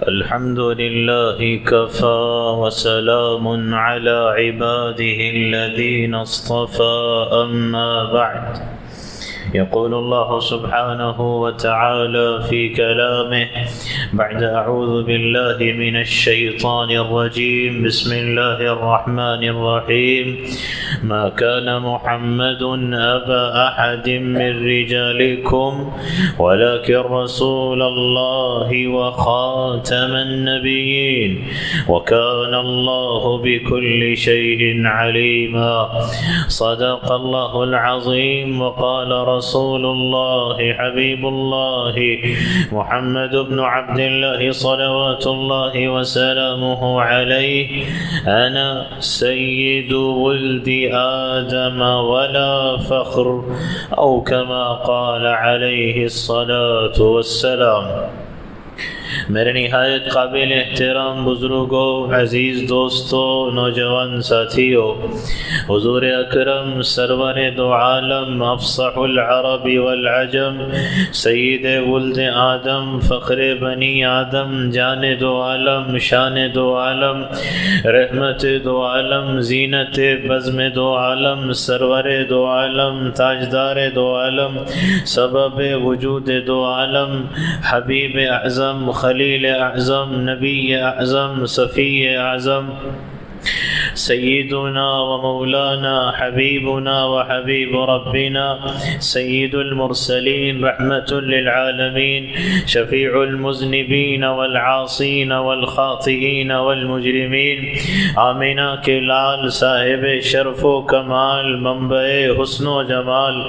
الحمد لله كفى وسلام على عباده الذين اصطفى أما بعد. يقول الله سبحانه وتعالى في كلامه بعد أعوذ بالله من الشيطان الرجيم بسم الله الرحمن الرحيم ما كان محمد أبا أحد من رجالكم ولكن رسول الله وخاتم النبيين وكان الله بكل شيء عليما. صدق الله العظيم. وقال رسول الله حبيب الله محمد بن عبد الله صلوات الله وسلامه عليه أنا سيد ولد آدم ولا فخر أو كما قال عليه الصلاة والسلام. میرے نہایت قابل احترام بزرگوں، عزیز دوستوں، نوجوان ساتھیوں، حضور اکرم سرور دو عالم افصح العرب والعجم سید ولد آدم فخر بنی آدم جان دو عالم شان دو عالم رحمت دو عالم زینت بزم دو عالم سرور دو عالم تاجدار دو عالم سبب وجود دو عالم حبیب اعظم خلیل اعظم نبی اعظم صفی اعظم سيدنا ومولانا حبيبنا وحبيب ربنا سيد المرسلين رحمة للعالمين شفيع المذنبين والعاصين والخاطئين والمجرمين آمینہ کے لال صاحب شرف و کمال منبع حسن و جمال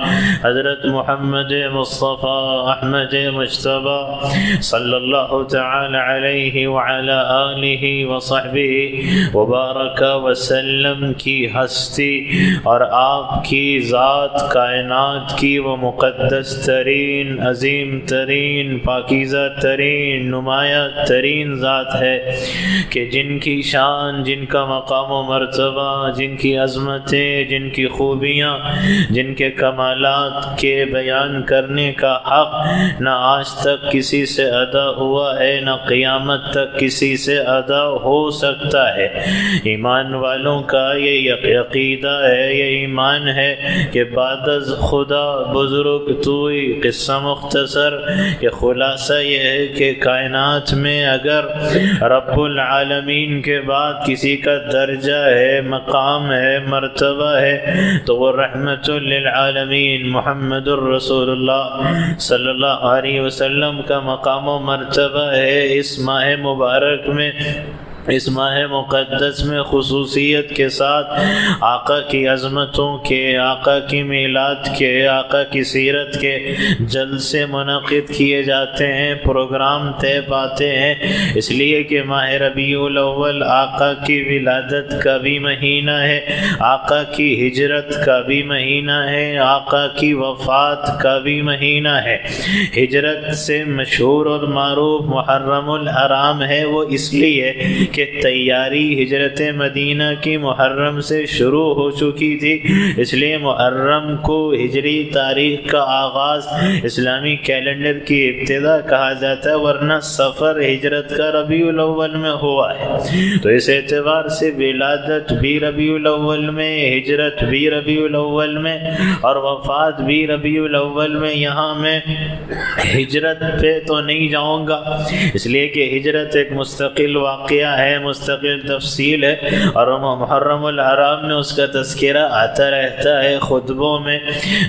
حضرت محمد مصطفیٰ احمد مجتبی صلی اللہ تعالی علیہ وعلی آلہ وصحبہ وبارک وسلم کی ہستی اور آپ کی ذات کائنات کی وہ مقدس ترین عظیم ترین پاکیزہ ترین نمایاں ترین ذات ہے کہ جن کی شان جن کا مقام و مرتبہ جن کی عظمتیں جن کی خوبیاں جن کے کمالات کے بیان کرنے کا حق نہ آج تک کسی سے ادا ہوا ہے نہ قیامت تک کسی سے ادا ہو سکتا ہے۔ ایمان والوں کا یہ عقیدہ ہے، یہ ایمان ہے کہ بعد از خدا بزرگ توئی قصہ مختصر کہ خلاصہ یہ ہے کہ کائنات میں اگر رب العالمین کے بعد کسی کا درجہ ہے مقام ہے مرتبہ ہے تو وہ رحمت للعالمین محمد الرسول اللہ صلی اللہ علیہ وسلم کا مقام و مرتبہ ہے۔ اس ماہ مبارک میں اس ماہ مقدس میں خصوصیت کے ساتھ آقا کی عظمتوں کے آقا کی میلاد کے آقا کی سیرت کے جلسے منعقد کیے جاتے ہیں، پروگرام طے پاتے ہیں، اس لیے کہ ماہ ربیع الاول آقا کی ولادت کا بھی مہینہ ہے، آقا کی ہجرت کا بھی مہینہ ہے، آقا کی وفات کا بھی مہینہ ہے۔ ہجرت سے مشہور اور معروف محرم الحرام ہے، وہ اس لیے کہ تیاری ہجرت مدینہ کی محرم سے شروع ہو چکی تھی، اس لیے محرم کو ہجری تاریخ کا آغاز اسلامی کیلنڈر کی ابتدا کہا جاتا ہے، ورنہ سفر ہجرت کا ربیع الاول میں ہوا ہے، تو اس اعتبار سے ولادت بھی ربیع الاول میں، ہجرت بھی ربیع الاول میں اور وفات بھی ربیع الاول میں۔ یہاں میں ہجرت پہ تو نہیں جاؤں گا اس لیے کہ ہجرت ایک مستقل واقعہ ہے، مستقل تفصیل ہے اور محرم الحرام میں اس کا تذکرہ آتا رہتا ہے، خطبوں میں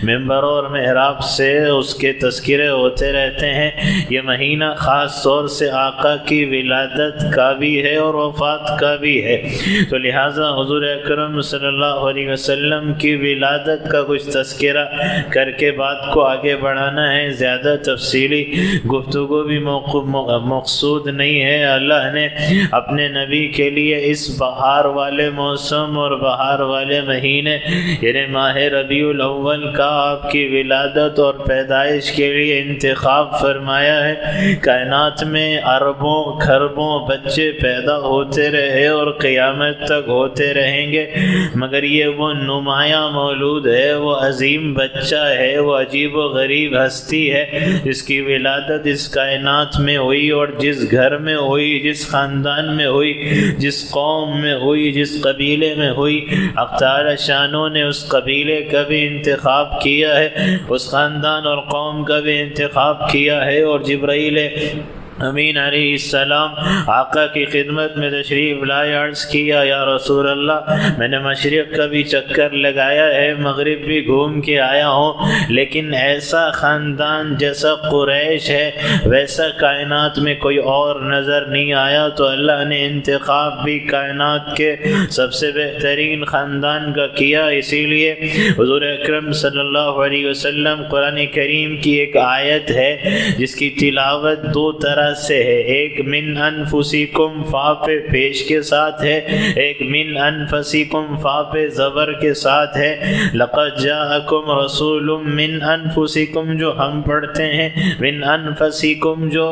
ممبروں اور محراب سے اس کے تذکرے ہوتے رہتے ہیں۔ یہ مہینہ خاص طور سے آقا کی ولادت کا بھی ہے اور وفات کا بھی ہے، تو لہٰذا حضور اکرم صلی اللہ علیہ وسلم کی ولادت کا کچھ تذکرہ کر کے بات کو آگے بڑھانا ہے۔ زیادہ تفصیلی گفتگو بھی مقصود نہیں ہے۔ اللہ نے اپنے نے نبی کے لیے اس بہار والے موسم اور بہار والے مہینے یعنی ماہ ربیع الاول کا آپ کی ولادت اور پیدائش کے لیے انتخاب فرمایا ہے۔ کائنات میں اربوں کھربوں بچے پیدا ہوتے رہے اور قیامت تک ہوتے رہیں گے، مگر یہ وہ نمایاں مولود ہے، وہ عظیم بچہ ہے، وہ عجیب و غریب ہستی ہے جس کی ولادت اس کائنات میں ہوئی، اور جس گھر میں ہوئی، جس خاندان میں ہوئی، جس قوم میں ہوئی، جس قبیلے میں ہوئی، حق تعالی شانوں نے اس قبیلے کا بھی انتخاب کیا ہے، اس خاندان اور قوم کا بھی انتخاب کیا ہے۔ اور جبرائیل امین علیہ السلام آقا کی خدمت میں تشریف لائے، عرض کیا یا رسول اللہ میں نے مشرق کا بھی چکر لگایا ہے، مغرب بھی گھوم کے آیا ہوں، لیکن ایسا خاندان جیسا قریش ہے ویسا کائنات میں کوئی اور نظر نہیں آیا۔ تو اللہ نے انتخاب بھی کائنات کے سب سے بہترین خاندان کا کیا۔ اسی لیے حضور اکرم صلی اللہ علیہ وسلم قرآن کریم کی ایک آیت ہے جس کی تلاوت دو طرح سے ہے، ایک من انفسکم فا پہ پیش کے ساتھ ہے، ایک من انفسکم فا پہ زبر کے ساتھ ہے۔ لقد جاءکم رسول من انفسکم جو ہم پڑھتے ہیں، من انفسکم جو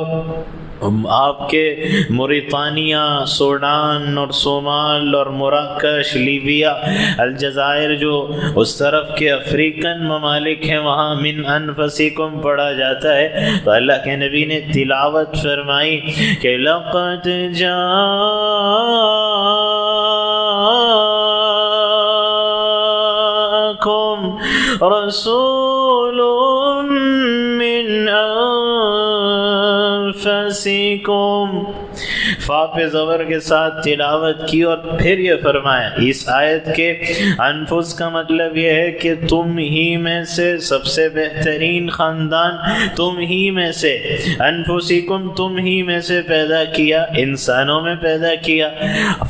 آپ کے موریتانیہ، سوڈان اور صومال اور مراکش، لیبیا، الجزائر جو اس طرف کے افریقن ممالک ہیں وہاں من انفسکم پڑھا جاتا ہے۔ تو اللہ کے نبی نے تلاوت فرمائی کہ لقد جاءکم رسول من انفسکم، فا پہ زبر کے ساتھ تلاوت کی اور پھر یہ فرمایا۔ اس آیت کے انفس کا مطلب یہ ہے کہ تم ہی میں سے سب سے بہترین خاندان تم ہی میں سے، انفسکم تم ہی میں سے پیدا کیا، انسانوں میں پیدا کیا۔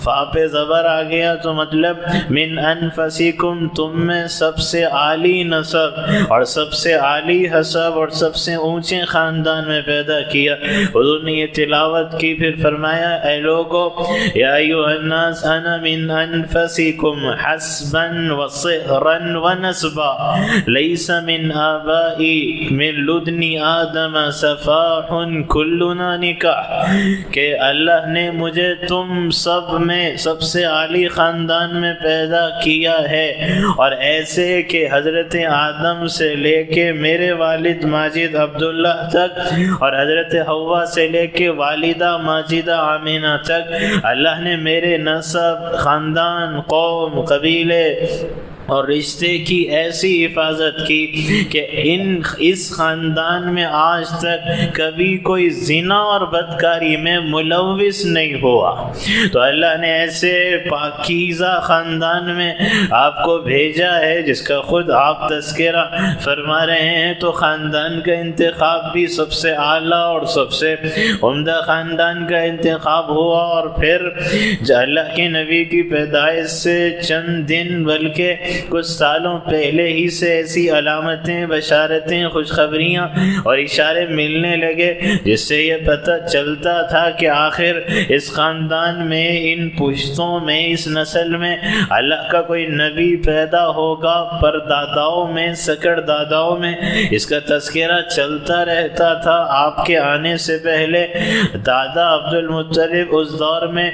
فا پہ زبر آ گیا تو مطلب من انفسکم تم میں سب سے عالی نسب اور سب سے عالی حسب اور سب سے اونچے خاندان میں پیدا کیا۔ حضور نے یہ تلاوت کی، پھر فرمایا اے لوگو یا ایھا الناس انا من انفسکم حسبا وصہرا ونسبا لیس من آبائی من لدن آدم صفاح کلنا نکاح، کہ اللہ نے مجھے تم سب میں سب سے عالی خاندان میں پیدا کیا ہے، اور ایسے کہ حضرت آدم سے لے کے میرے والد ماجد عبداللہ تک اور حضرت حوا سے لے کے والدہ ماجدہ آمینہ تک اللہ نے میرے نسب، خاندان، قوم، قبیلے اور رشتے کی ایسی حفاظت کی کہ اس خاندان میں آج تک کبھی کوئی زنا اور بدکاری میں ملوث نہیں ہوا۔ تو اللہ نے ایسے پاکیزہ خاندان میں آپ کو بھیجا ہے جس کا خود آپ تذکرہ فرما رہے ہیں۔ تو خاندان کا انتخاب بھی سب سے اعلیٰ اور سب سے عمدہ خاندان کا انتخاب ہوا، اور پھر اللہ کے نبی کی پیدائش سے چند دن بلکہ کچھ سالوں پہلے ہی سے ایسی علامتیں، بشارتیں، خوشخبریاں اور اشارے ملنے لگے جس سے یہ پتہ چلتا تھا کہ آخر اس خاندان میں، ان پشتوں میں، اس نسل میں اللہ کا کوئی نبی پیدا ہوگا۔ پر داداؤں میں، سکڑ داداؤں میں اس کا تذکرہ چلتا رہتا تھا۔ آپ کے آنے سے پہلے دادا عبد المطلب اس دور میں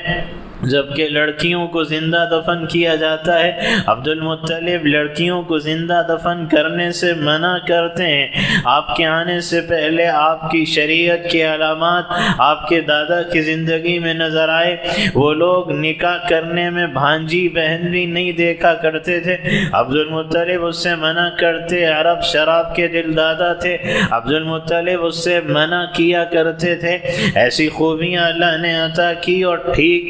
جبکہ لڑکیوں کو زندہ دفن کیا جاتا ہے، عبد المطلب لڑکیوں کو زندہ دفن کرنے سے منع کرتے ہیں۔ آپ کے آنے سے پہلے آپ کی شریعت کے علامات آپ کے دادا کی زندگی میں نظر آئے۔ وہ لوگ نکاح کرنے میں بھانجی بہن بھی نہیں دیکھا کرتے تھے، عبد المطلب اس سے منع کرتے۔ عرب شراب کے دل دادا تھے، عبد المطلب اس سے منع کیا کرتے تھے۔ ایسی خوبیاں اللہ نے عطا کی، اور ٹھیک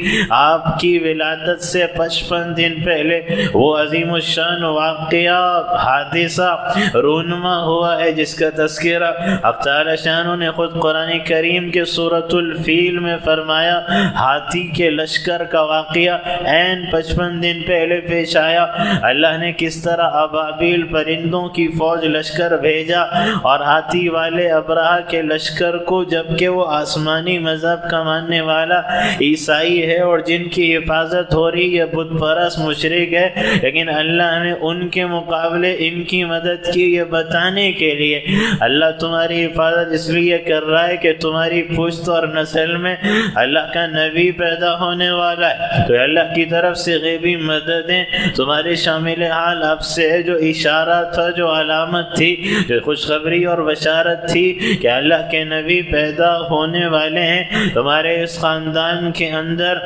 آپ کی ولادت سے 55 دن پہلے وہ عظیم الشان واقعہ حادثہ رونما ہوا ہے جس کا تذکرہ حق تعالی شانہ نے خود قرآن کریم کے سورۃ الفیل میں فرمایا۔ ہاتھی کے لشکر کا واقعہ عین 55 دن پہلے پیش آیا۔ اللہ نے کس طرح ابابیل پرندوں کی فوج لشکر بھیجا اور ہاتھی والے ابرہہ کے لشکر کو، جبکہ وہ آسمانی مذہب کا ماننے والا عیسائی ہے اور جن کی حفاظت ہو رہی ہے بت پرست مشرک ہے، لیکن اللہ نے ان کے مقابلے ان کی مدد کی، یہ بتانے کے لیے اللہ تمہاری حفاظت اس لیے کر رہا ہے کہ تمہاری پشت اور نسل میں اللہ کا نبی پیدا ہونے والا ہے۔ تو اللہ کی طرف سے غیبی مددیں تمہارے شامل حال اب سے ہے، جو اشارہ تھا، جو علامت تھی، جو خوشخبری اور بشارت تھی کہ اللہ کے نبی پیدا ہونے والے ہیں تمہارے اس خاندان کے اندر،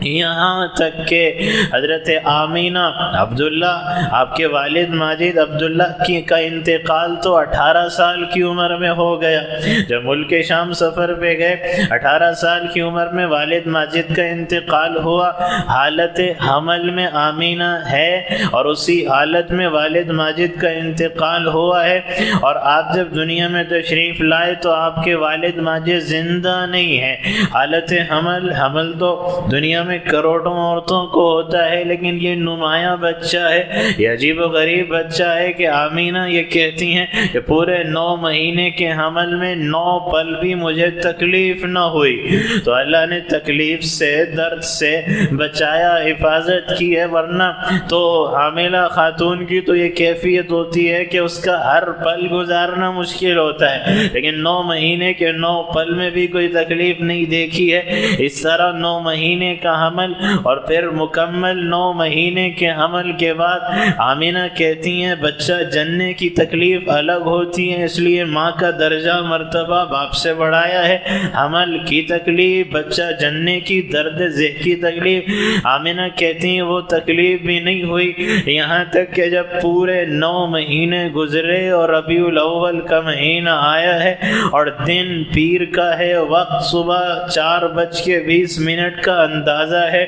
یہاں تک کہ حضرت آمینہ عبداللہ آپ کے والد ماجد عبداللہ کا انتقال تو 18 سال کی عمر میں ہو گیا۔ جب ملک شام سفر پہ گئے 18 سال کی عمر میں والد ماجد کا انتقال ہوا، حالت حمل میں آمینہ ہے اور اسی حالت میں والد ماجد کا انتقال ہوا ہے، اور آپ جب دنیا میں تشریف لائے تو آپ کے والد ماجد زندہ نہیں ہے۔ حالت حمل تو دنیا میں کروڑوں عورتوں کو ہوتا ہے، لیکن یہ نمایاں بچہ ہے، یہ عجیب و غریب بچہ ہے کہ آمینہ یہ کہتی ہیں کہ پورے 9 مہینے کے حمل میں 9 پل بھی مجھے تکلیف نہ ہوئی۔ تو اللہ نے تکلیف سے، درد سے بچایا، حفاظت کی ہے، ورنہ تو حاملہ خاتون کی تو یہ کیفیت ہوتی ہے کہ اس کا ہر پل گزارنا مشکل ہوتا ہے، لیکن 9 مہینے کے 9 پل میں بھی کوئی تکلیف نہیں دیکھی ہے۔ اس طرح 9 مہینے کا حمل اور پھر مکمل 9 مہینے کے حمل کے بعد آمینہ کہتی ہیں بچہ جننے کی تکلیف الگ ہوتی ہے، اس لیے ماں کا درجہ مرتبہ باپ سے بڑھایا ہے۔ حمل کی تکلیف، بچہ جننے کی، درد ذہ کی تکلیف، آمینہ کہتی ہیں وہ تکلیف بھی نہیں ہوئی، یہاں تک کہ جب پورے 9 مہینے گزرے اور ربیع الاول کا مہینہ آیا ہے اور دن پیر کا ہے، وقت صبح 4:20 کا اندازہ ہے۔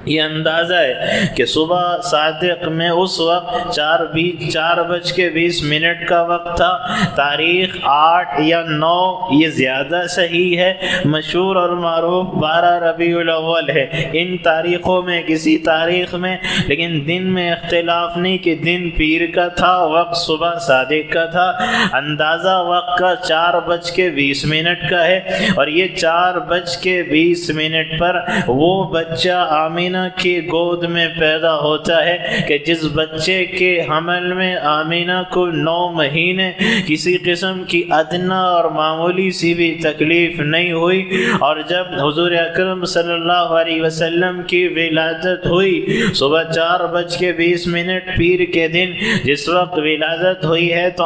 یہ اندازہ ہے کہ صبح صادق میں اس وقت 4:20 کا وقت تھا، تاریخ 8 یا 9 یہ زیادہ صحیح ہے، مشہور اور معروف 12 ربیع الاول ہے۔ ان تاریخوں میں کسی تاریخ میں لیکن دن میں اختلاف نہیں کہ دن پیر کا تھا، وقت صبح صادق کا تھا، اندازہ وقت کا 4:20 کا ہے، اور یہ 4:20 پر وہ بچہ آمینہ کی گود میں پیدا ہوتا ہے کہ جس بچے کے حمل میں آمینہ کو 9 مہینے کسی قسم کی ادنا اور معمولی سی بھی تکلیف نہیں ہوئی، اور جب حضور اکرم صلی اللہ علیہ وسلم کی ولادت ہوئی صبح 4:20 پیر کے دن جس وقت ولادت ہوئی ہے، تو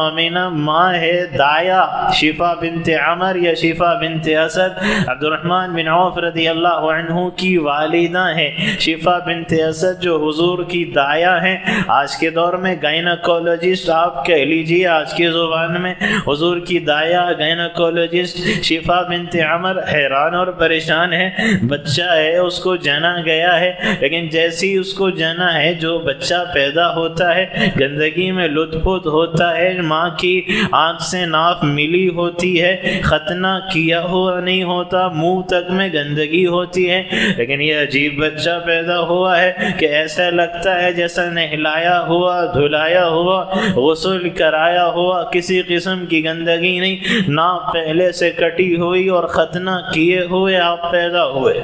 آمینہ ماں ہے دایا شفا بنت عمر یا شفا بنت اسد، عبد الرحمن بن عوف رضی اللہ عنہ کی والدہ ہیں شفا بنت اسد، جو حضور کی دایا ہیں۔ آج کے دور میں گائناکولوجسٹ آپ کہہ لیجیے، آج کی زبان میں حضور کی دایا گائناکولوجسٹ شفا بنت عمر حیران اور پریشان ہے، بچہ ہے اس کو جنا گیا ہے، لیکن جیسی اس کو جنا ہے جو بچہ پیدا ہوتا ہے گندگی میں لطف ہوتا ہے، ماں کی آنکھ سے ناف ملی ہوتی ہے، ختنہ کیا ہوا نہیں ہوتا، منہ تک میں گندگی ہوتی ہے، لیکن یہ عجیب بچہ پیدا ہوا ہے کہ ایسا لگتا ہے جیسا نہلایا ہوا، دھلایا ہوا، غسل کرایا ہوا، کسی قسم کی گندگی نہیں، ناف پہلے سے کٹی ہوئی اور ختنہ کیے ہوئے آپ پیدا ہوئے،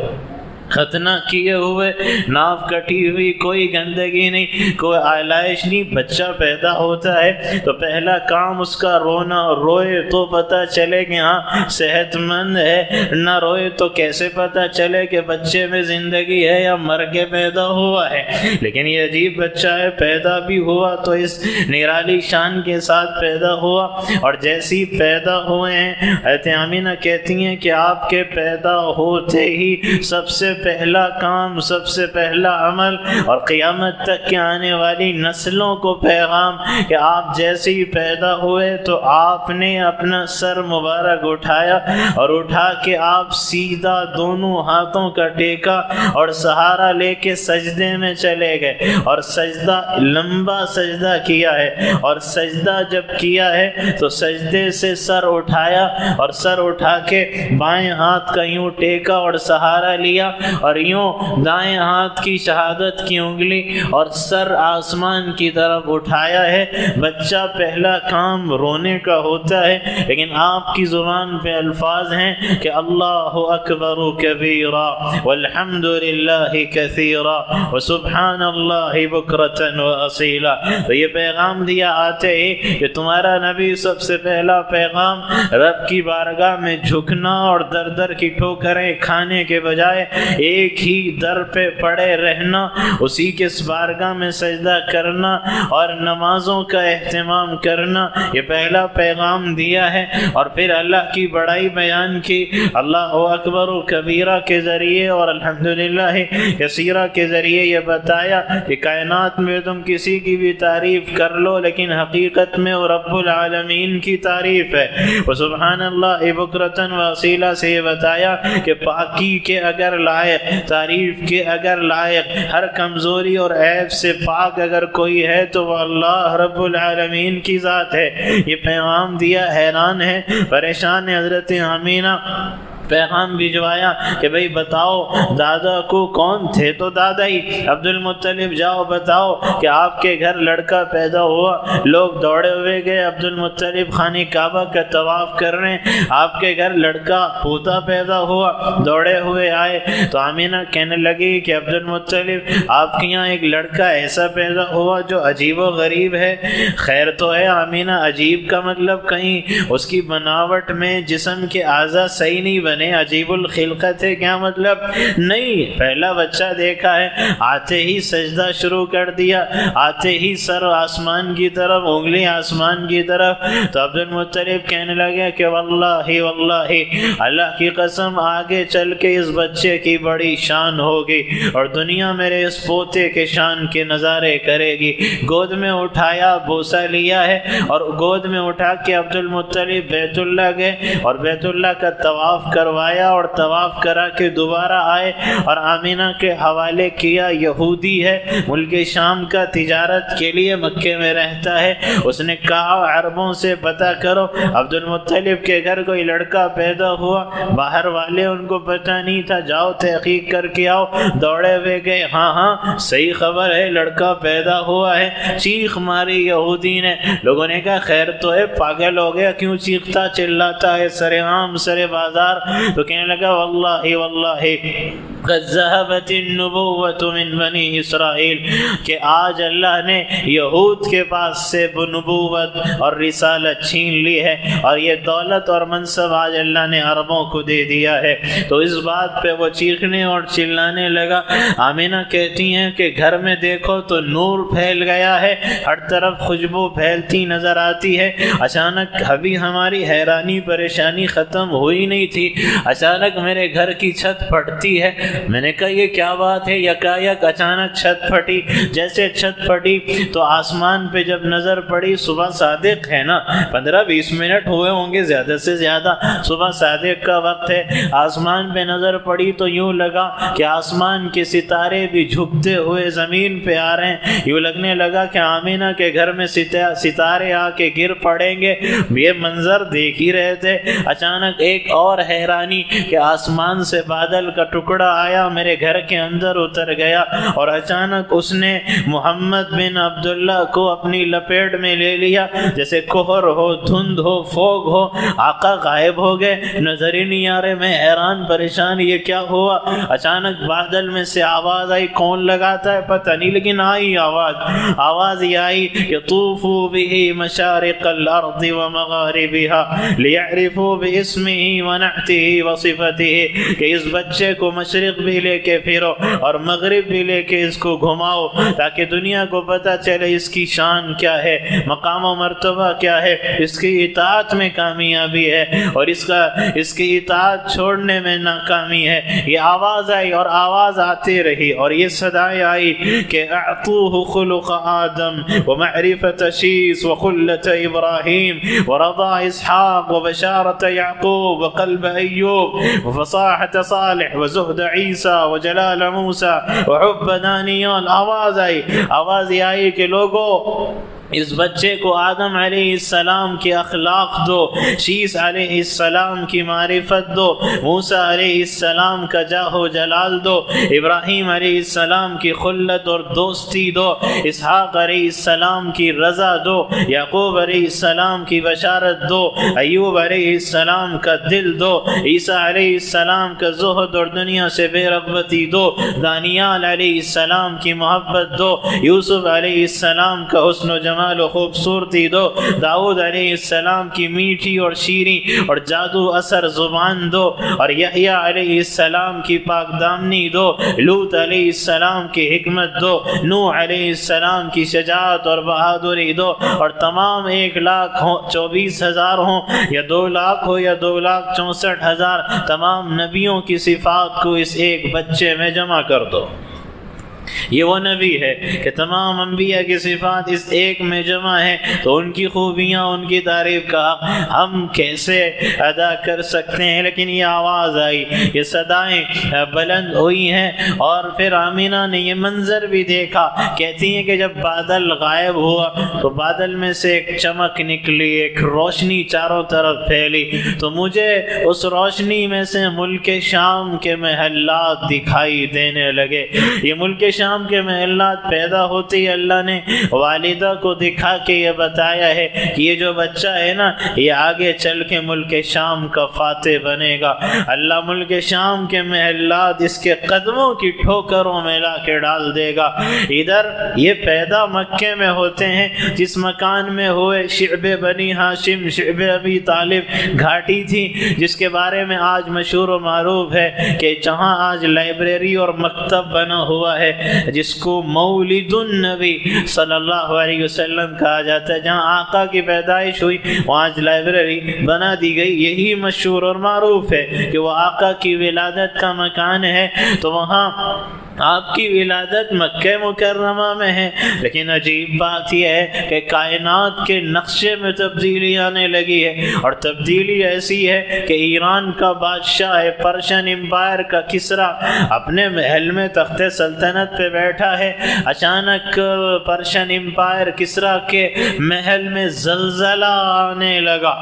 ختنہ کیے ہوئے، ناف کٹی ہوئی، کوئی گندگی نہیں، کوئی آلائش نہیں، بچہ پیدا ہوتا ہے تو پہلا کام اس کا رونا، روئے تو پتہ چلے کہ ہاں صحت مند ہے، نہ روئے تو کیسے پتہ چلے کہ بچے میں زندگی ہے یا مر کے پیدا ہوا ہے۔ لیکن یہ عجیب بچہ ہے، پیدا بھی ہوا تو اس نرالی شان کے ساتھ پیدا ہوا، اور جیسی پیدا ہوئے ہیں حضرت آمینہ کہتی ہیں کہ آپ کے پیدا ہوتے ہی سب سے پہلا کام، سب سے پہلا عمل اور قیامت تک کے آنے والی نسلوں کو پیغام کہ آپ جیسے ہی پیدا ہوئے تو آپ نے اپنا سر مبارک اٹھایا اور اٹھا کے آپ سیدھا دونوں ہاتھوں کا ٹیکا اور سہارا لے کے سجدے میں چلے گئے اور سجدہ لمبا سجدہ کیا ہے، اور سجدہ جب کیا ہے تو سجدے سے سر اٹھایا اور سر اٹھا کے بائیں ہاتھ کا یوں ٹیکا اور سہارا لیا اور یوں دائیں ہاتھ کی شہادت کی انگلی اور سر آسمان کی طرف اٹھایا ہے۔ بچہ پہلا کام رونے کا ہوتا ہے، لیکن آپ کی زبان پہ الفاظ ہیں کہ اللہ اکبر کبیرا والحمد للہ کثیرا وسبحان اللہ بکرۃ واصیلا۔ تو یہ پیغام دیا آتے ہی کہ تمہارا نبی سب سے پہلا پیغام رب کی بارگاہ میں جھکنا اور در در کی ٹھوکریں کھانے کے بجائے ایک ہی در پہ پڑے رہنا، اسی کے بارگاہ میں سجدہ کرنا اور نمازوں کا اہتمام کرنا، یہ پہلا پیغام دیا ہے۔ اور پھر اللہ کی بڑائی بیان کی، اللہ اکبر و کبیرہ کے ذریعے اور الحمدللہ کثیرہ کے ذریعے یہ بتایا کہ کائنات میں تم کسی کی بھی تعریف کر لو لیکن حقیقت میں وہ رب العالمین کی تعریف ہے۔ وہ سبحان اللہ بکرۃ واصیلا سے یہ بتایا کہ پاکی کے اگر لائق، تعریف کے اگر لائق، ہر کمزوری اور عیب سے پاک اگر کوئی ہے تو وہ اللہ رب العالمین کی ذات ہے۔ یہ پیغام دیا، حیران ہے، پریشان ہے حضرت آمینہ، پیغام بھجوایا کہ بھئی بتاؤ دادا کو کون تھے؟ تو دادا ہی عبد المطلب، جاؤ بتاؤ کہ آپ کے گھر لڑکا پیدا ہوا۔ لوگ دوڑے ہوئے گئے، عبد المطلب خانہ کعبہ کا طواف کر رہے ہیں، آپ کے گھر لڑکا پوتا پیدا ہوا، دوڑے ہوئے آئے تو آمینہ کہنے لگی کہ عبد المطلب آپ کے یہاں ایک لڑکا ایسا پیدا ہوا جو عجیب و غریب ہے۔ خیر تو ہے آمینہ، عجیب کا مطلب کہیں اس کی بناوٹ میں جسم کے اعضاء صحیح نہیں بنے، عجیب الخلقت ہے، کیا مطلب؟ نہیں، پہلا بچہ دیکھا ہے، آتے ہی سجدہ شروع کر دیا، آتے ہی سر آسمان کی طرف، انگلی آسمان کی طرف۔ تو عبد المطلب کہنے لگے کہ واللہ واللہ، اللہ کی قسم آگے چل کے اس بچے کی بڑی شان ہوگی اور دنیا میرے اس پوتے کے شان کے نظارے کرے گی۔ گود میں اٹھایا، بوسہ لیا ہے اور گود میں اٹھا کے عبد المطلب بیت اللہ گئے اور بیت اللہ کا طواف کروایا اور طواف کرا کے دوبارہ آئے اور آمینہ کے حوالے کیا۔ یہودی ہے، ملک شام کا، تجارت کے لیے مکے میں رہتا ہے۔ اس نے کہا عربوں سے پتہ کرو عبد المطلب کے گھر کوئی لڑکا پیدا ہوا، باہر والے ان کو پتہ نہیں تھا، جاؤ تحقیق کر کے آؤ۔ دوڑے ہوئے گئے، ہاں صحیح خبر ہے، لڑکا پیدا ہوا ہے۔ چیخ ماری یہودی نے، لوگوں نے کہا خیر تو ہے، پاگل ہو گیا، کیوں چیختا چلاتا ہے سر عام سر بازار؟ تو کہنے لگا واللہ واللہ قد ذهبت النبوۃ من بنی اسرائیل، کہ آج اللہ نے یہود کے پاس سے نبوت اور رسالت چھین لی ہے اور یہ دولت اور منصب آج اللہ نے عربوں کو دے دیا ہے۔ تو اس بات پہ وہ چیخنے اور چلانے لگا۔ آمینہ کہتی ہیں کہ گھر میں دیکھو تو نور پھیل گیا ہے، ہر طرف خوشبو پھیلتی نظر آتی ہے۔ اچانک ابھی ہماری حیرانی پریشانی ختم ہوئی نہیں تھی، اچانک میرے گھر کی چھت پھٹتی ہے۔ میں نے کہا یہ کیا بات ہے؟ یکایک اچانک چھت پھٹی۔ جیسے چھت پھٹی تو آسمان پہ جب نظر پڑی، صبح صادق ہے نا، 15-20 منٹ ہوئے ہوں گے زیادہ سے زیادہ، صبح صادق کا وقت ہے۔ آسمان پہ نظر پڑی تو یوں لگا کہ آسمان کے ستارے بھی جھکتے ہوئے زمین پہ آ رہے ہیں۔ یوں لگنے لگا کہ آمینہ کے گھر میں ستارے آ کے گر پڑیں گے۔ یہ منظر دیکھ ہی رہے تھے، اچانک ایک اور حیرانی کہ آسمان سے بادل کا ٹکڑا آیا، میرے گھر کے اندر اتر گیا اور اچانک اس نے محمد بن عبداللہ کو اپنی لپیٹ میں لے لیا، جیسے کوہر ہو، دھند ہو، فوگ ہو۔ آقا غائب ہو گئے، نظر ہی نہیں آ رہے۔ میں حیران پریشان، یہ کیا ہوا؟ اچانک بادل میں سے آواز آئی، کون لگاتا ہے پتہ نہیں لیکن آئی آواز یہ آئی کہ طوفوا بہ مشارق الارض ومغاربها لیعرفوا باسمہ ونعتہ حقیقته وصفته کہ اس بچے کو مشرق بھی لے کے پھرو اور مغرب بھی لے کے اس کو گھماؤ تاکہ دنیا کو پتہ چلے اس کی شان کیا ہے، مقام و مرتبہ کیا ہے، اس کی اطاعت میں کامیابی ہے اور اس کی اطاعت چھوڑنے میں ناکامی ہے۔ یہ آواز آئی اور آواز آتی رہی اور یہ صدائیں آئی کہ اعطوہ خلق آدم ومعرفت شیس وخلت ابراہیم ورضا اسحاق وبشارت یعقوب وقلب ایوب وفصاحت صالح وزہد عیسیٰ وجلال موسیٰ وحب دانیال۔ آواز یہ آئی کہ لوگوں اس بچے کو آدم علیہ السلام کی اخلاق دو، شیس علیہ السلام کی معرفت دو، موسیٰ علیہ السلام کا جاہ و جلال دو، ابراہیم علیہ السلام کی خلت اور دوستی دو، اسحاق علیہ السلام کی رضا دو، یعقوب علیہ السلام کی بشارت دو، ایوب علیہ السلام کا دل دو، عیسیٰ علیہ السلام کا زہد اور دنیا سے بے رغبتی دو، دانیال علیہ السلام کی محبت دو، یوسف علیہ السلام کا حسن و جمال و خوبصورتی دو، داؤد علیہ السلام کی میٹھی اور شیریں اور جادو اثر زبان دو، اور یحییٰ علیہ السلام کی پاک دامنی دو، لوط علیہ السلام کی حکمت دو، نوح علیہ السلام کی شجاعت اور بہادری دو، اور تمام 1,24,000 ہوں یا 2 لاکھ ہو یا 2,64,000 تمام نبیوں کی صفات کو اس ایک بچے میں جمع کر دو۔ یہ وہ نبی ہے کہ تمام انبیاء کی صفات اس ایک میں جمع ہیں، تو ان کی خوبیاں، ان کی تعریف کا حق ہم کیسے ادا کر سکتے ہیں؟ لیکن یہ آواز آئی، یہ صدائیں بلند ہوئی ہیں، اور پھر آمینہ نے یہ منظر بھی دیکھا۔ کہتی ہیں کہ جب بادل غائب ہوا تو بادل میں سے ایک چمک نکلی، ایک روشنی چاروں طرف پھیلی، تو مجھے اس روشنی میں سے ملک شام کے محلات دکھائی دینے لگے۔ یہ ملک شام کے محلات پیدا ہوتی اللہ نے والدہ کو دکھا کے یہ بتایا ہے کہ یہ جو بچہ ہے نا، یہ آگے چل کے ملک شام کا فاتح بنے گا۔ اللہ ملک شام کے محلات اس کے قدموں کی ٹھوکروں میں لا کے ڈال دے گا۔ ادھر یہ پیدا مکے میں ہوتے ہیں، جس مکان میں ہوئے شعب بنی ہاشم، شعب ابی طالب گھاٹی تھی، جس کے بارے میں آج مشہور و معروف ہے کہ جہاں آج لائبریری اور مکتب بنا ہوا ہے، جس کو مولد النبی صلی اللہ علیہ وسلم کہا جاتا ہے، جہاں آقا کی پیدائش ہوئی وہاں آج لائبریری بنا دی گئی۔ یہی مشہور اور معروف ہے کہ وہ آقا کی ولادت کا مکان ہے، تو وہاں آپ کی ولادت مکہ مکرمہ میں ہے۔ لیکن عجیب بات یہ ہے کہ کائنات کے نقشے میں تبدیلی آنے لگی ہے، اور تبدیلی ایسی ہے کہ ایران کا بادشاہ ہے، پرشین امپائر کا کسرا، اپنے محل میں تخت سلطنت پہ بیٹھا ہے، اچانک پرشین امپائر کسرا کے محل میں زلزلہ آنے لگا۔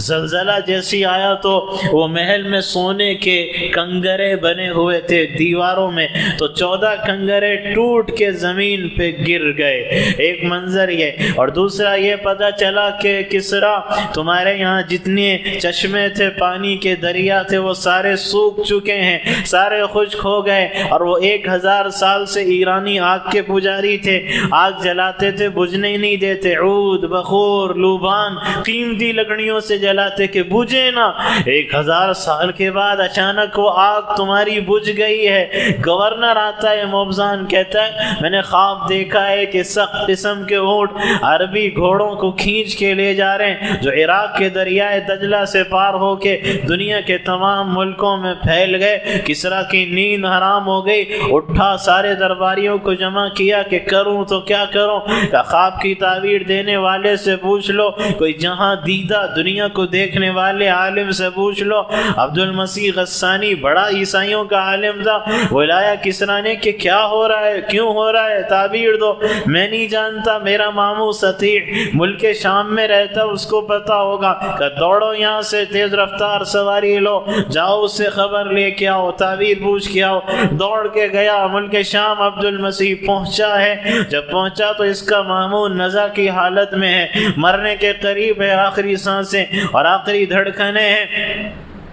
زلزلہ جیسی آیا تو وہ محل میں سونے کے کنگرے بنے ہوئے تھے دیواروں میں، تو 14 کنگرے ٹوٹ کے زمین پہ گر گئے۔ ایک منظر یہ، اور دوسرا یہ پتہ چلا کہ کسرا تمہارے یہاں جتنے چشمے تھے، پانی کے دریا تھے، وہ سارے سوکھ چکے ہیں، سارے خشک ہو گئے، اور وہ 1000 سال سے ایرانی آگ کے پجاری تھے، آگ جلاتے تھے، بجھنے ہی نہیں دیتے، عود، بخور، لوبان، قیمتی لکڑیوں سے جلاتے کہ بجھے نہ۔ 1000 سال کے بعد اچانک وہ آگ تمہاری بجھ گئی ہے۔ گورنر آتا ہے، موبزان کہتا ہے میں نے خواب دیکھا ہے کہ سخت قسم کے اونٹ عربی گھوڑوں کو کھینچ کے لے جا رہے ہیں، جو عراق کے دریائے دجلہ سے پار ہو کے دنیا کے تمام ملکوں میں پھیل گئے۔ کسرا کی نیند حرام ہو گئی، اٹھا سارے درباریوں کو جمع کیا کہ کروں تو کیا کروں، کہ خواب کی تعبیر دینے والے سے پوچھ لو، کوئی جہاں دیدہ دنیا کو دیکھنے والے عالم سے پوچھ لو۔ عبد المسیح غسانی بڑا عیسائیوں کا عالم تھا، وہ لایا کسرا نے کہ کیا ہو رہا ہے، کیوں ہو رہا ہے، تعبیر دو۔ میں نہیں جانتا، میرا ماموں سطیع ملک شام میں رہتا، اس کو پتا ہوگا، کہ دوڑو یہاں سے، تیز رفتار سواری لو، جاؤ اس سے خبر لے کے آؤ، تعبیر پوچھ کے آؤ۔ دوڑ کے گیا ملک شام، عبد المسیح پہنچا ہے، جب پہنچا تو اس کا ماموں نزع کی حالت میں ہے، مرنے کے قریب ہے، آخری سانسیں اور آخری دھڑکنیں ہیں۔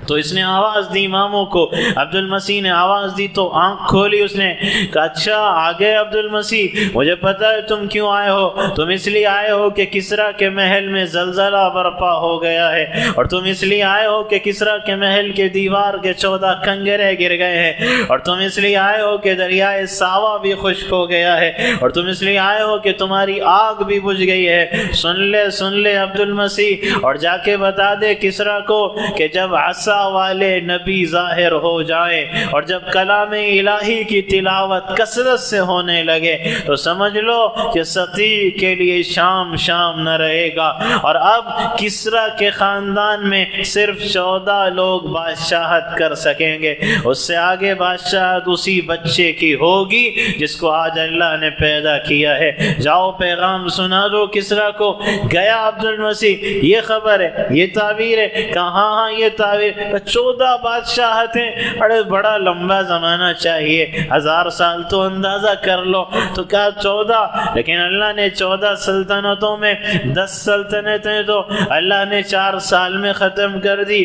تو اس نے آواز دی اماموں کو، عبد المسیح نے آواز دی تو آنکھ کھولی، اس نے کہا اچھا آ گئے عبد المسیح، مجھے پتہ ہے تم کیوں آئے ہو، تم اس لیے آئے ہو کہ کسریٰ کے محل میں زلزلہ برپا ہو گیا ہے، اور تم اس لیے آئے ہو کہ کسریٰ کے محل کے دیوار کے 14 کنگرے گر گئے ہیں، اور تم اس لیے آئے ہو کہ دریائے ساوا بھی خشک ہو گیا ہے، اور تم اس لیے آئے ہو کہ تمہاری آگ بھی بجھ گئی ہے۔ سن لے عبد المسیح، اور جا کے بتا دے کسریٰ کو کہ جب عصا والے نبی ظاہر ہو جائیں اور جب کلام الہی کی تلاوت کثرت سے ہونے لگے تو سمجھ لو کہ سقی کے لیے شام نہ رہے گا، اور اب کسریٰ کے خاندان میں صرف 14 لوگ بادشاہت کر سکیں گے، اس سے آگے بادشاہت اسی بچے کی ہوگی جس کو آج اللہ نے پیدا کیا ہے۔ جاؤ پیغام سنا دو کسریٰ کو۔ گیا عبد المسیح، یہ خبر ہے، یہ تعبیر ہے، کہاں یہ تعبیر، 14 بادشاہتیں، اڑے بڑا لمبا زمانہ چاہیے، 1000 سال تو اندازہ کر لو، تو کہا 14، لیکن اللہ نے 14 سلطنتوں میں 10 سلطنتیں تو اللہ نے 4 سال میں ختم کر دی،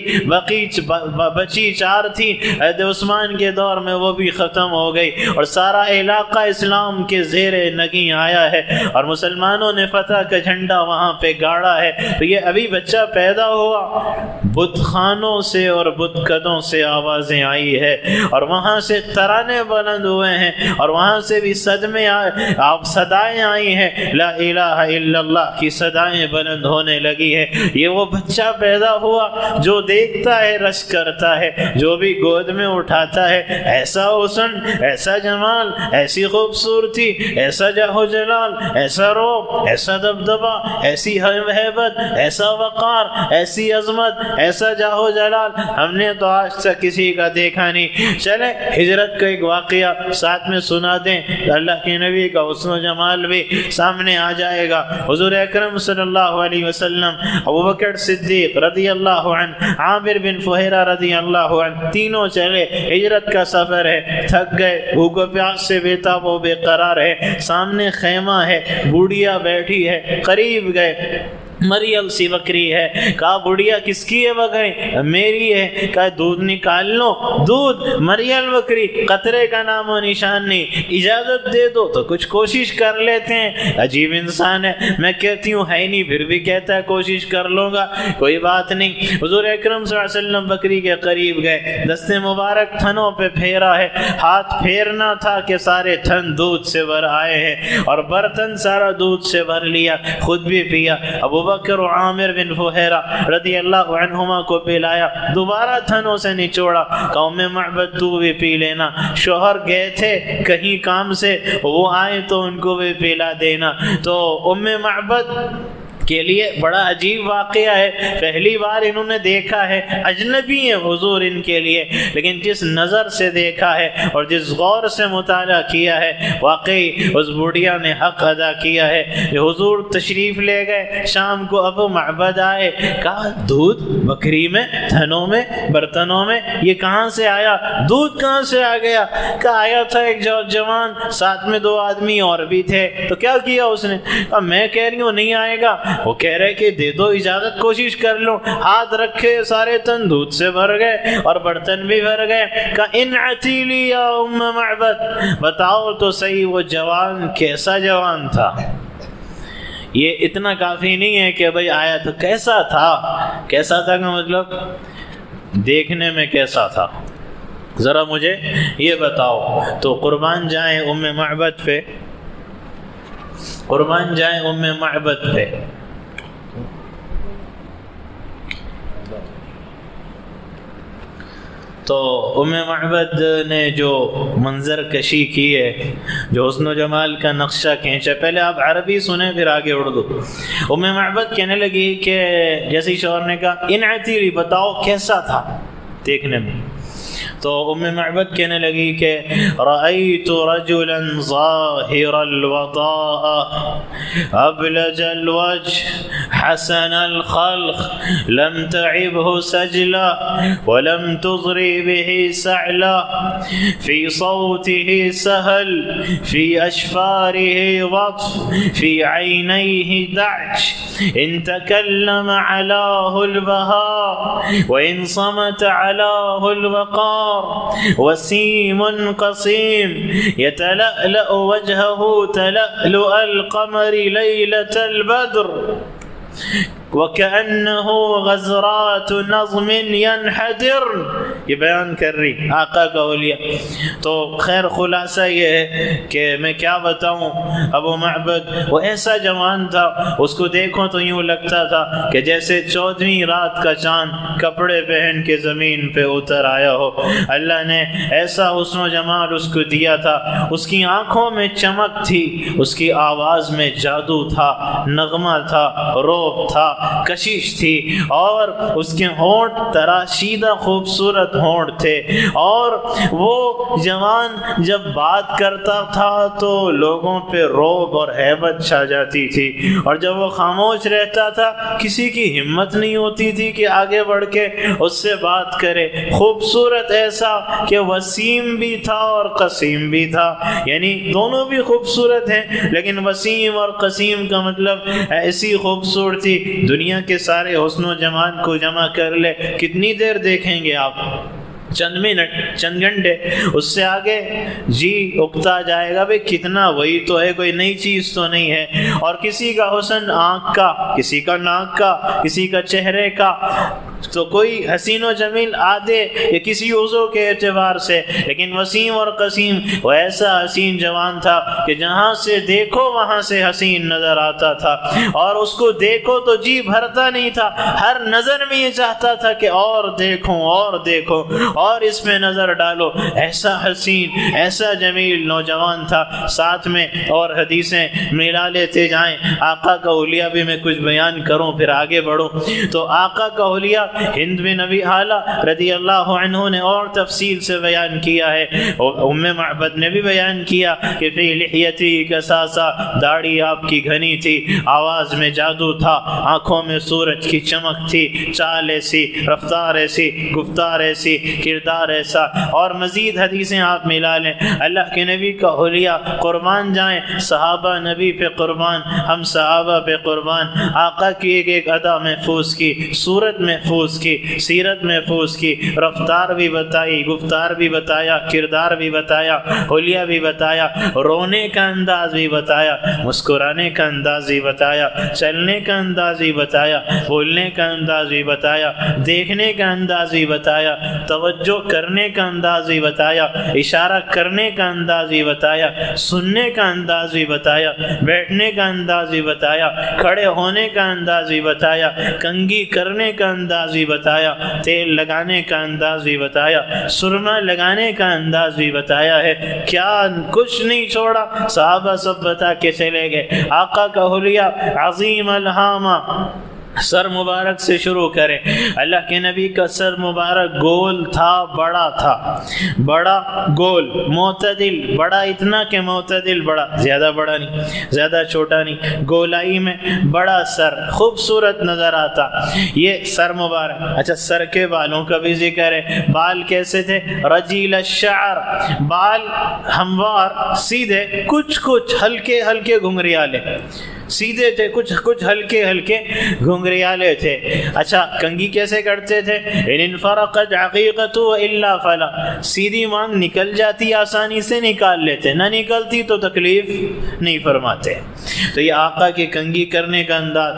بچی 4 تھی، حضرت عثمان کے دور میں وہ بھی ختم ہو گئی، اور سارا علاقہ اسلام کے زیر نگیں آیا ہے، اور مسلمانوں نے فتح کا جھنڈا وہاں پہ گاڑا ہے۔ تو یہ ابھی بچہ پیدا ہوا، بت خانوں سے اور بت قدوں سے آوازیں آئی ہے، اور وہاں سے ترانے بلند ہوئے ہیں، اور وہاں سے بھی صدائیں آئی ہیں، لا الہ الا اللہ کی صدائیں بلند ہونے لگی ہے۔ یہ وہ بچہ پیدا ہوا جو دیکھتا ہے رش کرتا ہے، جو بھی گود میں اٹھاتا ہے، ایسا حسن، ایسا جمال، ایسی خوبصورتی، ایسا جاہ و جلال، ایسا روب، ایسا دبدبہ، ایسی ہیبت، ایسا وقار، ایسی عظمت، ایسا جاہ و جلال ہم نے تو آج تک کسی کا دیکھا نہیں۔ چلے ہجرت کا ایک واقعہ ساتھ میں سنا دیں، اللہ کے نبی کا حسن و جمال بھی سامنے آ جائے گا۔ حضور اکرم صلی اللہ علیہ وسلم، ابوبکر صدیق رضی اللہ عنہ، عامر بن فہیرہ رضی اللہ عنہ، تینوں چلے، ہجرت کا سفر ہے، تھک گئے، بھوک و پیاس سے بے تاب و بے قرار ہے، سامنے خیمہ ہے، بوڑھیا بیٹھی ہے، قریب گئے، مریل سی بکری ہے، کہا بڑھیا کس کی ہے بکری؟ میری ہے، کہا دودھ نکال لو، دودھ، مریل بکری، قطرے کا نام و نشان نہیں، اجازت دے دو تو کچھ کوشش کر لیتے ہیں۔ عجیب انسان ہے، میں کہتی ہوں ہے نہیں، پھر بھی کہتا ہے کوشش کر لوں گا، کوئی بات نہیں۔ حضور اکرم صلی اللہ علیہ وسلم بکری کے قریب گئے، دستے مبارک تھنوں پہ پھیرا ہے، ہاتھ پھیرنا تھا کہ سارے تھن دودھ سے بھر آئے ہیں، اور برتن سارا دودھ سے بھر لیا، خود بھی پیا، ابوبکر و عامر بن فہیرہ رضی اللہ عنہما کو پلایا، دوبارہ تھنوں سے نچوڑا، قوم معبد تو بھی پی لینا، شوہر گئے تھے کہیں کام سے، وہ آئے تو ان کو بھی پلا دینا۔ تو ام معبد کے لیے بڑا عجیب واقعہ ہے، پہلی بار انہوں نے دیکھا ہے، اجنبی ہیں حضور ان کے لیے، لیکن جس نظر سے دیکھا ہے اور جس غور سے مطالعہ کیا ہے، واقعی اس بڑھیا نے حق ادا کیا ہے۔ کہ حضور تشریف لے گئے، شام کو ابو معبد آئے، کہا دودھ بکری میں، تھنوں میں، برتنوں میں، یہ کہاں سے آیا؟ دودھ کہاں سے آ گیا؟ کہا آیا تھا ایک جوان، ساتھ میں 2 آدمی اور بھی تھے، تو کیا کیا اس نے؟ کہا میں کہہ رہی ہوں نہیں آئے گا، وہ کہہ رہے کہ دے دو اجازت، کوشش کر لو، ہاتھ رکھے، سارے تن دودھ سے بھر گئے اور برتن بھی بھر گئے۔ کہا ان عتیلی یا ام معبد، بتاؤ تو صحیح وہ جوان کیسا جوان تھا؟ یہ اتنا کافی نہیں ہے کہ بھئی آیا تو کیسا تھا، کیسا تھا کا مطلب دیکھنے میں کیسا تھا، ذرا مجھے یہ بتاؤ۔ تو قربان جائیں ام معبد پہ، قربان جائیں ام معبد پہ۔ تو ام معبد نے جو منظر کشی کی ہے، جو حسن و جمال کا نقشہ کھینچا، پہلے آپ عربی سنیں پھر آگے اردو۔ ام معبد کہنے لگی کہ جیسے شوہر نے کہا ان عتیلی، بتاؤ کیسا تھا دیکھنے میں؟ تو ام معبد کہنے لگی کہ رأیت رجلا ظاہر الوضاء ابلج الوجه حسن الخلق لم تعبه سجلا ولم تضري به سعلا في صوته سهل في أشفاره وطف في عينيه دعج إن تكلم علاه البهاء وإن صمت علاه الوقار وسيم قصيم يتلألأ وجهه تلألؤ القمر ليلة البدر وَكَأَنَّهُ غَزْرَاتُ نَظْمٍ يَنْحَدِرْ. یہ بیان کر رہی آقا کا اولیاء. تو خیر خلاصہ یہ ہے کہ میں کیا بتاؤں، ابو معبد وہ ایسا جوان تھا، اس کو دیکھو تو یوں لگتا تھا کہ جیسے 14ویں رات کا چاند کپڑے پہن کے زمین پہ اتر آیا ہو. اللہ نے ایسا حسن و جمال اس کو دیا تھا. اس کی آنکھوں میں چمک تھی، اس کی آواز میں جادو تھا، نغمہ تھا، روب تھا، کشش تھی، اور اس کے ہونٹ تراشیدہ خوبصورت ہونٹ تھے. اور وہ جوان جب بات کرتا تھا تو لوگوں پہ روب اور ہیبت چھا جاتی تھی، اور جب وہ خاموش رہتا تھا کسی کی ہمت نہیں ہوتی تھی کہ آگے بڑھ کے اس سے بات کرے. خوبصورت ایسا کہ وسیم بھی تھا اور قسیم بھی تھا، یعنی دونوں بھی خوبصورت ہیں، لیکن وسیم اور قسیم کا مطلب ایسی خوبصورتی دنیا کے سارے حسن و جمال کو جمع کر لے کتنی دیر دیکھیں گے آپ؟ چند منٹ، چند گھنٹے. اس سے آگے جی اکتا جائے گا. بھئی کتنا، وہی تو ہے، کوئی نئی چیز تو نہیں ہے. اور کسی کا حسن آنکھ کا، کسی کا ناک کا، کسی کا چہرے کا، تو کوئی حسین و جمیل آدھے یا کسی عضو کے اعتبار سے، لیکن وسیم اور قسیم وہ ایسا حسین جوان تھا کہ جہاں سے دیکھو وہاں سے حسین نظر آتا تھا، اور اس کو دیکھو تو جی بھرتا نہیں تھا، ہر نظر میں یہ چاہتا تھا کہ اور دیکھو اور دیکھو اور اس میں نظر ڈالو. ایسا حسین، ایسا جمیل نوجوان تھا. ساتھ میں اور حدیثیں ملا لیتے جائیں. آقا کا حلیہ بھی میں کچھ بیان کروں پھر آگے بڑھوں. تو آقا کا حلیہ ہند بن ابی حالہ رضی اللہ عنہ نے اور تفصیل سے بیان کیا ہے. ام معبد نے بھی بیان کیا کہ فی لحیتی کساسا، داڑھی آپ کی گھنی تھی، آواز میں جادو تھا، آنکھوں میں سورج کی چمک تھی، چال ایسی، رفتار ایسی، گفتار ایسی، کردار ایسا. اور مزید حدیثیں آپ ملا لیں. اللہ کے نبی کا حلیہ، قربان جائیں صحابہ نبی پہ قربان، ہم صحابہ پہ قربان. آقا کی ایک ایک ادا محفوظ کی، صورت محفوظ کی، سیرت محفوظ کی، رفتار بھی بتائی، گفتار بھی بتایا، کردار بھی بتایا، حلیہ بھی بتایا، رونے کا انداز بھی بتایا، مسکرانے کا انداز بھی بتایا، چلنے کا انداز بھی بتایا، بولنے کا انداز بھی بتایا، دیکھنے کا انداز بھی بتایا، توجہ کرنے کا انداز بھی بتایا، اشارہ کرنے کا انداز بھی بتایا، سننے کا انداز بھی بتایا، بیٹھنے کا انداز بھی بتایا، کھڑے ہونے کا انداز بھی بتایا، کنگھی کرنے کا انداز بھی بتایا، تیل لگانے کا انداز بھی بتایا، سرما لگانے کا انداز بھی بتایا ہے. کیا کچھ نہیں چھوڑا، صحابہ سب بتا کے چلے گئے. آقا کا حلیہ عظیم الہامہ. سر مبارک سے شروع کریں. اللہ کے نبی کا سر مبارک گول تھا، بڑا تھا، بڑا گول، معتدل، بڑا اتنا کہ معتدل، بڑا زیادہ بڑا نہیں، زیادہ چھوٹا نہیں، گولائی میں بڑا سر، خوبصورت نظر آتا یہ سر مبارک. اچھا سر کے بالوں کا بھی ذکر ہے. بال کیسے تھے؟ رجیل الشعر، بال ہموار سیدھے، کچھ ہلکے ہلکے گھنگریالے، سیدھے تھے، کچھ ہلکے ہلکے گھنگریالے تھے. اچھا کنگھی کیسے کرتے تھے؟ ان انفرقت عقیقۃ الا فلا، سیدھی مانگ نکل جاتی آسانی سے نکال لیتے، نہ نکلتی تو تکلیف نہیں فرماتے. تو یہ آقا کے کنگھی کرنے کا انداز.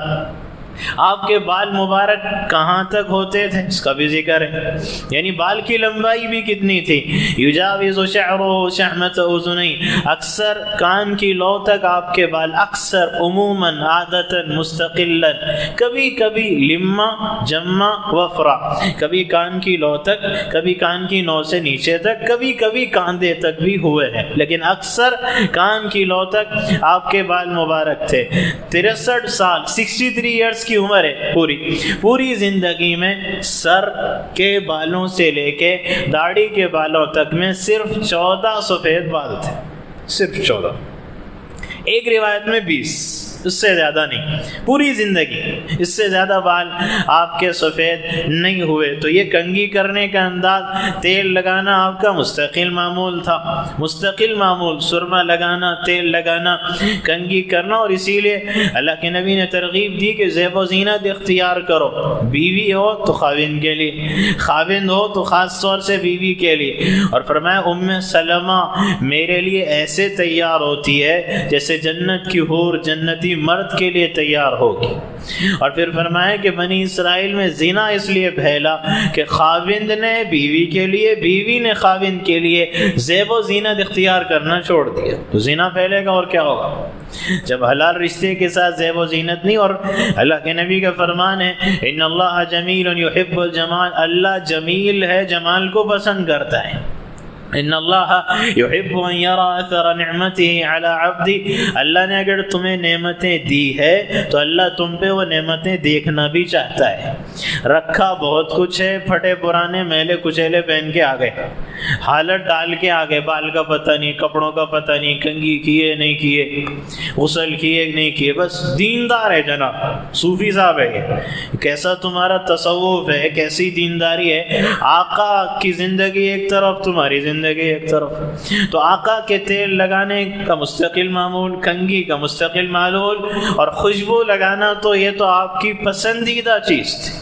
آپ کے بال مبارک کہاں تک ہوتے تھے اس کا بھی ذکر ہے، یعنی بال کی لمبائی بھی کتنی تھی. یجاوز شعرہ شحمۃ اذنی، اکثر کان کی لو تک آپ کے بال، اکثر عموماً عادتاً مستقلا، کبھی کبھی لما جمع وفرا، کبھی کان کی لو تک، کبھی کان کی نو سے نیچے تک، کبھی کبھی کاندھے تک بھی ہوئے ہیں، لیکن اکثر کان کی لو تک آپ کے بال مبارک تھے. 63 سال 63 ایئرس کی عمر ہے پوری زندگی میں سر کے بالوں سے لے کے داڑھی کے بالوں تک میں صرف 14 سفید بال تھے، صرف 14، ایک روایت میں 20، اس سے زیادہ نہیں، پوری زندگی اس سے زیادہ بال آپ کے سفید نہیں ہوئے۔ تو یہ کنگھی کرنے کا انداز، تیل لگانا آپ کا مستقل معمول تھا، مستقل معمول، سرما لگانا، تیل لگانا، کنگھی کرنا، اور اسی لیے اللہ کے نبی نے ترغیب دی کہ زیب و زینت اختیار کرو، بیوی ہو تو خاوند کے لیے، خاوند ہو تو خاص طور سے بیوی کے لیے۔ اور فرمایا ام سلمہ میرے لیے ایسے تیار ہوتی ہے جیسے جنت کی حور جنتی مرد کے لیے تیار ہوگی۔ اور پھر فرمایا کہ بنی اسرائیل میں زنا اس لیے پھیلا کہ خاوند نے بیوی کے لیے، بیوی نے خاوند کے لیے زیب و زینت اختیار کرنا چھوڑ دیا، تو زنا پھیلے گا اور کیا ہوگا جب حلال رشتے کے ساتھ زیب و زینت نہیں۔ اور اللہ کے نبی کا فرمان ہے ان اللہ جمیل یحب الجمال، اللہ جمیل ہے، جمال کو پسند کرتا ہے۔ ان اللہ یحب ان یرا اثر نعمته علی عبدی، اللہ نے اگر تمہیں نعمتیں دی ہے تو اللہ تم پہ وہ نعمتیں دیکھنا بھی چاہتا ہے۔ رکھا بہت کچھ ہے، پھٹے پرانے میلے کچیلے پہن کے آگے، حالت ڈال کے آگے، بال کا پتہ نہیں، کپڑوں کا پتہ نہیں، کنگھی کیے نہیں کیے، غسل کیے نہیں کیے، بس دیندار ہے جناب، صوفی صاحب ہے یہ۔ کیسا تمہارا تصوف ہے، کیسی دینداری ہے، آقا کی زندگی ایک طرف، تمہاری زندگی ایک طرف۔ تو آقا کے تیل لگانے کا مستقل معمول، کنگھی کا مستقل معمول، اور خوشبو لگانا تو یہ تو آپ کی پسندیدہ چیز تھی،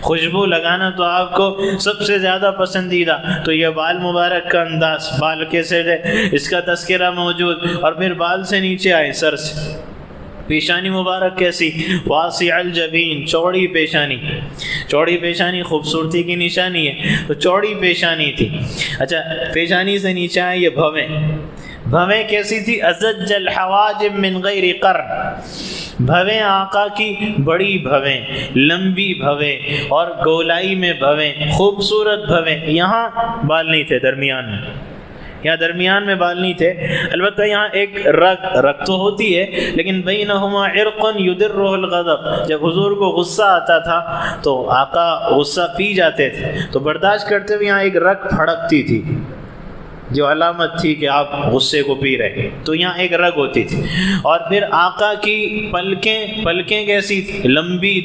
خوشبو لگانا تو آپ کو سب سے زیادہ پسندیدہ۔ تو یہ بال مبارک کا انداز، بال کیسے ہے اس کا تذکرہ موجود۔ اور پھر بال سے نیچے آئے، سر سے پیشانی مبارک کیسی، واسع الجبین، چوڑی پیشانی، چوڑی پیشانی خوبصورتی کی نشانی ہے، تو چوڑی پیشانی تھی۔ اچھا پیشانی سے نیچے آئے یہ بھویں، بھویں کیسی تھی، ازج الحواجب من غیر قرن، بھویں آقا کی بڑی بھویں، لمبی بھویں اور گولائی میں بھویں، خوبصورت بھویں۔ یہاں بال نہیں تھے درمیان میں، یہاں درمیان میں بال نہیں تھے، البتہ یہاں ایک رگ تو ہوتی ہے، لیکن بینہما عرق یدرہ الغضب، جب حضور کو غصہ آتا تھا تو آقا غصہ پی جاتے تھے، تو برداشت کرتے ہوئے یہاں ایک رگ پھڑکتی تھی جو علامت تھی کہ آپ غصے کو پی رہے، تو یہاں ایک رگ ہوتی تھی۔ اور پھر آقا کی پلکیں کیسی تھی، لمبی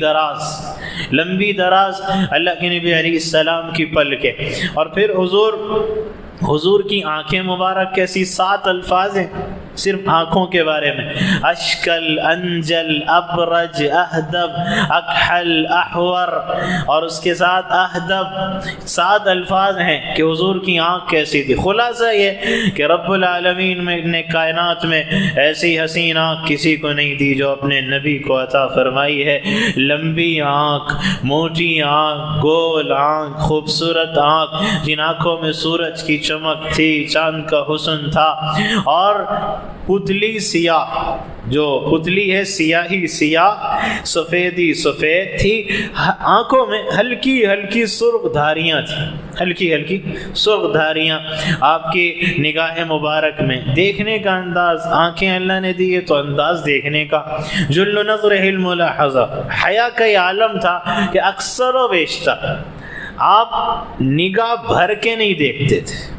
دراز اللہ کے نبی علیہ السلام کی پلکیں۔ اور پھر حضور کی آنکھیں مبارک کیسی، 7 الفاظ ہیں صرف آنکھوں کے بارے میں، اشکل، انجل، ابرج، اہدب، اکحل، احور، اور اس کے ساتھ اہدب، 7 الفاظ ہیں کہ حضور کی آنکھ کیسی تھی۔ خلاصہ یہ کہ رب العالمین نے کائنات میں ایسی حسین آنکھ کسی کو نہیں دی جو اپنے نبی کو عطا فرمائی ہے۔ لمبی آنکھ، موٹی آنکھ، گول آنکھ، خوبصورت آنکھ، جن آنکھوں میں سورج کی چمک تھی، چاند کا حسن تھا، اور پتلی سیاہ، جو پتلی ہے سیاہی سیاہ، سفیدی سفید تھی، آنکھوں میں ہلکی ہلکی سرخ دھاریاں تھیں، ہلکی سرخ دھاریاں آپ کی نگاہ مبارک میں۔ دیکھنے کا انداز، آنکھیں اللہ نے دی ہے تو انداز دیکھنے کا، جل نظرہ الملاحظہ، حیا کا یہ عالم تھا کہ اکثر و بیشتر آپ نگاہ بھر کے نہیں دیکھتے تھے،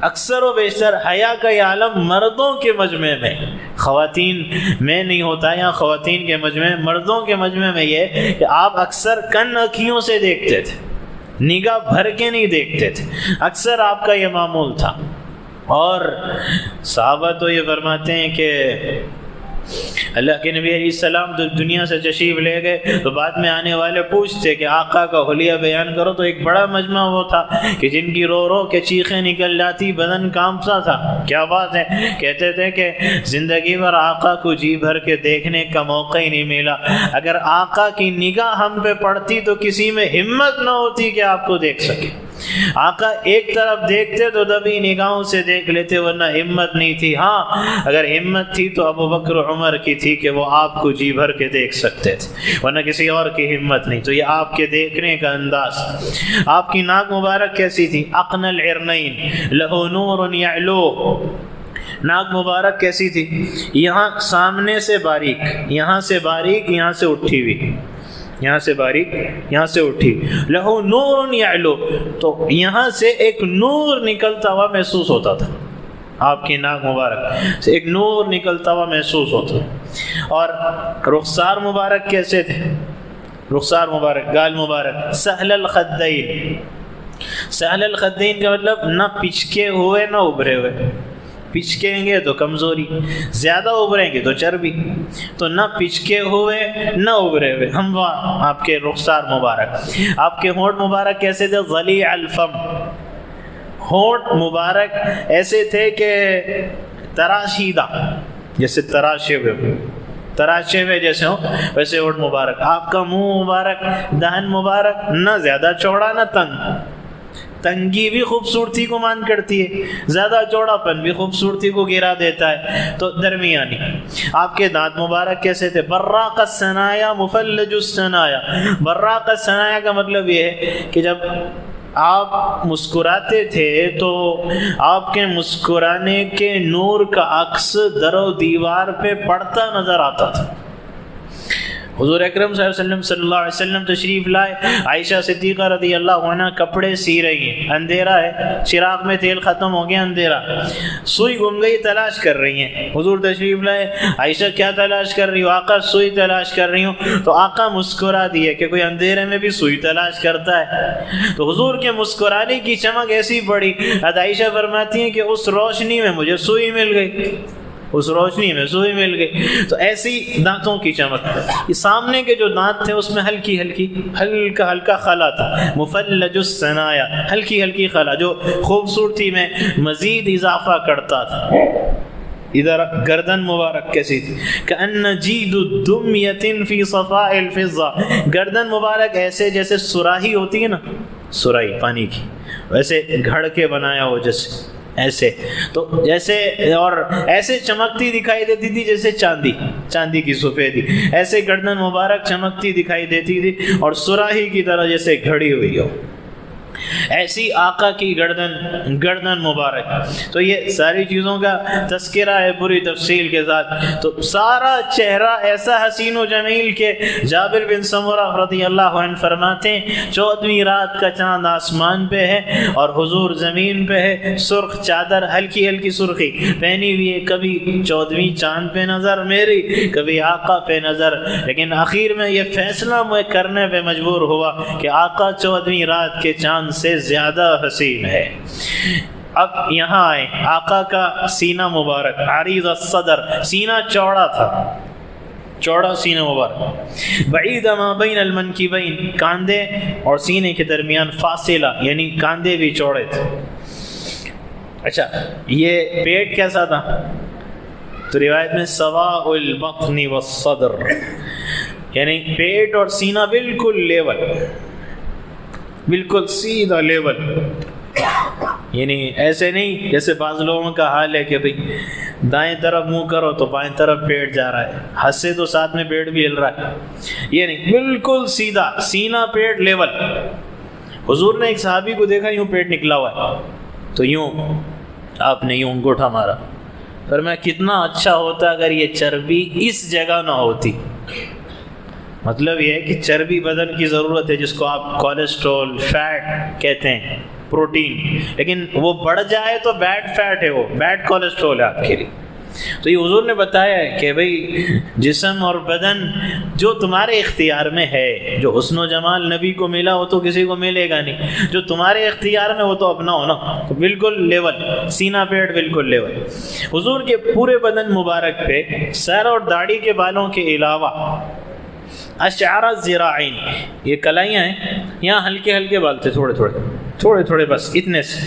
اکثر و بیشتر حیا کا یہ عالم مردوں کے مجمع میں، خواتین میں نہیں ہوتا، یا خواتین کے مجمع، مردوں کے مجمع میں یہ کہ آپ اکثر کن اکھیوں سے دیکھتے تھے، نگاہ بھر کے نہیں دیکھتے تھے، اکثر آپ کا یہ معمول تھا۔ اور صحابہ تو یہ فرماتے ہیں کہ اللہ کے نبی علیہ السلام دنیا سے تشریف لے گئے تو بعد میں آنے والے پوچھتے کہ آقا کا حلیہ بیان کرو، تو ایک بڑا مجمع وہ تھا کہ جن کی رو رو کے چیخیں نکل جاتی، بدن کانپتا تھا۔ کیا بات ہے، کہتے تھے کہ زندگی بھر آقا کو جی بھر کے دیکھنے کا موقع ہی نہیں ملا، اگر آقا کی نگاہ ہم پہ پڑتی تو کسی میں ہمت نہ ہوتی کہ آپ کو دیکھ سکے۔ آقا ایک طرف دیکھتے تو دبی نگاہوں سے دیکھ لیتے، ورنہ ہمت نہیں تھی۔ ہاں اگر ہمت تھی تو ابو بکر عمر کی تھی کہ وہ آپ کو جی بھر کے دیکھ سکتے تھے، ورنہ کسی اور کی ہمت نہیں۔ تو یہ آپ کے دیکھنے کا انداز۔ آپ کی ناک مبارک کیسی تھی، اقن العرنین، لہو نور یعلو، ناک مبارک کیسی تھی؟ یہاں سامنے سے باریک، یہاں سے باریک، یہاں سے اٹھی ہوئی، یہاں سے باریک، یہاں سے اٹھی. لہو نور یعلو، تو یہاں سے ایک نور نکلتا ہوا محسوس ہوتا تھا. آپ کی ناک مبارک سے ایک نور نکلتا ہوا محسوس ہوتا. اور رخسار مبارک کیسے تھے؟ رخسار مبارک، گال مبارک سہل الخدین. سہل الخدین کا مطلب نہ پچکے ہوئے نہ ابھرے ہوئے. پچکیں گے تو کمزوری، زیادہ ابھریں گے تو چربی، تو نہ پچکے ہوئے نہ ابھرے ہوئے ہموار آپ کے رخسار مبارک. آپ کے ہونٹ مبارک کیسے تھے؟ ضلیع الفم. ہونٹ مبارک ایسے تھے کہ تراشیدہ، جیسے تراشے ہوئے جیسے ہوں ویسے ہونٹ مبارک. آپ کا منہ مبارک، دہن مبارک نہ زیادہ چوڑا نہ تنگ. تنگی بھی خوبصورتی کو مان کرتی ہے، زیادہ چوڑا پن بھی خوبصورتی کو گرا دیتا ہے، تو درمیانی. آپ کے دانت مبارک کیسے تھے؟ براق الثنایا مفلج الثنایا. براق الثنایا کا مطلب یہ ہے کہ جب آپ مسکراتے تھے تو آپ کے مسکرانے کے نور کا عکس در و دیوار پہ پڑتا نظر آتا تھا. حضور اکرم صلی اللہ علیہ وسلم تشریف لائے، عائشہ صدیقہ رضی اللہ عنہ کپڑے سی رہی ہیں، اندھیرا ہے، چراغ میں تیل ختم ہو گیا، اندھیرا، سوئی گم گئی، تلاش کر رہی ہیں. حضور تشریف لائے، عائشہ کیا تلاش کر رہی ہو؟ آقا سوئی تلاش کر رہی ہوں. تو آقا مسکرا دیے کہ کوئی اندھیرے میں بھی سوئی تلاش کرتا ہے. تو حضور کے مسکرانے کی چمک ایسی پڑی، عائشہ فرماتی ہیں کہ اس روشنی میں مجھے سوئی مل گئی، اس روشنی میں سوئی مل گئی. تو ایسی دانتوں کی چمک. یہ سامنے کے جو دانت تھے اس میں ہلکی ہلکی ہلکا خلا تھا، مفلج الثنایا، ہلکی ہلکی خلا جو خوبصورتی میں مزید اضافہ کرتا تھا. ادھر گردن مبارک کیسی تھی؟ کأن جید دمیۃ فی صفاء الفضہ. گردن مبارک ایسے جیسے سراہی ہوتی ہے نا، سراہی پانی کی، ویسے گھڑ کے بنایا ہو جیسے، ایسے تو جیسے، اور ایسے چمکتی دکھائی دیتی تھی جیسے چاندی کی سفیدی. ایسے گردن مبارک چمکتی دکھائی دیتی تھی اور سراہی کی طرح جیسے گھڑی ہوئی ہو. ایسی آقا کی گردن مبارک. تو یہ ساری چیزوں کا تذکرہ ہے پوری تفصیل کے ساتھ. تو سارا چہرہ ایسا حسین و جمیل کہ جابر بن سمرہ رضی اللہ عنہ فرماتے ہیں 14ویں رات کا چاند آسمان پہ ہے اور حضور زمین پہ ہے. سرخ چادر، ہلکی ہلکی سرخی پہنی ہوئی ہے، کبھی 14ویں چاند پہ نظر میری، کبھی آقا پہ نظر. لیکن آخر میں یہ فیصلہ میں کرنے پہ مجبور ہوا کہ آقا 14ویں رات کے چاند سے زیادہ حسین ہے. اب یہاں آئے، آقا کا سینہ مبارک عریض الصدر، سینہ چوڑا تھا، چوڑا سینہ مبارک. بعید ما بین المنکبین، کاندھے اور سینے کے درمیان فاصلہ، یعنی کاندھے بھی چوڑے تھے. اچھا، یہ پیٹ کیسا تھا؟ تو روایت میں سواء البطن والصدر، یعنی پیٹ اور سینہ بالکل لیول، بالکل سیدھا لیول. یعنی ایسے نہیں جیسے بعض لوگوں کا حال ہے کہ بھئی دائیں طرف منہ کرو تو بائیں طرف پیٹ جا رہا ہے، ہنسے تو ساتھ میں پیٹ بھی ہل رہا ہے. یہ نہیں، بالکل سیدھا سینہ پیٹ لیول. حضور نے ایک صحابی کو دیکھا یوں پیٹ نکلا ہوا ہے، تو یوں آپ نے یوں انگوٹھا مارا. فرمایا کتنا اچھا ہوتا اگر یہ چربی اس جگہ نہ ہوتی. مطلب یہ ہے کہ چربی بدن کی ضرورت ہے، جس کو آپ کولیسٹرول، فیٹ کہتے ہیں، پروٹین. لیکن وہ بڑھ جائے تو بیڈ فیٹ ہے، وہ بیڈ کولیسٹرول ہے آپ کے لیے. تو یہ حضور نے بتایا ہے کہ بھئی جسم اور بدن جو تمہارے اختیار میں ہے، جو حسن و جمال نبی کو ملا وہ تو کسی کو ملے گا نہیں، جو تمہارے اختیار میں وہ تو اپنا ہونا. تو بالکل لیول، سینہ پیٹ بالکل لیول. حضور کے پورے بدن مبارک پہ سر اور داڑھی کے بالوں کے علاوہ اشعار الذراعین، یہ کلائیاں ہیں، یہاں ہلکے ہلکے بال تھے، تھوڑے تھوڑے بس اتنے سے.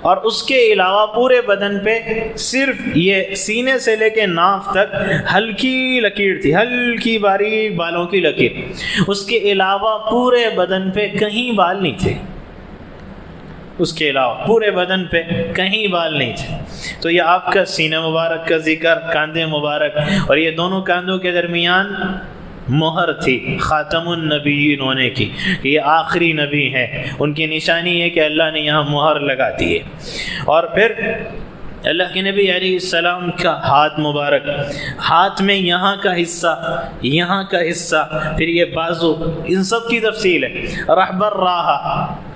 اور اس کے علاوہ پورے بدن پہ صرف یہ سینے سے لے کے ناف تک ہلکی لکیر تھی، ہلکی باریک بالوں کی لکیر. اس کے علاوہ پورے بدن پہ کہیں بال نہیں تھے، اس کے علاوہ پورے بدن پہ کہیں بال نہیں تھے. تو یہ آپ کا سینہ مبارک کا ذکر، کاندھے مبارک، اور یہ دونوں کاندھوں کے درمیان مہر تھی خاتم النبیین ہونے کی، کہ یہ آخری نبی ہیں. ان کی نشانی ہے کہ اللہ نے یہاں مہر لگا دی ہے. اور پھر اللہ کے نبی علیہ السلام کا ہاتھ مبارک، ہاتھ میں یہاں کا حصہ، یہاں کا حصہ، پھر یہ بازو، ان سب کی تفصیل ہے۔ رحبر راہا،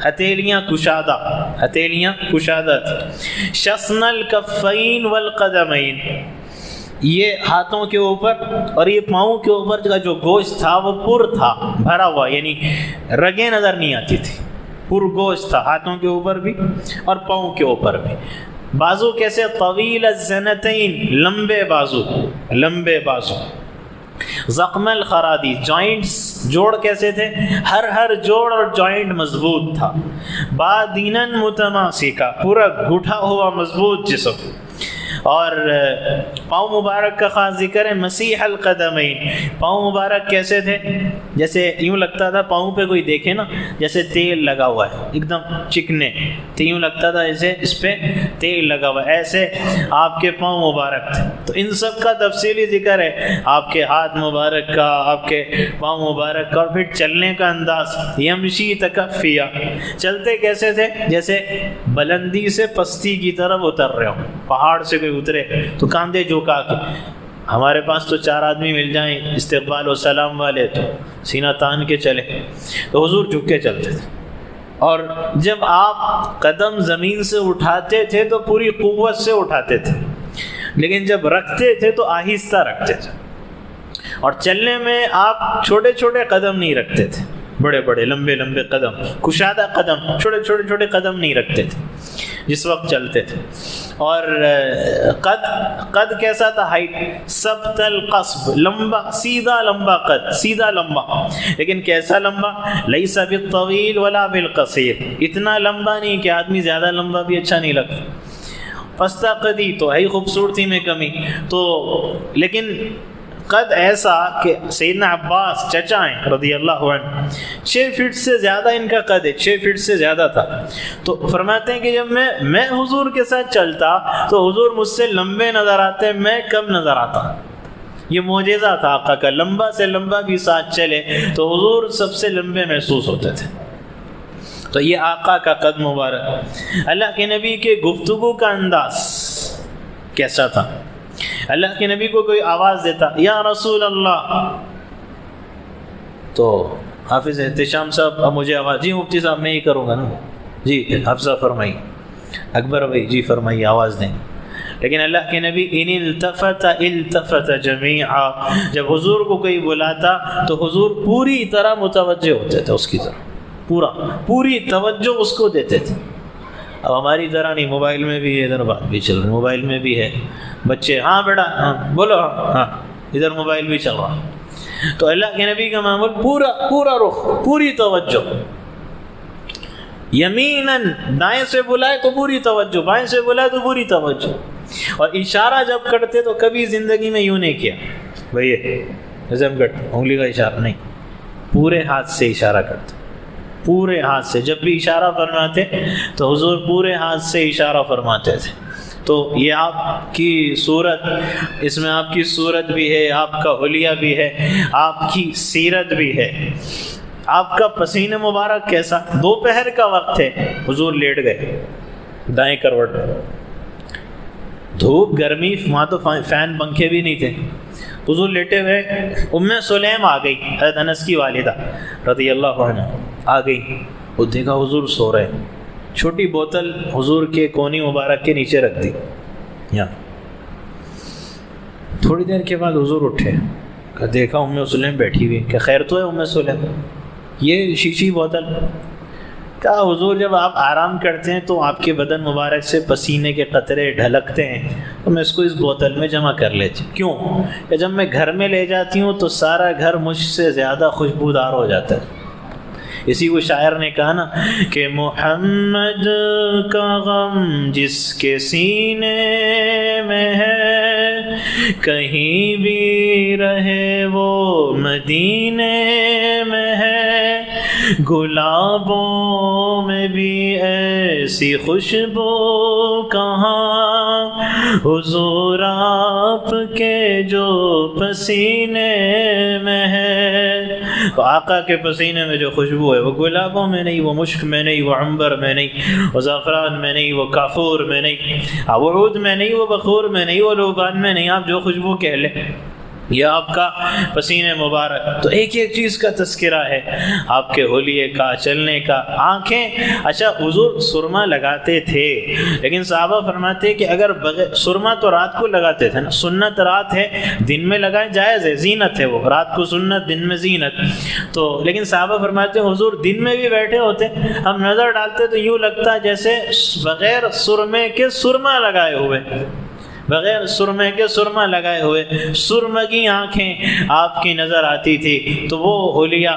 ہتھیلیاں کشادہ، ہتھیلیاں کشادہ تھی۔ شسن الکفین والقدمین، یہ ہاتھوں کے اوپر اور یہ پاؤں کے اوپر کا جو گوشت تھا وہ پر تھا، بھرا ہوا، یعنی رگیں نظر نہیں آتی تھی، پر گوشت تھا ہاتھوں کے اوپر بھی اور پاؤں کے اوپر بھی۔ بازو کیسے؟ طویل الزنتین، لمبے بازو، لمبے بازو۔ زخم الخرادی، جوائنٹس، جوڑ کیسے تھے؟ ہر جوڑ اور جوائنٹ مضبوط تھا۔ بادینن متماسکا، پورا گھٹا ہوا مضبوط جسم۔ اور پاؤں مبارک کا خاص ذکر ہے۔ مسیح القدمین، پاؤں مبارک کیسے تھے؟ جیسے یوں لگتا تھا پاؤں پہ کوئی دیکھے نا جیسے تیل لگا ہوا ہے، ایک دم چکنے، تو یوں لگتا تھا جیسے اس پہ تیل لگا ہوا ہے، ایسے آپ کے پاؤں مبارک تھے۔ تو ان سب کا تفصیلی ذکر ہے، آپ کے ہاتھ مبارک کا، آپ کے پاؤں مبارک کا، اور پھر چلنے کا انداز۔ یمشی تکفیا، چلتے کیسے تھے؟ جیسے بلندی سے پستی کی طرف اتر رہے ہو، پہاڑ سے کوئی اترے تو کاندھے جھکا کے۔ ہمارے پاس تو 4 آدمی مل جائیں استقبال و سلام والے تو سینہ تان کے چلے، تو حضور جھک کے چلتے تھے۔ اور جب آپ قدم زمین سے اٹھاتے تھے تو پوری قوت سے اٹھاتے تھے، لیکن جب رکھتے تھے تو آہستہ رکھتے تھے۔ اور چلنے میں آپ چھوٹے چھوٹے قدم نہیں رکھتے تھے، بڑے بڑے لمبے لمبے قدم، کشادہ قدم، چھوٹے چھوٹے قدم نہیں رکھتے تھے جس وقت چلتے تھے۔ اور قد کیسا تھا؟ ہائٹ، سبت القصب، لمبا، سیدھا لمبا قد، سیدھا لمبا، لیکن کیسا لمبا؟ لیس بالطویل ولا بالقصیر، اتنا لمبا نہیں کہ آدمی زیادہ لمبا بھی اچھا نہیں لگتا۔ پستہ قدی، تو ہے خوبصورتی میں کمی، تو لیکن قد ایسا کہ سیدنا عباس چچا ہیں رضی اللہ عنہ، 6 فٹ سے زیادہ ان کا قد ہے، 6 فٹ سے زیادہ تھا۔ تو فرماتے ہیں کہ جب میں حضور کے ساتھ چلتا تو حضور مجھ سے لمبے نظر آتے، میں کم نظر آتا۔ یہ معجزہ تھا آقا کا، لمبا سے لمبا بھی ساتھ چلے تو حضور سب سے لمبے محسوس ہوتے تھے۔ تو یہ آقا کا قد مبارک۔ اللہ کے نبی کے گفتگو کا انداز کیسا تھا؟ اللہ کے نبی کو کوئی آواز دیتا، یا رسول اللہ، تو حافظ احتشام صاحب اب مجھے آواز، جی مفتی صاحب میں ہی کروں گا نا، جی حفظہ فرمائی، اکبر بھائی جی فرمائی، آواز دیں۔ لیکن اللہ کے نبی ان التفت جمیعا، جب حضور کو کوئی بلاتا تو حضور پوری طرح متوجہ ہوتے تھے اس کی طرف، پوری توجہ اس کو دیتے تھے۔ اب ہماری طرح نہیں، موبائل میں بھی ہے، ادھر بات بھی چل رہی، موبائل میں بھی ہے، بچے ہاں بیٹا ہاں بولو، ہاں ادھر موبائل بھی چل رہا۔ تو اللہ کے نبی کا معمول پورا رخ، پوری توجہ، یمیناً، دائیں سے بلائے تو پوری توجہ، بائیں سے بلائے تو پوری توجہ۔ اور اشارہ جب کرتے تو کبھی زندگی میں یوں نہیں کیا بھئی نظم کٹ، انگلی کا اشارہ نہیں، پورے ہاتھ سے اشارہ کرتے، پورے ہاتھ سے۔ جب بھی اشارہ فرماتے تو حضور پورے ہاتھ سے اشارہ فرماتے تھے۔ تو یہ آپ کی صورت، اس میں آپ کی صورت بھی ہے، آپ کا حلیہ بھی ہے، آپ کی سیرت بھی ہے۔ آپ کا پسینہ مبارک کیسا؟ دوپہر کا وقت ہے، حضور لیٹ گئے دائیں کروٹ، دھوپ گرمی، وہاں تو فین پنکھے بھی نہیں تھے، حضور لیٹے ہوئے۔ ام سلیم آ گئی، حضرت انس کی والدہ رضی اللہ عنہ آ گئی، وہ دیکھا حضور سو رہے، چھوٹی بوتل حضور کے کونی مبارک کے نیچے رکھ دی یہاں۔ تھوڑی دیر کے بعد حضور اٹھے، دیکھا ام سلیم بیٹھی ہوئی، کہ خیر تو ہے ام سلیم؟ یہ شیشی بوتل؟ کہا حضور جب آپ آرام کرتے ہیں تو آپ کے بدن مبارک سے پسینے کے قطرے ڈھلکتے ہیں، تو میں اس کو اس بوتل میں جمع کر لیتی ہوں۔ کیوں؟ کہ جب میں گھر میں لے جاتی ہوں تو سارا گھر مجھ سے زیادہ خوشبودار ہو جاتا ہے۔ اسی کو شاعر نے کہا نا کہ محمد کا غم جس کے سینے میں ہے، کہیں بھی رہے وہ مدینے میں ہے، گلابوں میں بھی ایسی خوشبو کہاں، حضور آپ کے جو پسینے میں ہے، تو آقا کے پسینے میں جو خوشبو ہے وہ گلابوں میں نہیں، وہ مشک میں نہیں، وہ عنبر میں نہیں، وہ زعفران میں نہیں، وہ کافور میں نہیں، وہ عود میں نہیں، وہ بخور میں نہیں، وہ لوبان میں نہیں، آپ جو خوشبو کہہ لیں یہ آپ کا پسینے مبارک۔ تو ایک ایک چیز کا تذکرہ ہے، آپ کے حلیے کا، چلنے کا، آنکھیں۔ اچھا حضور سرما لگاتے تھے، لیکن صحابہ فرماتے کہ اگر بغیر سرما تو رات کو لگاتے تھے نا، سنت رات ہے، دن میں لگائیں جائز ہے، زینت ہے، وہ رات کو سنت دن میں زینت۔ تو لیکن صحابہ فرماتے حضور دن میں بھی بیٹھے ہوتے، ہم نظر ڈالتے تو یوں لگتا جیسے بغیر سرمے کے سرما لگائے ہوئے، بغیر سرمے کے سرما لگائے ہوئے، سرمگی آنکھیں آپ کی نظر آتی تھی۔ تو وہ حلیہ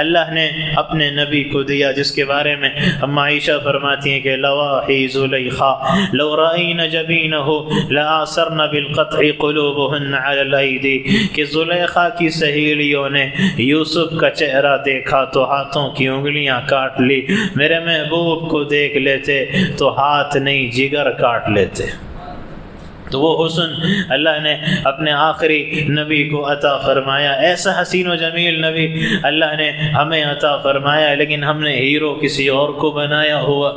اللہ نے اپنے نبی کو دیا، جس کے بارے میں ہم عائشہ فرماتی ہیں کہ لواحی زلیخا لو رأین جبینہ لآثرن بالقطع قلوبہن علی الایدی، کہ زلیخا کی سہیلیوں نے یوسف کا چہرہ دیکھا تو ہاتھوں کی انگلیاں کاٹ لی، میرے محبوب کو دیکھ لیتے تو ہاتھ نہیں جگر کاٹ لیتے۔ تو وہ حسن اللہ نے اپنے آخری نبی کو عطا فرمایا، ایسا حسین و جمیل نبی اللہ نے ہمیں عطا فرمایا، لیکن ہم نے ہیرو کسی اور کو بنایا ہوا،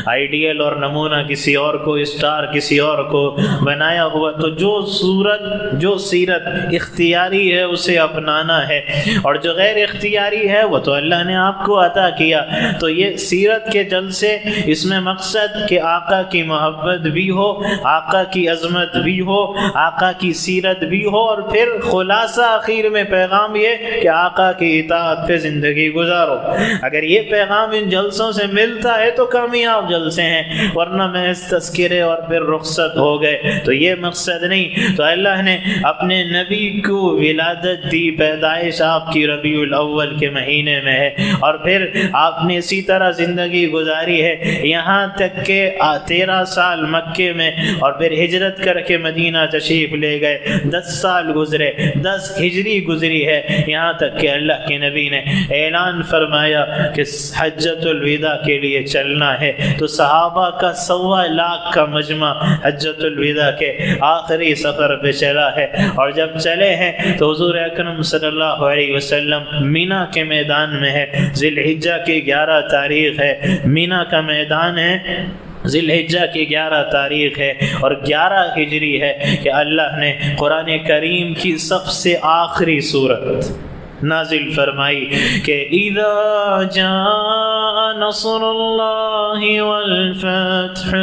آئیڈیل اور نمونہ کسی اور کو، اسٹار کسی اور کو بنایا ہوا۔ تو جو صورت جو سیرت اختیاری ہے اسے اپنانا ہے، اور جو غیر اختیاری ہے وہ تو اللہ نے آپ کو عطا کیا۔ تو یہ سیرت کے جلسے، اس میں مقصد کہ آقا کی محبت بھی ہو، آقا کی عظمت بھی ہو، آقا کی سیرت بھی ہو، اور پھر خلاصہ آخر میں پیغام یہ کہ آقا کی اطاعت پہ زندگی گزارو۔ اگر یہ پیغام ان جلسوں سے ملتا ہے تو کامیاب جلسے ہیں، ورنہ محض تذکرے اور پھر رخصت ہو گئے، تو یہ مقصد نہیں۔ تو اللہ نے اپنے نبی کو ولادت دی، پیدائش آپ کی ربیع الاول کے مہینے میں ہے، اور پھر آپ نے اسی طرح زندگی گزاری ہے یہاں تک کہ 13 سال مکے میں، اور پھر ہجرت کر کے مدینہ تشریف لے گئے، 10 سال گزرے، 10 ہجری گزری ہے، یہاں تک کہ اللہ کے نبی نے اعلان فرمایا کہ حجۃ الوداع کے لیے چلنا ہے۔ تو صحابہ کا 1.25 لاکھ کا مجمع حجۃ الوداع کے آخری سفر پہ چلا ہے، اور جب چلے ہیں تو حضور اکرم صلی اللہ علیہ وسلم مینا کے میدان میں ہے، ذی الحجہ کی 11 تاریخ ہے، مینا کا میدان ہے، ذی الحجہ کی 11 تاریخ ہے، اور 11 ہجری ہے کہ اللہ نے قرآن کریم کی سب سے آخری سورت نازل فرمائی کہ اذا جاء نصر اللہ والفتح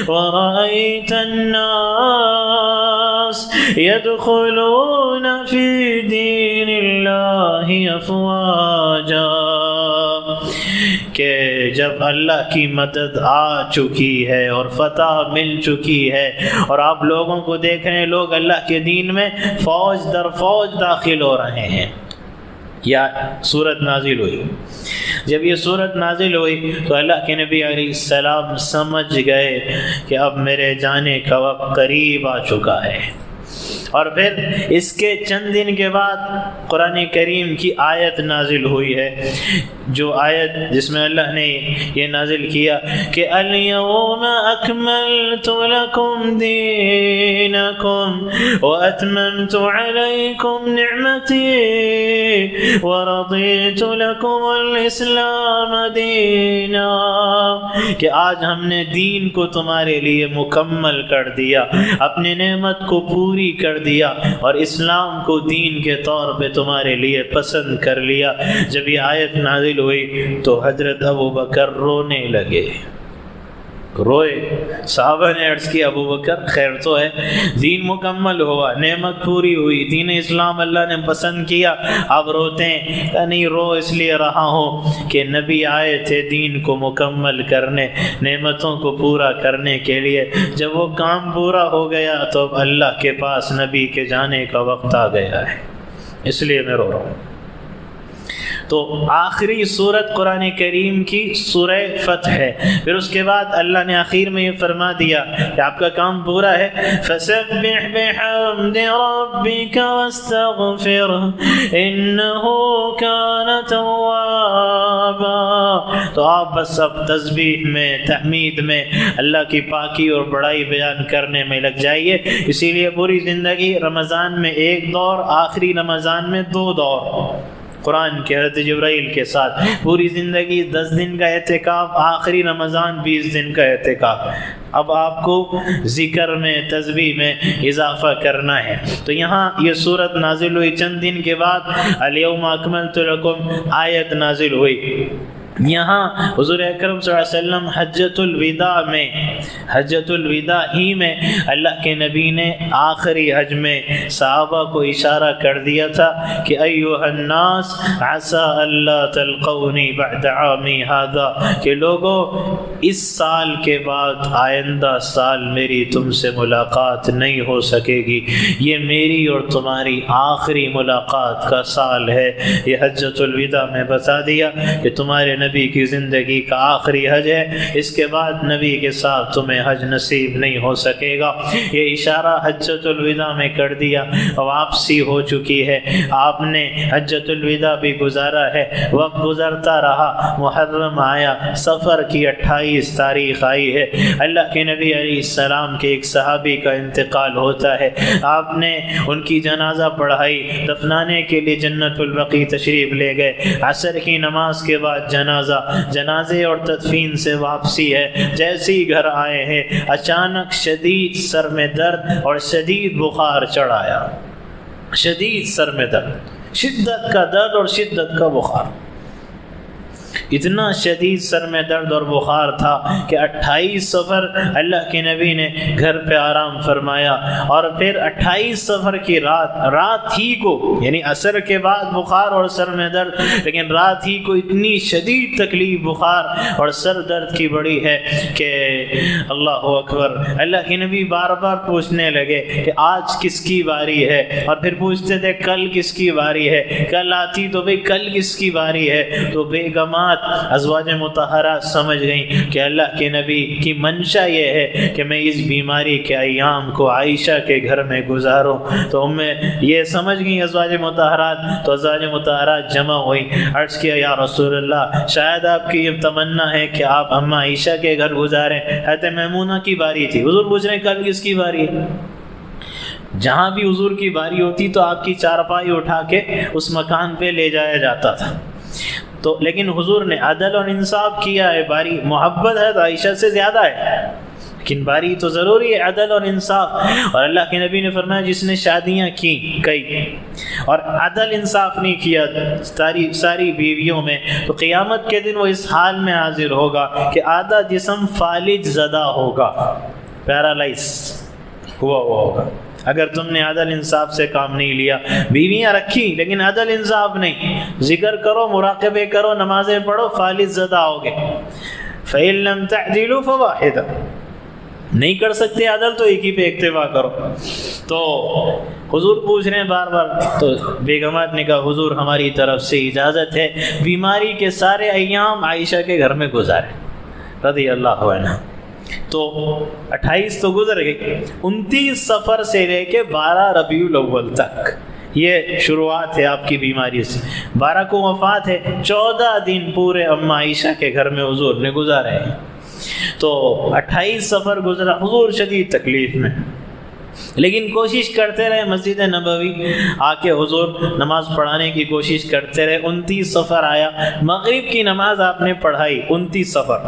ورأیت الناس يدخلون في دین اللہ افواجا، کہ جب اللہ کی مدد آ چکی ہے اور فتح مل چکی ہے، اور آپ لوگوں کو دیکھ رہے ہیں لوگ اللہ کے دین میں فوج در فوج داخل ہو رہے ہیں، یا سورت نازل ہوئی۔ جب یہ سورت نازل ہوئی تو اللہ کے نبی علیہ السلام سمجھ گئے کہ اب میرے جانے کا وقت قریب آ چکا ہے۔ اور پھر اس کے چند دن کے بعد قرآن کریم کی آیت نازل ہوئی ہے، جو آیت جس میں اللہ نے یہ نازل کیا کہ اليوم اکملت لکم دینکم واتممت علیکم نعمتی ورضیت لکم الاسلام دینا، کہ آج ہم نے دین کو تمہارے لیے مکمل کر دیا، اپنی نعمت کو پوری کر دیا، اور اسلام کو دین کے طور پہ تمہارے لیے پسند کر لیا۔ جب یہ آیت نازل ہوئی تو حضرت ابوبکر رونے لگے، روئے۔ صحابہ نے عرض کیا ابو بکر خیر تو ہے، دین مکمل ہوا، نعمت پوری ہوئی، دین اسلام اللہ نے پسند کیا، اب روتے ہیں؟ کہ نہیں، رو اس لیے رہا ہوں کہ نبی آئے تھے دین کو مکمل کرنے، نعمتوں کو پورا کرنے کے لیے، جب وہ کام پورا ہو گیا تو اب اللہ کے پاس نبی کے جانے کا وقت آ گیا ہے، اس لیے میں رو رہا ہوں۔ تو آخری سورت قرآن کریم کی سورہ فتح ہے، پھر اس کے بعد اللہ نے آخر میں یہ فرما دیا کہ آپ کا کام پورا ہے، فَسَبِّحْ بِحَمْدِ رَبِّكَ وَاسْتَغْفِرْهُ إِنَّهُ كَانَ تَوَّابًا۔ تو آپ بس اب تسبیح میں، تحمید میں، اللہ کی پاکی اور بڑائی بیان کرنے میں لگ جائیے۔ اسی لیے پوری زندگی رمضان میں 1 دور، آخری رمضان میں 2 دور، قرآن کے حضرت جبرائیل کے ساتھ، پوری زندگی 10 دن کا اعتکاف، آخری رمضان 20 دن کا اعتکاف۔ اب آپ کو ذکر میں، تسبیح میں اضافہ کرنا ہے۔ تو یہاں یہ صورت نازل ہوئی، چند دن کے بعد الیوم اکملت لکم آیت نازل ہوئی۔ یہاں حضور اکرم صلی اللہ علیہ وسلم حجۃ الوداع میں، حجۃ الوداع ہی میں اللہ کے نبی نے آخری حج میں صحابہ کو اشارہ کر دیا تھا کہ ایھا الناس عسى الا تلقونی بعد عامی ھذا، کہ لوگوں اس سال کے بعد آئندہ سال میری تم سے ملاقات نہیں ہو سکے گی، یہ میری اور تمہاری آخری ملاقات کا سال ہے۔ یہ حجۃ الوداع میں بتا دیا کہ تمہارے نبی کی زندگی کا آخری حج ہے، اس کے بعد نبی کے ساتھ تمہیں حج نصیب نہیں ہو سکے گا۔ یہ اشارہ حجۃ الوداع میں کر دیا۔ واپسی ہو چکی ہے، آپ نے حجۃ الوداع بھی گزارا ہے، وقت گزرتا رہا، محرم آیا، سفر کی 28 تاریخ آئی ہے، اللہ کے نبی علیہ السلام کے ایک صحابی کا انتقال ہوتا ہے۔ آپ نے ان کی جنازہ پڑھائی، دفنانے کے لیے جنت البقیع تشریف لے گئے۔ عصر کی نماز کے بعد جنازے اور تدفین سے واپسی ہے۔ جیسے ہی گھر آئے ہیں اچانک شدید سر میں درد اور شدید بخار چڑھ آیا، شدید سر میں درد، شدت کا درد اور شدت کا بخار، اتنا شدید سر میں درد اور بخار تھا کہ 28 سفر اللہ کے نبی نے گھر پہ آرام فرمایا، اور پھر 28 سفر کی رات ہی کو، یعنی عصر کے بعد بخار اور سر میں درد، لیکن رات ہی کو اتنی شدید تکلیف بخار اور سر درد کی بڑی ہے کہ اللہ اکبر، اللہ کے نبی بار بار پوچھنے لگے کہ آج کس کی باری ہے، اور پھر پوچھتے تھے کل کس کی باری ہے، کل آتی تو بھئی کل کس کی باری ہے۔ تو بیگمات ازواج مطہرات سمجھ گئیں کہ اللہ کے نبی کی منشا یہ ہے کہ میں اس بیماری کے ایام کو عائشہ کے گھر میں گزاروں۔ تو یہ سمجھ گئیں ازواج مطہرات، تو ازواج مطہرات جمع ہوئیں، عرض کیا یا رسول اللہ، شاید آپ کی یہ تمنا ہے کہ آپ اماں عائشہ کے گھر گزاریں۔ حضرت میمونہ کی باری تھی، حضور پوچھ رہے ہیں کل کس کی باری ہے؟ جہاں بھی حضور کی باری ہوتی تو آپ کی چارپائی اٹھا کے اس مکان پہ لے جایا جاتا تھا۔ تو لیکن حضور نے عدل اور انصاف کیا ہے، باری محبت ہے تو عائشہ سے زیادہ ہے، لیکن باری تو ضروری ہے، عدل اور انصاف۔ اور اللہ کے نبی نے فرمایا جس نے شادیاں کی کئی اور عدل انصاف نہیں کیا ساری بیویوں میں، تو قیامت کے دن وہ اس حال میں حاضر ہوگا کہ آدھا جسم فالج زدہ ہوگا، پیرالائز ہوا ہوگا، اگر تم نے عدل انصاف سے کام نہیں لیا۔ بیویاں رکھی لیکن عدل انصاف نہیں، ذکر کرو، مراقبے کرو، نمازیں پڑھو، فالج زدہ ہوگے۔ فَإِن لَمْ تَعْدِلُوا فَوَاحِدًا، نہیں کر سکتے عدل تو ایک ہی پہ اکتفا کرو۔ تو حضور پوچھ رہے ہیں بار بار، تو بیگمات نے کہا حضور ہماری طرف سے اجازت ہے بیماری کے سارے ایام عائشہ کے گھر میں گزارے رضی اللہ عنہ۔ تو 28 تو گزر گئی، 29 سفر سے لے کے 12 ربیع الاول تک یہ شروعات ہے آپ کی بیماری سے۔ 12 کو وفات ہے، 14 دن پورے اماں عائشہ کے گھر میں حضور نے گزارے ہیں۔ تو 28 سفر گزرا، حضور شدید تکلیف میں، لیکن کوشش کرتے رہے، مسجد نبوی آ کے حضور نماز پڑھانے کی کوشش کرتے رہے۔ 29 سفر آیا، مغرب کی نماز آپ نے پڑھائی، 29 سفر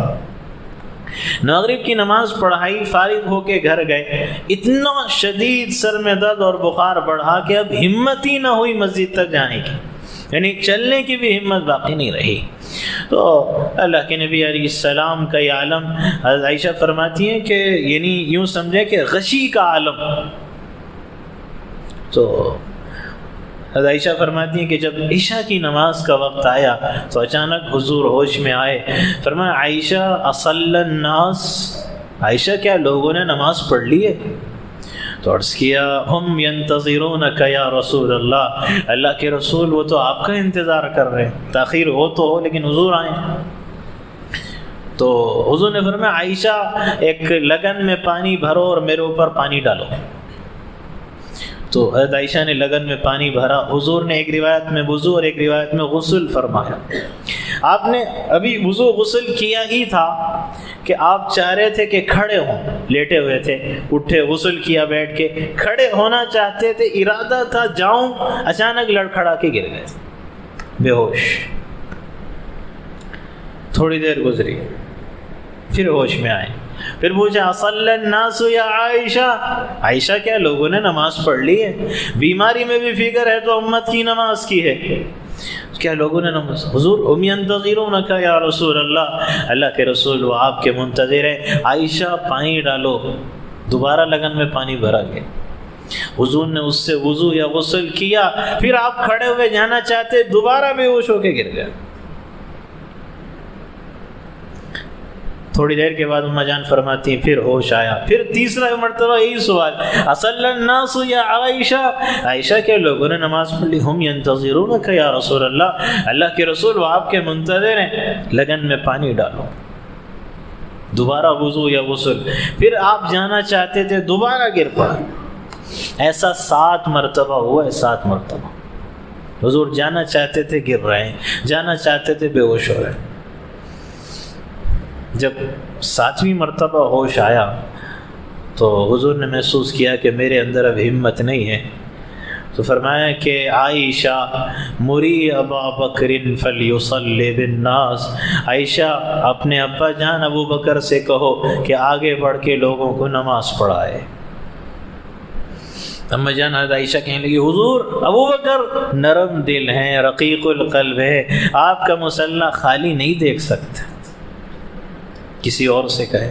مغرب کی نماز پڑھائی، فارغ ہو کے گھر گئے، اتنا شدید سر میں درد اور بخار بڑھا کہ اب ہمت ہی نہ ہوئی مسجد تک جانے کی، یعنی چلنے کی بھی ہمت باقی نہیں رہی۔ تو اللہ کے نبی علیہ السلام کا یہ عالم، حضرت عائشہ فرماتی ہیں کہ یعنی یوں سمجھے کہ غشی کا عالم۔ تو حضرت عائشہ فرماتی ہیں کہ جب عشاء کی نماز کا وقت آیا تو اچانک حضور ہوش میں آئے، فرمایا عائشہ اصلی الناس، عائشہ کیا لوگوں نے نماز پڑھ لی ہے؟ تو عرض کیا ہم ینتظرونک یا رسول اللہ، اللہ کے رسول وہ تو آپ کا انتظار کر رہے ہیں، تاخیر ہو تو ہو لیکن حضور آئیں۔ تو حضور نے فرمایا عائشہ ایک لگن میں پانی بھرو اور میرے اوپر پانی ڈالو۔ تو حضرت عائشہ نے لگن میں پانی بھرا، حضور نے ایک روایت میں وضو اور ایک روایت میں غسل فرمایا۔ آپ نے ابھی وضو غسل کیا ہی تھا کہ آپ چاہ رہے تھے کہ کھڑے ہوں، لیٹے ہوئے تھے، اٹھے، غسل کیا بیٹھ کے، کھڑے ہونا چاہتے تھے، ارادہ تھا جاؤں، اچانک لڑکھڑا کے گر گئے، بے ہوش. تھوڑی دیر گزری، پھر ہوش میں آئے. پھر پوچھا اصل الناس یا عائشہ، عائشہ کیا لوگوں نے نماز پڑھ لی ہے؟ بیماری میں بھی فکر ہے تو امت کی نماز کی ہے، کیا لوگوں نے نماز؟ حضور ہم ینتظرونک یا رسول اللہ، اللہ کے رسول وہ آپ کے منتظر ہیں. عائشہ پانی ڈالو، دوبارہ لگن میں پانی بھرا گیا. حضور نے اس سے وضو یا غسل کیا، پھر آپ کھڑے ہوئے جانا چاہتے، دوبارہ بے ہوش ہو کے گر گئے. تھوڑی دیر کے بعد اماں جان فرماتی ہیں پھر ہوش آیا. پھر تیسرا مرتبہ یہی سوال، اصل الناس یا عائشہ، عائشہ کے لوگوں نے نماز پڑھ لی؟ ہم ینتظرونک یا رسول اللہ، اللہ کے رسول وہ آپ کے منتظر ہیں. لگن میں پانی ڈالو، دوبارہ وضو یا غسل، پھر آپ جانا چاہتے تھے، دوبارہ گر پڑا. ایسا 7 مرتبہ ہوا ہے. 7 مرتبہ حضور جانا چاہتے تھے گر رہے ہیں، جانا چاہتے تھے بے ہوش ہو رہے ہیں. جب 7ویں مرتبہ ہوش آیا تو حضور نے محسوس کیا کہ میرے اندر اب ہمت نہیں ہے، تو فرمایا کہ عائشہ مری ابا بکر فلیصلی بالناس، عائشہ اپنے ابا جان ابو بکر سے کہو کہ آگے بڑھ کے لوگوں کو نماز پڑھائے. اما جان حضرت عائشہ کہنے لگی حضور ابو بکر نرم دل ہیں، رقیق القلب ہے، آپ کا مصلی خالی نہیں دیکھ سکتے، کسی اور سے کہے.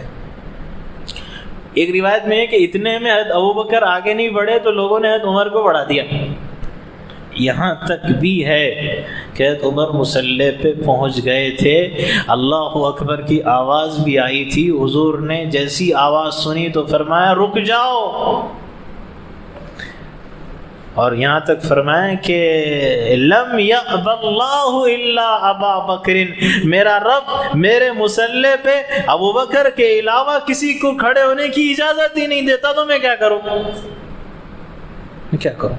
ایک روایت میں ہے کہ اتنے میں حضرت ابو بکر آگے نہیں بڑھے تو لوگوں نے حضرت عمر کو بڑھا دیا. یہاں تک بھی ہے کہ حضرت عمر مصلی پہ پہنچ گئے تھے، اللہ اکبر کی آواز بھی آئی تھی. حضور نے جیسی آواز سنی تو فرمایا رک جاؤ، اور یہاں تک فرمایا کہ لم یأب اللہ الا ابا بکر، میرا رب میرے مصلی پہ ابو بکر کے علاوہ کسی کو کھڑے ہونے کی اجازت ہی نہیں دیتا، تو میں کیا کروں؟ کیا کروں؟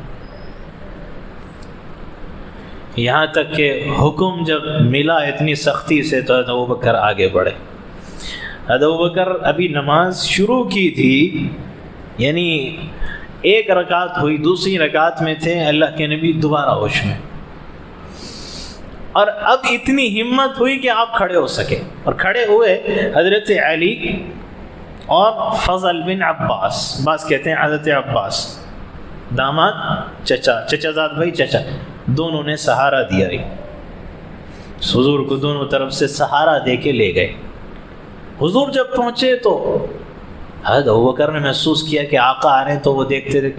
یہاں تک کہ حکم جب ملا اتنی سختی سے تو حضرت ابو بکر آگے بڑھے. حضرت ابو بکر ابھی نماز شروع کی تھی، یعنی 1 رکعت ہوئی، دوسری رکعت میں تھے، اللہ کے نبی دوبارہ ہوش میں، اور اب اتنی ہمت ہوئی کہ آپ کھڑے ہو سکے. اور کھڑے ہوئے حضرت علی اور فضل بن عباس، بعض کہتے ہیں حضرت عباس، داماد چچا زاد بھائی چچا، دونوں نے سہارا دیا. حضور کو دونوں طرف سے سہارا دے کے لے گئے. حضور جب پہنچے تو حضرت ابوبکر نے محسوس کیا کہ آقا آ رہے ہیں، تو وہ دیکھتے تھے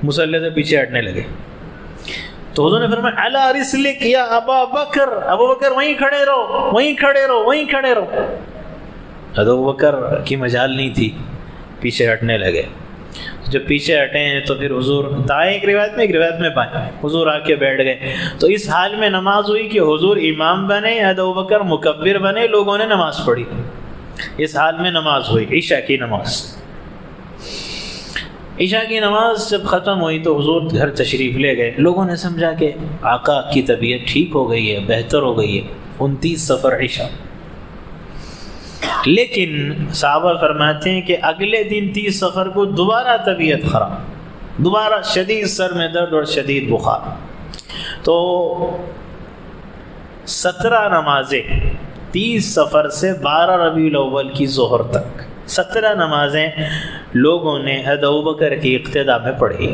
مصلی سے پیچھے ہٹنے لگے. تو حضور نے فرمایا علی رسلک یا ابا بکر، ابو بکر وہیں کھڑے رہو، وہیں کھڑے رہو، وہیں کھڑے رہو. حضرت ابوبکر کی مجال نہیں تھی، پیچھے ہٹنے لگے. جب پیچھے ہٹے ہیں تو پھر حضور دائیں ایک روایت میں بائیں، حضور آ کے بیٹھ گئے. تو اس حال میں نماز ہوئی کہ حضور امام بنے، حضرت ابوبکر مکبر بنے، لوگوں نے نماز پڑھی. اس حال میں نماز ہوئی، عشاء کی نماز. عشاء کی نماز جب ختم ہوئی تو حضور گھر تشریف لے گئے. لوگوں نے سمجھا کہ آقا کی طبیعت ٹھیک ہو گئی ہے، بہتر ہو گئی ہے. 29 صفر عشاء. لیکن صحابہ فرماتے ہیں کہ اگلے دن 30 صفر کو دوبارہ طبیعت خراب، دوبارہ شدید سر میں درد اور شدید بخار. تو 17 نمازیں 30 صفر سے 12 ربیع الاول کی ظہر تک 17 نمازیں لوگوں نے حضرت ابوبکر کی اقتداء میں پڑھی.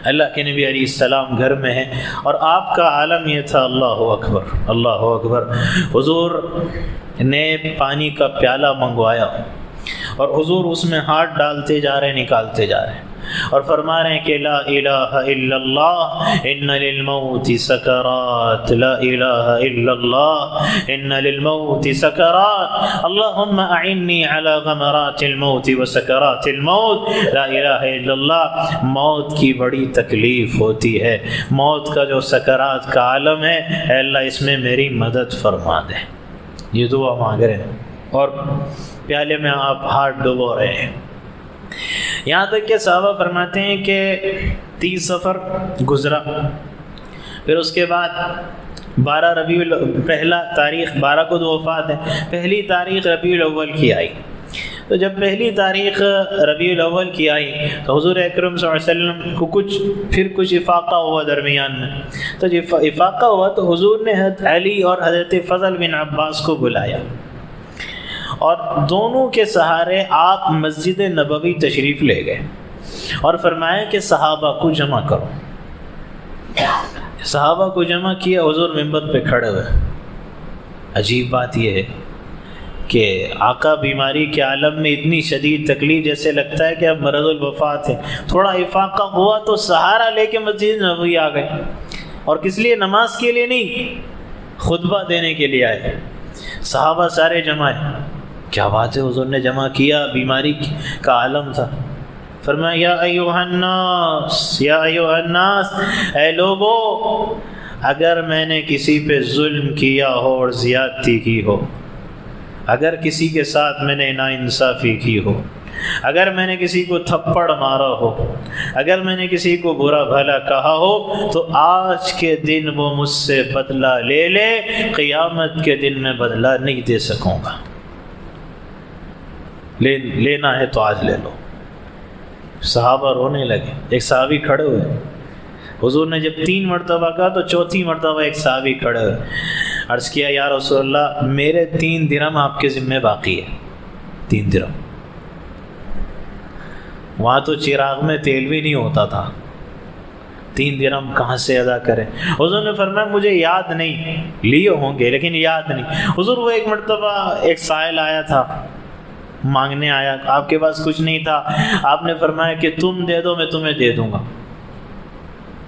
اللہ کے نبی علیہ السلام گھر میں ہیں اور آپ کا عالم یہ تھا اللہ اکبر اللہ اکبر. حضور نے پانی کا پیالہ منگوایا اور حضور اس میں ہاتھ ڈالتے جا رہے، نکالتے جا رہے ہیں اور فرما رہے ہیں کہ لا الہ الا اللہ ان للموت سکرات، لا الہ الا اللہ ان للموت سکرات، اللہم اعنی علی غمرات الموت وسکرات الموت. لا الہ الا اللہ، موت کی بڑی تکلیف ہوتی ہے، موت کا جو سکرات کا عالم ہے، اے اللہ اس میں میری مدد فرما دے. یہ دعا مانگ رہے ہیں اور پیالے میں آپ ہاتھ ڈبو رہے ہیں. یہاں تک کہ صحابہ فرماتے ہیں کہ 30 صفر گزرا، پھر اس کے بعد 12 ربیع پہلا تاریخ 12 کو تو وفات ہے، پہلی تاریخ ربیع الاول کی آئی. تو جب پہلی تاریخ ربیع الاول کی آئی تو حضور اکرم صلی اللہ علیہ وسلم کو کچھ افاقہ ہوا درمیان میں. تو جب افاقہ ہوا تو حضور نے حضرت علی اور حضرت فضل بن عباس کو بلایا اور دونوں کے سہارے آپ مسجد نبوی تشریف لے گئے اور فرمایا کہ صحابہ کو جمع کرو. صحابہ کو جمع کیا، حضور منبر پہ کھڑے ہوئے. عجیب بات یہ ہے کہ آقا بیماری کے عالم میں اتنی شدید تکلیف، جیسے لگتا ہے کہ اب مرض الوفات ہے. تھوڑا افاقہ ہوا تو سہارا لے کے مسجد نبوی آ گئے، اور کس لیے؟ نماز کے لیے نہیں، خطبہ دینے کے لیے آئے. صحابہ سارے جمع ہیں. کیا بات ہے، حضور نے جمع کیا، بیماری کا عالم تھا. فرمایا یا ایھا الناس، یا ایھا الناس، اے لوگو، اگر میں نے کسی پہ ظلم کیا ہو اور زیادتی کی ہو، اگر کسی کے ساتھ میں نے ناانصافی کی ہو، اگر میں نے کسی کو تھپڑ مارا ہو، اگر میں نے کسی کو برا بھلا کہا ہو، تو آج کے دن وہ مجھ سے بدلہ لے لے، قیامت کے دن میں بدلہ نہیں دے سکوں گا. لینا ہے تو آج لے لو. صحابہ رونے لگے. ایک صحابی کھڑے ہوئے. حضور نے جب 3 مرتبہ کہا تو چوتھی مرتبہ ایک صحابی کھڑے ہوئے. عرض کیا یا رسول اللہ، میرے 3 درہم آپ کے ذمہ باقی ہے. 3 درہم. وہاں تو چراغ میں تیل بھی نہیں ہوتا تھا، 3 درہم کہاں سے ادا کریں؟ حضور نے فرمایا مجھے یاد نہیں، لیے ہوں گے لیکن یاد نہیں. حضور وہ ایک مرتبہ ایک سائل آیا تھا، مانگنے آیا، آپ کے پاس کچھ نہیں تھا. آپ نے فرمایا کہ تم دے دو، میں تمہیں دے دوں گا.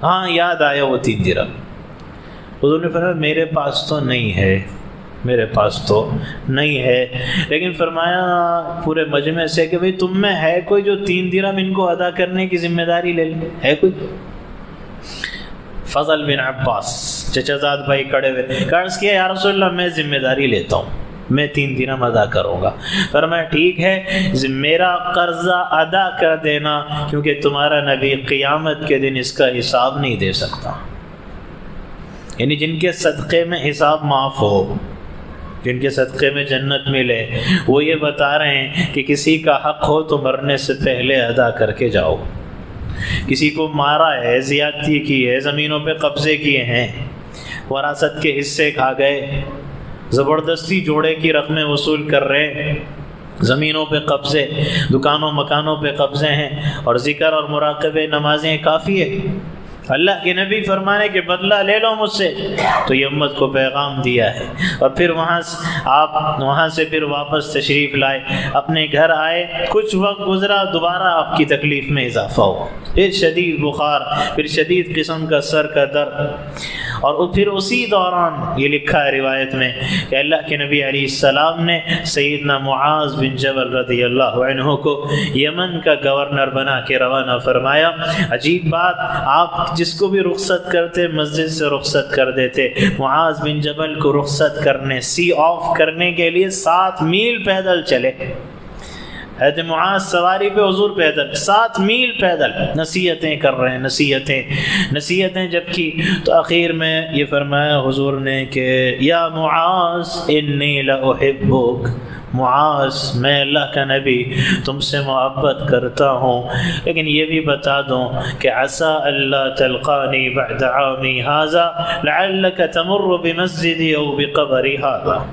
ہاں یاد آیا وہ 3 درہم. حضور نے فرمایا میرے پاس تو نہیں ہے، میرے پاس تو نہیں ہے. لیکن فرمایا پورے مجمع سے کہ بھئی تم میں ہے کوئی جو 3 درہم ان کو ادا کرنے کی ذمہ داری لے لے؟ ہے کوئی؟ فضل بن عباس چچا زاد بھائی کھڑے ہوئے. عرض کیا یا رسول اللہ میں ذمہ داری لیتا ہوں، میں 3 درہم ادا کروں گا. فرمایا ٹھیک ہے، میرا قرضہ ادا کر دینا، کیونکہ تمہارا نبی قیامت کے دن اس کا حساب نہیں دے سکتا. یعنی جن کے صدقے میں حساب معاف ہو، جن کے صدقے میں جنت ملے، وہ یہ بتا رہے ہیں کہ کسی کا حق ہو تو مرنے سے پہلے ادا کر کے جاؤ. کسی کو مارا ہے، زیادتی کی ہے، زمینوں پہ قبضے کیے ہیں، وراثت کے حصے کھا گئے، زبردستی جوڑے کی رقمیں وصول کر رہے ہیں، زمینوں پہ قبضے، دکانوں مکانوں پہ قبضے ہیں، اور ذکر اور مراقبے نمازیں کافی ہے. اللہ کے نبی فرمانے کہ بدلہ لے لو مجھ سے، تو یہ امت کو پیغام دیا ہے. اور پھر وہاں سے پھر واپس تشریف لائے، اپنے گھر آئے، کچھ وقت گزرا، دوبارہ آپ کی تکلیف میں اضافہ ہوا، پھر شدید بخار، پھر شدید قسم کا سر کا درد. اور پھر اسی دوران یہ لکھا ہے روایت میں کہ اللہ کے نبی علیہ السلام نے سیدنا معاذ بن جبل رضی اللہ عنہ کو یمن کا گورنر بنا کے روانہ فرمایا. عجیب بات، آپ جس کو بھی رخصت کرتے مسجد سے رخصت کر دیتے. معاذ بن جبل کو رخصت کرنے، سی آف کرنے کے لیے 7 میل پیدل چلے. حضرت معاذ سواری پہ، حضور پیدل، 7 میل پیدل، نصیحتیں کر رہے ہیں، نصیحتیں جب کی تو آخر میں یہ فرمایا حضور نے کہ یا معاذ انی لأحبک، معاذ میں اللہ کا نبی تم سے محبت کرتا ہوں، لیکن یہ بھی بتا دوں کہ عسى اللہ تلقانی بعد عامی هذا لعلک تمر بمسجدی او بقبری هذا،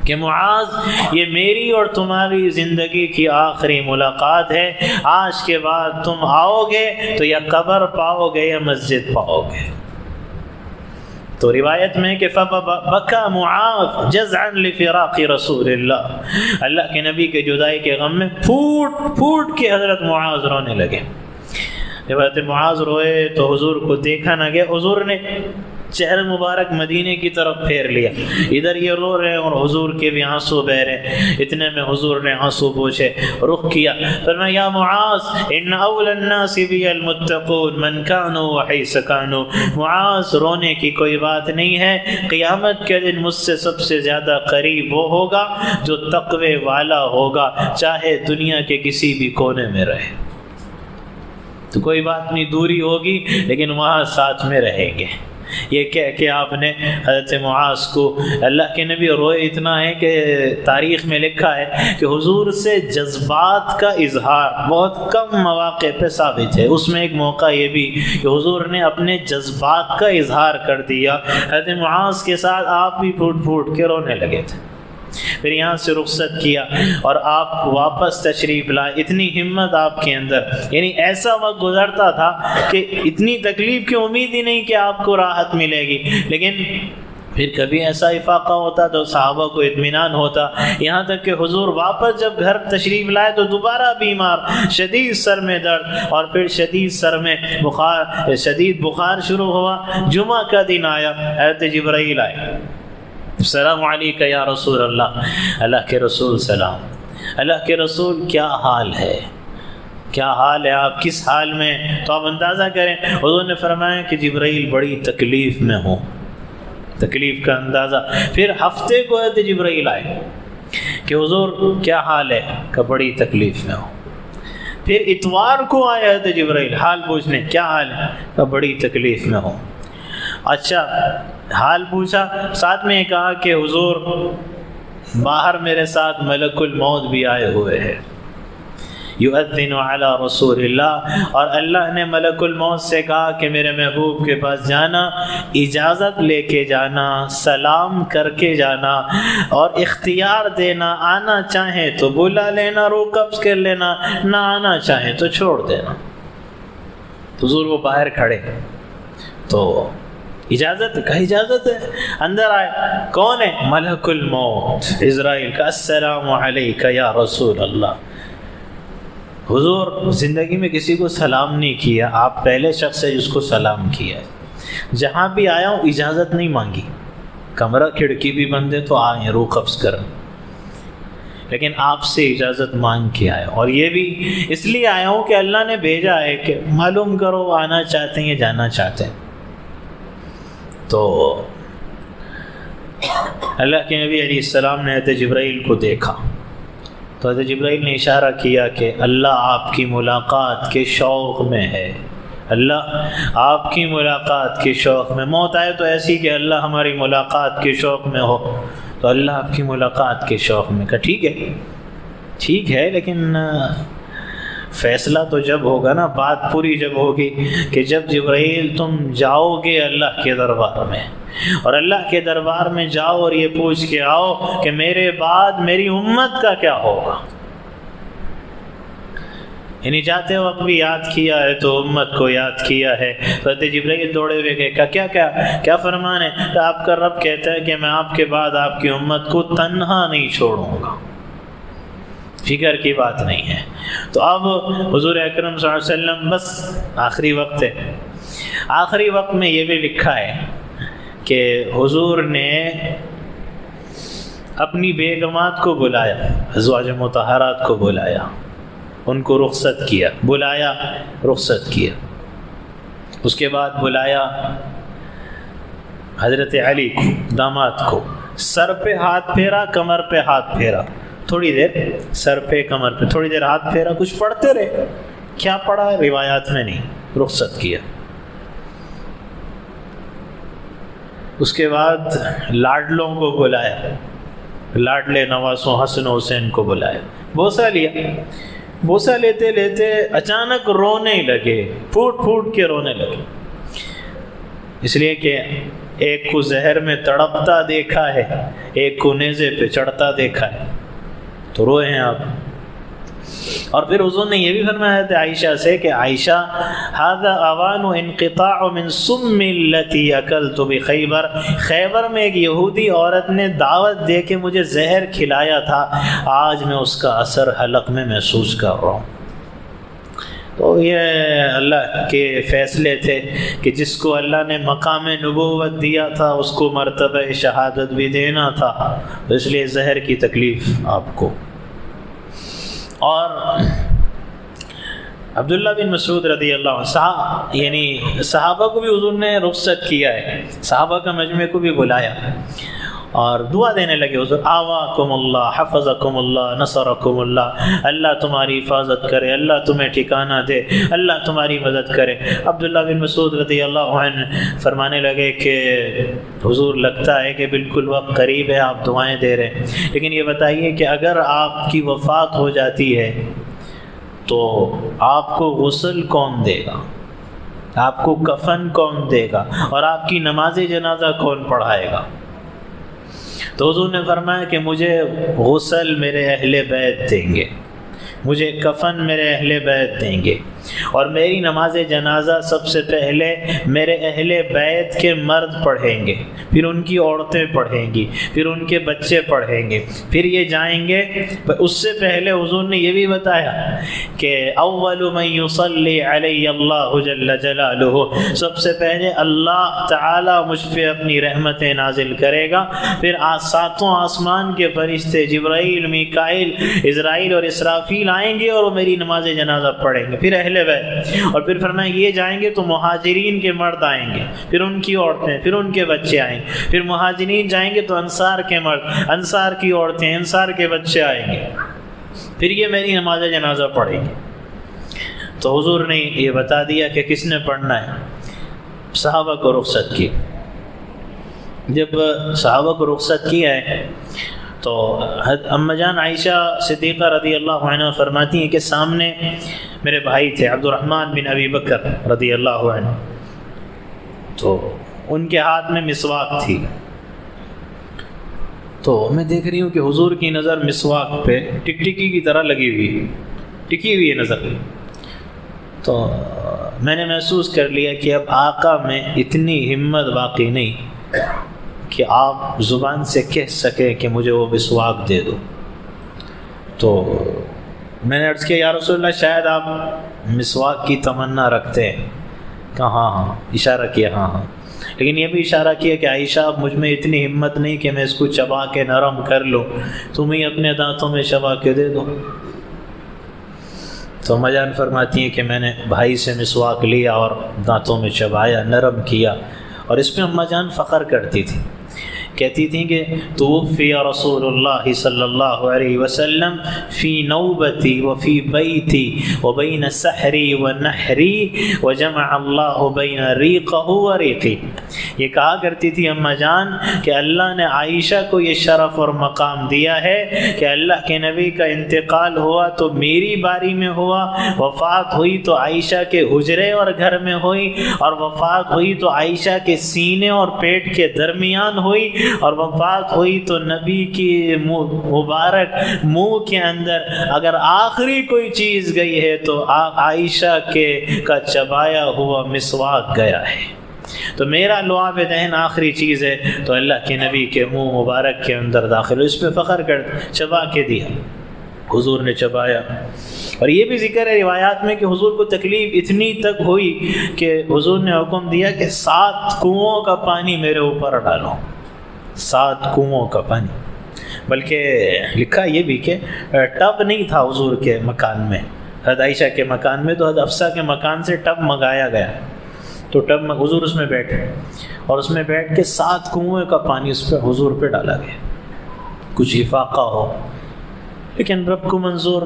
کہ معاذ یہ میری اور تمہاری زندگی کی آخری ملاقات ہے. آج کے بعد تم آؤ گے تو یا قبر پاؤ گے یا مسجد پاؤ گے. تو روایت میں کہ فبکا معاذ جزعا لفراق رسول اللہ کے نبی کے جدائی کے غم میں پھوٹ کے حضرت معاذ رونے لگے. جب حضرت معاذ روئے تو حضور کو دیکھا نہ گیا. حضور نے چہرہ مبارک مدینے کی طرف پھیر لیا، ادھر یہ رو رہے ہیں اور حضور کے بھی آنسو بہ رہے ہیں. اتنے میں حضور نے آنسو پوچھے، رخ کیا، فرمایا یا معاذ ان اول الناس بی المتقون من کانوا وحیث کانوا. معاذ رونے کی کوئی بات نہیں ہے، قیامت کے دن مجھ سے سب سے زیادہ قریب وہ ہوگا جو تقوی والا ہوگا، چاہے دنیا کے کسی بھی کونے میں رہے. تو کوئی بات نہیں، دوری ہوگی لیکن وہاں ساتھ میں رہیں گے. یہ کہہ کے آپ نے حضرت معاذ کو، اللہ کے نبی روئے اتنا ہے کہ تاریخ میں لکھا ہے کہ حضور سے جذبات کا اظہار بہت کم مواقع پہ ثابت ہے۔ اس میں ایک موقع یہ بھی کہ حضور نے اپنے جذبات کا اظہار کر دیا، حضرت معاذ کے ساتھ آپ بھی پھوٹ پھوٹ کے رونے لگے تھے۔ پھر یہاں سے رخصت کیا اور آپ واپس تشریف لائے، اتنی ہمت آپ کے اندر، یعنی ایسا وقت گزرتا تھا کہ اتنی تکلیف کی امید ہی نہیں کہ آپ کو راحت ملے گی، لیکن پھر کبھی ایسا افاقہ ہوتا تو صحابہ کو اطمینان ہوتا، یہاں تک کہ حضور واپس جب گھر تشریف لائے تو دوبارہ بیمار، شدید سر میں درد، اور پھر شدید سر میں بخار، شدید بخار شروع ہوا۔ جمعہ کا دن آیا، حضرت جبرائیل آئے، السلام علیکہ یا رسول اللہ، اللہ کے رسول سلام، اللہ کے رسول کیا حال ہے، کیا حال ہے، آپ کس حال میں؟ تو آپ اندازہ کریں، حضور نے فرمایا کہ جبرائیل بڑی تکلیف میں ہوں، تکلیف کا اندازہ۔ پھر ہفتے کو حضرت جبرائیل آئے کہ حضور کیا حال ہے، کہ بڑی تکلیف میں ہوں۔ پھر اتوار کو آئے حضرت جبرائیل حال پوچھنے، کیا حال ہے، کہ بڑی تکلیف میں ہوں۔ اچھا حال پوچھا، ساتھ میں یہ کہا کہ حضور باہر میرے ساتھ ملک الموت بھی آئے ہوئے ہیں، یؤذن علی رسول اللہ، اور اللہ نے ملک الموت سے کہا کہ میرے محبوب کے پاس جانا، اجازت لے کے جانا، سلام کر کے جانا، اور اختیار دینا، آنا چاہیں تو بلا لینا، روح قبض کر لینا، نہ آنا چاہیں تو چھوڑ دینا۔ حضور وہ باہر کھڑے تو اجازت کا، اجازت ہے، اندر آئے، کون ہے؟ ملک الموت عزرائیل کا، السلام علیکہ یا رسول اللہ۔ حضور زندگی میں کسی کو سلام نہیں کیا، آپ پہلے شخص ہے جس کو سلام کیا ہے، جہاں بھی آیا ہوں اجازت نہیں مانگی، کمرہ کھڑکی بھی بند ہے تو آئیں، روح قبض کریں، لیکن آپ سے اجازت مانگ کے آیا، اور یہ بھی اس لیے آیا ہوں کہ اللہ نے بھیجا ہے کہ معلوم کرو آنا چاہتے ہیں یا جانا چاہتے ہیں۔ تو اللہ کے نبی علیہ السلام نے حضرت جبرائیل کو دیکھا تو حضرت جبرائیل نے اشارہ کیا کہ اللہ آپ کی ملاقات کے شوق میں ہے، اللہ آپ کی ملاقات کے شوق میں، موت آئے تو ایسی کہ اللہ ہماری ملاقات کے شوق میں ہو، تو اللہ آپ کی ملاقات کے شوق میں۔ کہا ٹھیک ہے لیکن فیصلہ تو جب ہوگا نا، بات پوری جب ہوگی کہ جب جبرائیل تم جاؤ گے اللہ کے دربار میں، اور اللہ کے دربار میں جاؤ اور یہ پوچھ کے آؤ کہ میرے بعد میری امت کا کیا ہوگا، یعنی جاتے وقت بھی یاد کیا ہے تو امت کو یاد کیا ہے۔ تو حضرت جبرائیل دوڑے ہوئے گئے، کیا فرمان ہے؟ کہ آپ کا رب کہتا ہے کہ میں آپ کے بعد آپ کی امت کو تنہا نہیں چھوڑوں گا، فکر کی بات نہیں ہے۔ تو اب حضور اکرم صلی اللہ علیہ وسلم، بس آخری وقت ہے، آخری وقت میں یہ بھی لکھا ہے کہ حضور نے اپنی بیگمات کو بلایا، ازواج مطہرات کو بلایا، ان کو رخصت کیا، بلایا رخصت کیا، اس کے بعد بلایا حضرت علی کو، داماد کو، سر پہ ہاتھ پھیرا، کمر پہ ہاتھ پھیرا، تھوڑی دیر سر پہ کمر پہ، تھوڑی دیر ہاتھ پھیرا، کچھ پڑھتے رہے، کیا پڑھا ہے روایات میں نہیں، رخصت کیا۔ اس کے بعد لاڈلوں کو بلایا، لاڈلے نواسوں حسن و حسین کو بلایا، بوسہ لیا، بوسہ لیتے لیتے اچانک رونے لگے، پھوٹ پھوٹ کے رونے لگے، اس لیے کہ ایک کو زہر میں تڑپتا دیکھا ہے، ایک کو نیزے پہ چڑھتا دیکھا ہے، تو روئے ہیں آپ۔ اور پھر حضور نے یہ بھی فرمایا تھا عائشہ سے کہ عائشہ ھذا اوان انقطاع من سم التي اکلت بخیبر، خیبر میں ایک یہودی عورت نے دعوت دے کے مجھے زہر کھلایا تھا، آج میں اس کا اثر حلق میں محسوس کر رہا ہوں۔ تو یہ اللہ کے فیصلے تھے کہ جس کو اللہ نے مقام نبوت دیا تھا اس کو مرتبہ شہادت بھی دینا تھا، اس لیے زہر کی تکلیف آپ کو۔ اور عبداللہ بن مسعود رضی اللہ عنہ، یعنی صحابہ کو بھی حضور نے رخصت کیا ہے، صحابہ کا مجمع کو بھی بلایا، اور دعا دینے لگے حضور، آواکم اللہ، حفظکم اللہ، نصرکم اللہ، اللہ تمہاری حفاظت کرے، اللہ تمہیں ٹھکانہ دے، اللہ تمہاری مدد کرے۔ عبداللہ بن مسعود رضی اللہ عنہ فرمانے لگے کہ حضور لگتا ہے کہ بالکل وقت قریب ہے، آپ دعائیں دے رہے ہیں، لیکن یہ بتائیے کہ اگر آپ کی وفات ہو جاتی ہے تو آپ کو غسل کون دے گا، آپ کو کفن کون دے گا، اور آپ کی نماز جنازہ کون پڑھائے گا؟ تو حضور نے فرمایا کہ مجھے غسل میرے اہل بیت دیں گے، مجھے کفن میرے اہل بیت دیں گے، اور میری نماز جنازہ سب سے پہلے میرے اہل بیت کے مرد پڑھیں گے، پھر ان کی عورتیں پڑھیں گی، پھر ان کے بچے پڑھیں گے، پھر یہ جائیں گے۔ اس سے پہلے حضور نے یہ بھی بتایا کہ اول من یصلی علی اللہ جل جلالہ، سب سے پہلے اللہ تعالی مجھ پہ اپنی رحمتیں نازل کرے گا، پھر ساتوں آسمان کے فرشتے جبرائیل، میکائیل، عزرائیل اور اسرافیل آئیں گے اور وہ میری نماز جنازہ پڑھیں گے، پھر اہل بیت، اور پھر فرمایا یہ جائیں گے تو مہاجرین کے مرد آئیں گے، پھر ان کی عورتیں، پھر ان کے بچے آئیں گے، پھر مہاجرین جائیں گے تو انصار کے مرد، انصار کی عورتیں، انصار کے بچے آئیں گے، پھر یہ میری نماز جنازہ پڑھیں گے۔ تو حضور نے یہ بتا دیا کہ کس نے پڑھنا ہے، صحابہ کو رخصت کی۔ جب صحابہ کو رخصت کیا ہے تو اما جان عائشہ صدیقہ رضی اللہ عنہ فرماتی ہیں کہ سامنے میرے بھائی تھے عبد الرحمن بن ابی بکر رضی اللہ عنہ، تو ان کے ہاتھ میں مسواک تھی، تو میں دیکھ رہی ہوں کہ حضور کی نظر مسواک پہ ٹکٹکی کی طرح لگی ہوئی، ٹکی ہوئی ہے نظر، تو میں نے محسوس کر لیا کہ اب آقا میں اتنی ہمت باقی نہیں کہ آپ زبان سے کہہ سکیں کہ مجھے وہ مسواک دے دو۔ تو میں نے عرض کیا یا رسول اللہ شاید آپ مسواک کی تمنا رکھتے ہیں، کہا ہاں ہاں، اشارہ کیا ہاں ہاں، لیکن یہ بھی اشارہ کیا کہ عائشہ اب مجھ میں اتنی ہمت نہیں کہ میں اس کو چبا کے نرم کر لوں، تم ہی اپنے دانتوں میں چبا کے دے دو۔ تو اما جان فرماتی ہیں کہ میں نے بھائی سے مسواک لیا اور دانتوں میں چبایا، نرم کیا، اور اس پہ اما جان فخر کرتی تھی، کہتی تھیں کہ توفی رسول اللہ صلی اللہ علیہ وسلم فی نوبتی وفی بیتی وبین سحری ونحری وجمع اللہ بین ریقہ وریقی۔ یہ کہا کرتی تھی اما جان کہ اللہ نے عائشہ کو یہ شرف اور مقام دیا ہے کہ اللہ کے نبی کا انتقال ہوا تو میری باری میں ہوا، وفات ہوئی تو عائشہ کے حجرے اور گھر میں ہوئی، اور وفات ہوئی تو عائشہ کے سینے اور پیٹ کے درمیان ہوئی، اور وفات ہوئی تو نبی کی مبارک منہ کے اندر اگر آخری کوئی چیز گئی ہے تو عائشہ کا چبایا ہوا مسواک گیا ہے، تو میرا لعاب دہن آخری چیز ہے تو اللہ کے نبی کے منہ مبارک کے اندر داخل، اس پہ فخر کر چبا کے دیا، حضور نے چبایا۔ اور یہ بھی ذکر ہے روایات میں کہ حضور کو تکلیف اتنی تک ہوئی کہ حضور نے حکم دیا کہ 7 کنوؤں کا پانی میرے اوپر ڈالو، 7 کنوؤں کا پانی، بلکہ لکھا یہ بھی کہ ٹب نہیں تھا حضور کے مکان میں، حضرت عائشہ کے مکان میں، تو حضرت حفصہ کے مکان سے ٹب منگایا گیا، تو ٹب میں حضور اس میں بیٹھے، اور اس میں بیٹھ کے 7 کنویں کا پانی اس پہ حضور پہ ڈالا گیا، کچھ افاقہ ہو، لیکن رب کو منظور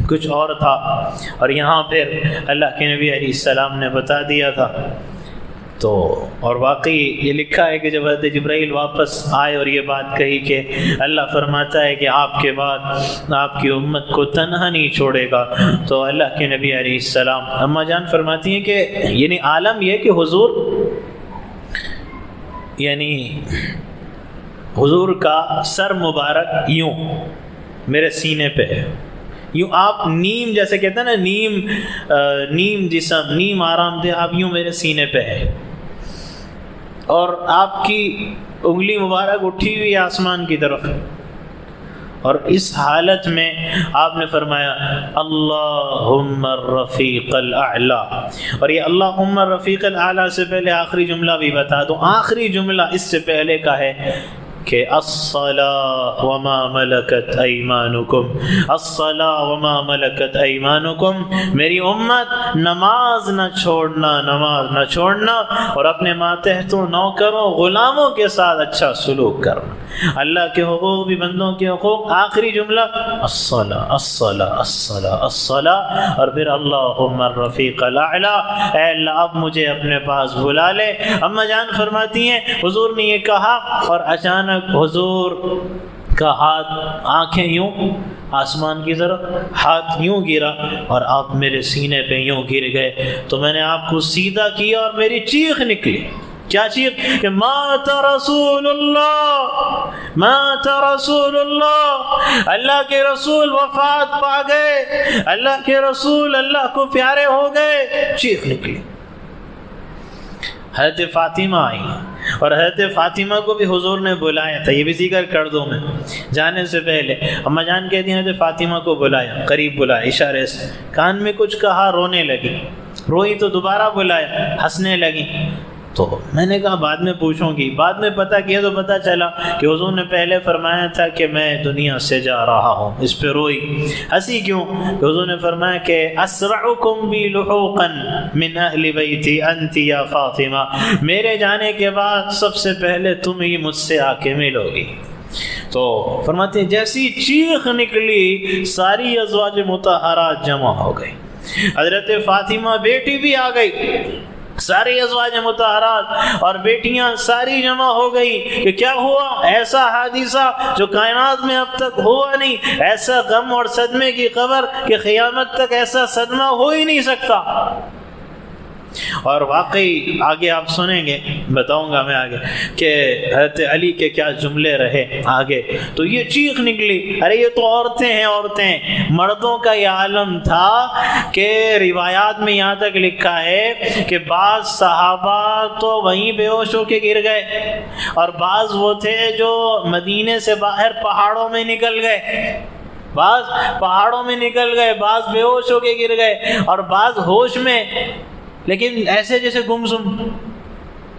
کچھ اور تھا۔ اور یہاں پھر اللہ کے نبی علیہ السلام نے بتا دیا تھا، تو اور واقعی یہ لکھا ہے کہ جب حضرت جبرائیل واپس آئے اور یہ بات کہی کہ اللہ فرماتا ہے کہ آپ کے بعد آپ کی امت کو تنہا نہیں چھوڑے گا، تو اللہ کے نبی علیہ السلام، اما جان فرماتی ہیں کہ یعنی عالم یہ کہ حضور کا سر مبارک یوں میرے سینے پہ ہے، یوں آپ نیم جیسے کہتے ہیں نا، نیم جسم، نیم آرام دہ، آپ یوں میرے سینے پہ ہے، اور آپ کی انگلی مبارک اٹھی ہوئی آسمان کی طرف، اور اس حالت میں آپ نے فرمایا اللہم الرفیق الاعلی، اور یہ اللہم الرفیق الاعلی سے پہلے آخری جملہ بھی بتا دو، آخری جملہ اس سے پہلے کا ہے کہ الصلاۃ وما ملکت ایمانکم، الصلاۃ وما ملکت ایمانکم، میری امت نماز نہ چھوڑنا، نماز نہ چھوڑنا، اور اپنے ماتحتوں، نوکروں، غلاموں کے ساتھ اچھا سلوک کرنا۔ اللہ کے حقوق بھی بندوں کے حقوق، آخری جملہ الصلاۃ الصلاۃ الصلاۃ الصلاۃ، اور پھر اللہم الرفیق الاعلی، اے اللہ اب مجھے اپنے پاس بلا لے۔ اماں جان فرماتی ہیں حضور نے یہ کہا اور اچانک حضور کا ہاتھ، آنکھیں یوں آسمان کی طرف، ہاتھ یوں گرا اور آپ میرے سینے پہ یوں گر گئے، تو میں نے آپ کو سیدھا کیا اور میری چیخ نکلی۔ کیا چیخ؟ کہ مات رسول اللہ، مات رسول اللہ، اللہ کے رسول وفات پا گئے، اللہ کے رسول اللہ کو پیارے ہو گئے، چیخ نکلی۔ حضرت فاطمہ آئی اور حضرت فاطمہ کو بھی حضور نے بلایا تھا، یہ بھی ذکر کر دوں میں جانے سے پہلے۔ اماں جان کہتی ہیں حضرت فاطمہ کو بلایا، قریب بلایا اشارے سے، کان میں کچھ کہا، رونے لگی، روئی تو دوبارہ بلایا، ہنسنے لگی۔ تو میں نے کہا بعد میں پوچھوں گی، بعد میں پتہ کیا تو پتہ چلا کہ حضور نے پہلے فرمایا تھا کہ میں دنیا سے جا رہا ہوں، اس پہ روئی۔ ہنسی کیوں؟ کہ حضور نے فرمایا کہ اسرعکم بی لحوقا من اہل بیتی انت یا فاطمہ، میرے جانے کے بعد سب سے پہلے تم ہی مجھ سے آ کے ملو گی۔ تو فرماتے ہیں جیسی چیخ نکلی ساری ازواج مطہرات جمع ہو گئی، حضرت فاطمہ بیٹی بھی آ گئی، ساری ازواج مطہرات اور بیٹیاں ساری جمع ہو گئی کہ کیا ہوا؟ ایسا حادثہ جو کائنات میں اب تک ہوا نہیں، ایسا غم اور صدمے کی خبر کہ قیامت تک ایسا صدمہ ہو ہی نہیں سکتا۔ اور واقعی آگے آپ سنیں گے، بتاؤں گا میں آگے کہ حضرت علی کے کیا جملے رہے آگے، تو یہ چیخ نکلی، ارے یہ تو عورتیں ہیں، عورتیں، مردوں کا یہ عالم تھا کہ روایات میں یہاں تک لکھا ہے کہ بعض صحابہ تو وہیں بے ہوش ہو کے گر گئے، اور بعض وہ تھے جو مدینے سے باہر پہاڑوں میں نکل گئے، بعض پہاڑوں میں نکل گئے، بعض بے ہوش ہو کے گر گئے، اور بعض ہوش میں، لیکن ایسے جیسے گمسم۔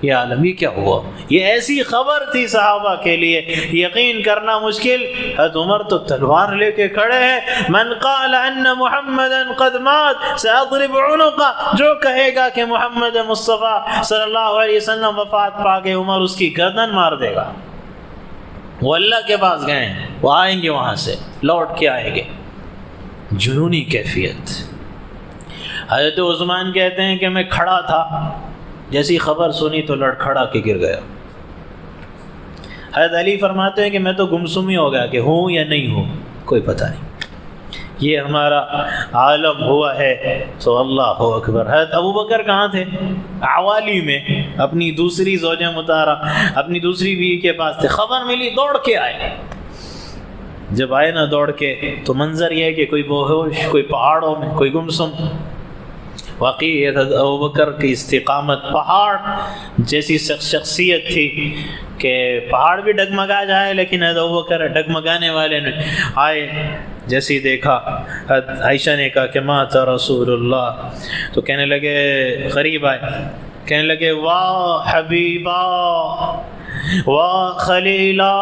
یہ عالم یہ کیا ہوا؟ یہ ایسی خبر تھی صحابہ کے لیے، یقین کرنا مشکل۔ حضرت عمر تو تلوار لے کے کھڑے ہیں، من قال ان محمدا قد مات ساضرب عنقه، جو کہے گا کہ محمد مصطفیٰ صلی اللہ علیہ وسلم وفات پا گئے، عمر اس کی گردن مار دے گا۔ وہ اللہ کے پاس گئے ہیں، وہ آئیں گے وہاں سے، لوٹ کے آئیں گے۔ جنونی کیفیت۔ حضرت عثمان کہتے ہیں کہ میں کھڑا تھا، جیسی خبر سنی تو لڑکھڑا کے گر گیا۔ حضرت علی فرماتے ہیں کہ میں تو گمسم ہی ہو گیا کہ ہوں یا نہیں ہوں، کوئی پتہ نہیں۔ یہ ہمارا عالم ہوا ہے تو اللہ اکبر۔ حضرت ابو بکر کہاں تھے؟ عوالی میں، اپنی دوسری زوجہ مطہرہ، اپنی دوسری بیوی کے پاس تھے، خبر ملی دوڑ کے آئے۔ جب آئے نا دوڑ کے تو منظر یہ ہے کہ کوئی بےہوش، کوئی پہاڑوں میں، کوئی گمسم۔ واقعی حضرت ابوبکر کی استقامت پہاڑ جیسی شخصیت تھی کہ پہاڑ بھی ڈگمگا جائے، لیکن حضرت ابوبکر ڈگمگانے والے نے آئے، جیسے دیکھا حضرت عائشہ نے کہا کہ مات رسول اللہ، تو کہنے لگے، غریب آئے، کہنے لگے واہ حبیبا واہ خلیلا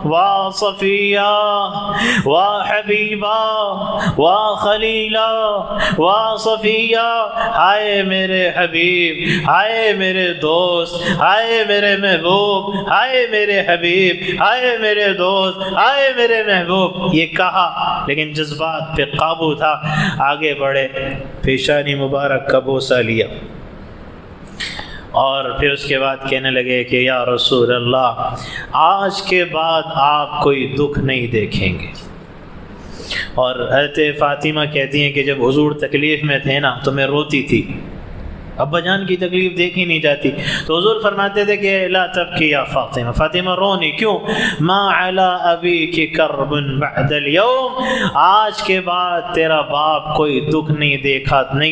واہ صفیہ واہ حبیبا واہ خلیلا واہ صفیہ، ہائے میرے حبیب، ہائے میرے دوست، ہائے میرے محبوب، ہائے میرے حبیب، ہائے میرے دوست، ہائے میرے محبوب۔ یہ کہا لیکن جذبات پہ قابو تھا، آگے بڑھے، پیشانی مبارک کا بوسہ لیا، اور پھر اس کے بعد کہنے لگے کہ یا رسول اللہ، آج کے بعد آپ کوئی دکھ نہیں دیکھیں گے۔ اور حضرت فاطمہ کہتی ہیں کہ جب حضور تکلیف میں تھے نا تو میں روتی تھی، ابا جان کی تکلیف دیکھی نہیں جاتی، تو حضور فرماتے تھے کہ لا تبکی یا فاطمہ، فاطمہ رو نہیں، کیوں؟ ما علی ابیک کرب بعد اليوم، آج کے بعد تیرا باپ کوئی دکھ نہیں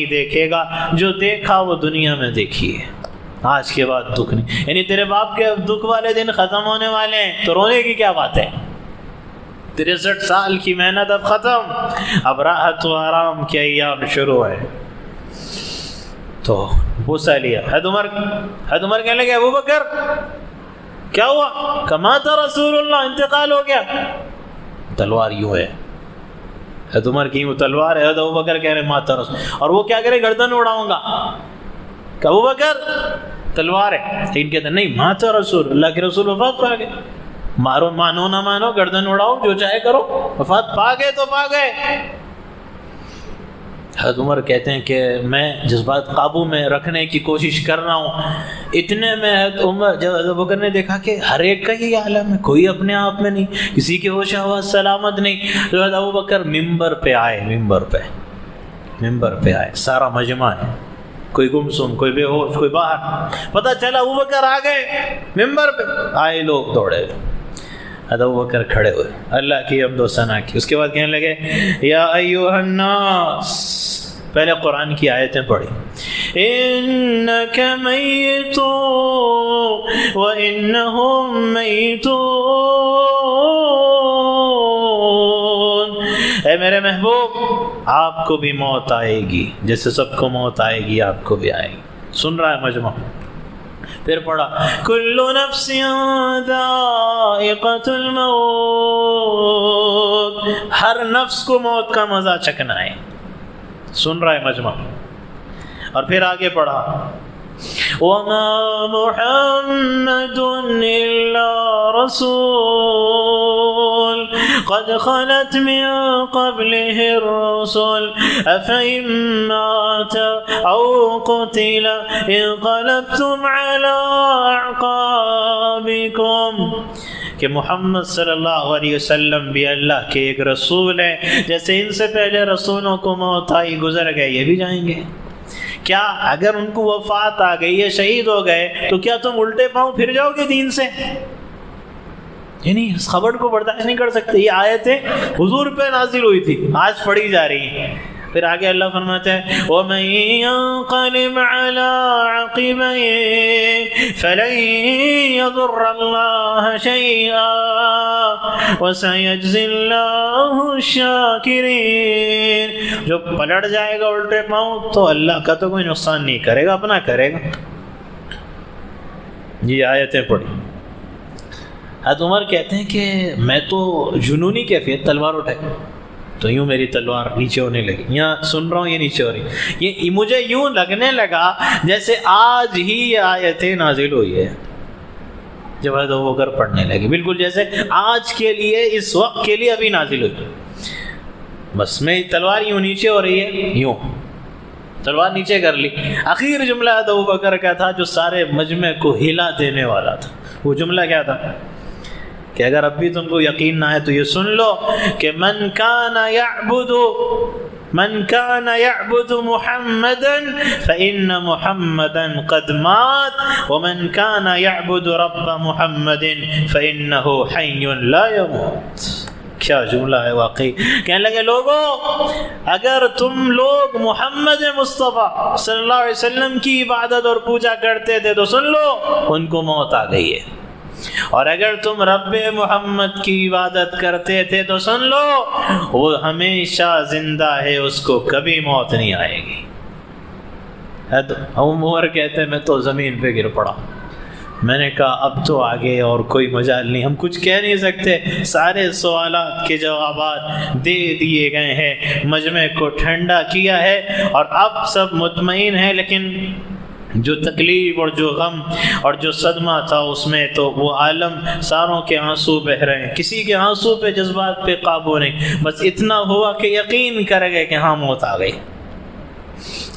دیکھے گا، جو دیکھا وہ دنیا میں دیکھیے، آج کے بعد دکھ نہیں، یعنی تیرے باپ کے دکھ والے دن ختم ہونے والے ہیں، تو رونے کی کیا بات ہے؟ 63 سال کی محنت اب ختم، اب راحت و آرام کے ایام شروع ہے۔ تو بوسہ لیا، حضرت عمر کہنے لگے ابو بکر کیا ہوا؟ کمات رسول اللہ، انتقال ہو گیا، تلوار یوں ہے، حضرت عمر کی وہ تلوار ہے، حضرت ابو بکر کہہ رہے مات رسول، اور وہ کیا کرے؟ گردن اڑاؤں گا، کہ ابو بکر تلوار ہے، لیکن کہتے ہیں نہیں، مات رسول اللہ کے رسول وفات پا گئے، مارو، مانو نہ مانو، گردن اڑاؤ، جو چاہے کرو، وفات پا گئے تو پا گئے۔ حضرت عمر کہتے ہیں کہ میں جذبات قابو میں رکھنے کی کوشش کر رہا ہوں، اتنے میں جب حضرت ابوبکر نے دیکھا کہ ہر ایک کا یہ عالم ہے، کوئی اپنے آپ میں نہیں، کسی کے ہوش حواس سلامت نہیں، تو حضرت ابوبکر ممبر پہ آئے، ممبر پہ آئے، سارا مجمع ہے، کوئی گمسم، کوئی بے ہوش، کوئی باہر، پتہ چلا ابوبکر آ گئے ممبر پہ، آئے لوگ دوڑے، حضرت ابوبکر کھڑے ہوئے، اللہ کی حمد و ثنا کی، اس کے بعد کہنے لگے یا ایھا الناس، پہلے قرآن کی آیتیں پڑھی، انک میت وانہم میتون، اے میرے محبوب آپ کو بھی موت آئے گی، جیسے سب کو موت آئے گی آپ کو بھی آئے گی۔ سن رہا ہے مجمع؟ پھر پڑھا کل نفس ذائقۃ الموت، ہر نفس کو موت کا مزہ چکھنا ہے، سن رہا ہے مجمع؟ اور پھر آگے پڑھا وما محمد الا رسول قد خلت من قبله الرسل افإن مات او قتل انقلبتم على اعقابكم، کہ محمد صلی اللہ علیہ وسلم بھی اللہ کے ایک رسول ہیں، جیسے ان سے پہلے رسولوں کو موت آئی، گزر گئے، یہ بھی جائیں گے۔ کیا اگر ان کو وفات آ گئی، یہ شہید ہو گئے، تو کیا تم الٹے پاؤں پھر جاؤ گے دین سے؟ یعنی اس خبر کو برداشت نہیں کر سکتے۔ یہ آیتیں حضور پہ نازل ہوئی تھی، آج پڑھی جا رہی ہیں۔ پھر آگے اللہ فرماتا ہے وَمَن يَنقَلِبْ عَلَىٰ عَقِبَيْهِ فَلَن يَضُرَّ اللَّهَ شَيْئًا وَسَيَجْزِي اللَّهُ الشَّاكِرِينَ، جو پلٹ جائے گا الٹے پاؤں تو اللہ کا تو کوئی نقصان نہیں کرے گا، اپنا کرے گا۔ یہ آیتیں پڑھی۔ حضرت عمر کہتے ہیں کہ میں تو جنونی کیفیت تلوار اٹھائی تو یوں میری تلوار نیچے ہونے لگی، یہاں سن رہا ہوں یہ نیچے ہو رہی، یہ مجھے یوں لگنے لگا جیسے آج ہی یہ آیتیں نازل ہوئی ہے۔ جب حضرت ابوبکر پڑھنے لگے، بالکل جیسے آج کے لیے، اس وقت کے لیے ابھی نازل ہوئی، بس میں تلوار یوں نیچے ہو رہی ہے، یوں تلوار نیچے کر لی۔ آخر جملہ حضرت ابوبکر کا تھا جو سارے مجمع کو ہلا دینے والا تھا۔ وہ جملہ کیا تھا کہ اگر اب بھی تم کو یقین نہ ہے تو یہ سن لو کہ من کان یعبد محمدا فإن محمدا قد مات ومن کان یعبد رب محمد فإنه حی لا يموت۔ کیا جملہ ہے واقعی۔ کہنے لگے لوگوں، اگر تم لوگ محمد مصطفیٰ صلی اللہ علیہ وسلم کی عبادت اور پوجا کرتے تھے تو سن لو ان کو موت آ گئی ہے، اور اگر تم رب محمد کی عبادت کرتے تھے تو سن لو وہ ہمیشہ زندہ ہے، اس کو کبھی موت نہیں آئے گی۔ عمر کہتے ہیں میں تو زمین پہ گر پڑا، میں نے کہا اب تو آگے اور کوئی مجال نہیں، ہم کچھ کہہ نہیں سکتے، سارے سوالات کے جوابات دے دیے گئے ہیں، مجمع کو ٹھنڈا کیا ہے اور اب سب مطمئن ہیں، لیکن جو تکلیف اور جو غم اور جو صدمہ تھا اس میں تو وہ عالم ساروں کے آنسو بہ رہے ہیں، کسی کے آنسو پہ، جذبات پہ قابو نہیں، بس اتنا ہوا کہ یقین کر گئے کہ ہاں موت آ گئی۔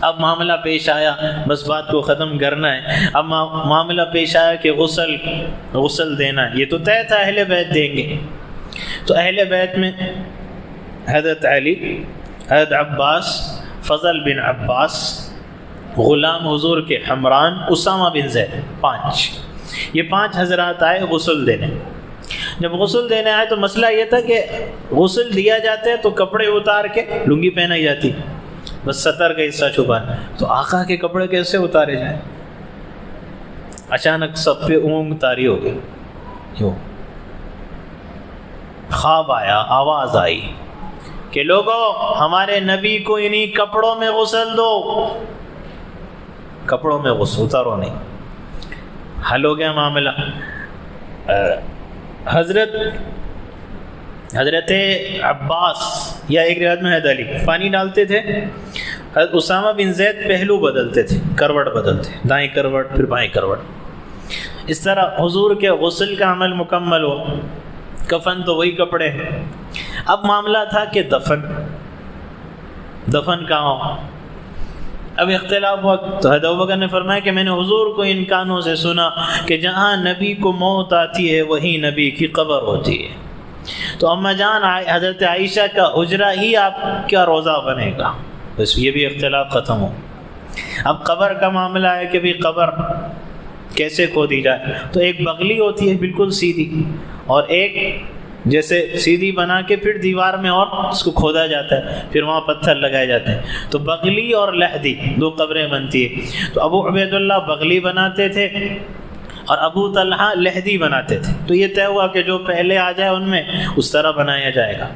اب معاملہ پیش آیا، بس بات کو ختم کرنا ہے، اب معاملہ پیش آیا کہ غسل دینا ہے، یہ تو طے تھا اہل بیت دیں گے۔ تو اہل بیت میں حضرت علی، حضرت عباس، فضل بن عباس، غلام حضور کے حمران، اسامہ بن زید، 5، یہ 5 حضرات آئے غسل دینے۔ جب غسل دینے آئے تو مسئلہ یہ تھا کہ غسل دیا جاتا ہے تو کپڑے اتار کے لنگی پہنائی جاتی، بس سطر کا حصہ چھپا ہے، تو آقا کے کپڑے کیسے اتارے جائیں؟ اچانک سب پہ اونگ طاری ہو گئی، یوں خواب آیا، آواز آئی کہ لوگوں ہمارے نبی کو انہی کپڑوں میں غسل دو، کپڑوں میں غسل، اتارو نہیں۔ حل ہو گیا معاملہ۔ حضرت عباس یا ایک روایت میں حضرت علی پانی ڈالتے تھے، حضرت اسامہ بن زید پہلو بدلتے تھے، کروٹ بدلتے، دائیں کروٹ پھر بائیں کروٹ۔ اس طرح حضور کے غسل کا عمل مکمل ہو، کفن تو وہی کپڑے ہیں۔ اب معاملہ تھا کہ دفن کہاں ہو؟ اب اختلاف ہوا تو حضرت ابوبکر نے فرمایا کہ میں نے حضور کو ان کانوں سے سنا کہ جہاں نبی کو موت آتی ہے وہیں نبی کی قبر ہوتی ہے۔ تو اماں جان حضرت عائشہ کا حجرہ ہی آپ کا روضہ بنے گا۔ بس یہ بھی اختلاف ختم ہو۔ اب قبر کا معاملہ ہے کہ بھی قبر کیسے کھودی جائے، تو ایک بغلی ہوتی ہے بالکل سیدھی، اور ایک جیسے سیدھی بنا کے پھر دیوار میں اور اس کو کھودا جاتا ہے، پھر وہاں پتھر لگائے جاتے ہیں۔ تو بغلی اور لحدی دو قبریں بنتی ہیں۔ تو ابو عبید اللہ بغلی بناتے تھے اور ابو طلحہ لحدی بناتے تھے۔ تو یہ طے ہوا کہ جو پہلے آ جائے ان میں اس طرح بنایا جائے گا۔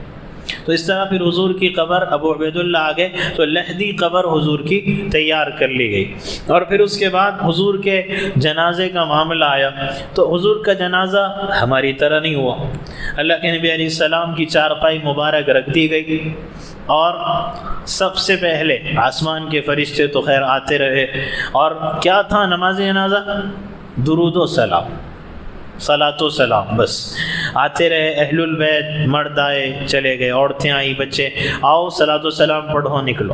تو اس طرح پھر حضور کی قبر ابو عبید اللہ آ گئے، تو لحدی قبر حضور کی تیار کر لی گئی۔ اور پھر اس کے بعد حضور کے جنازے کا معاملہ آیا، تو حضور کا جنازہ ہماری طرح نہیں ہوا۔ اللہ کے نبی علیہ السلام کی چارپائی مبارک رکھ دی گئی، اور سب سے پہلے آسمان کے فرشتے تو خیر آتے رہے، اور کیا تھا نماز جنازہ؟ درود و سلام، صلاۃ و سلام، بس آتے رہے۔ اہل البیت مرد آئے چلے گئے، عورتیں آئی، بچے آؤ صلاۃ و سلام پڑھو نکلو۔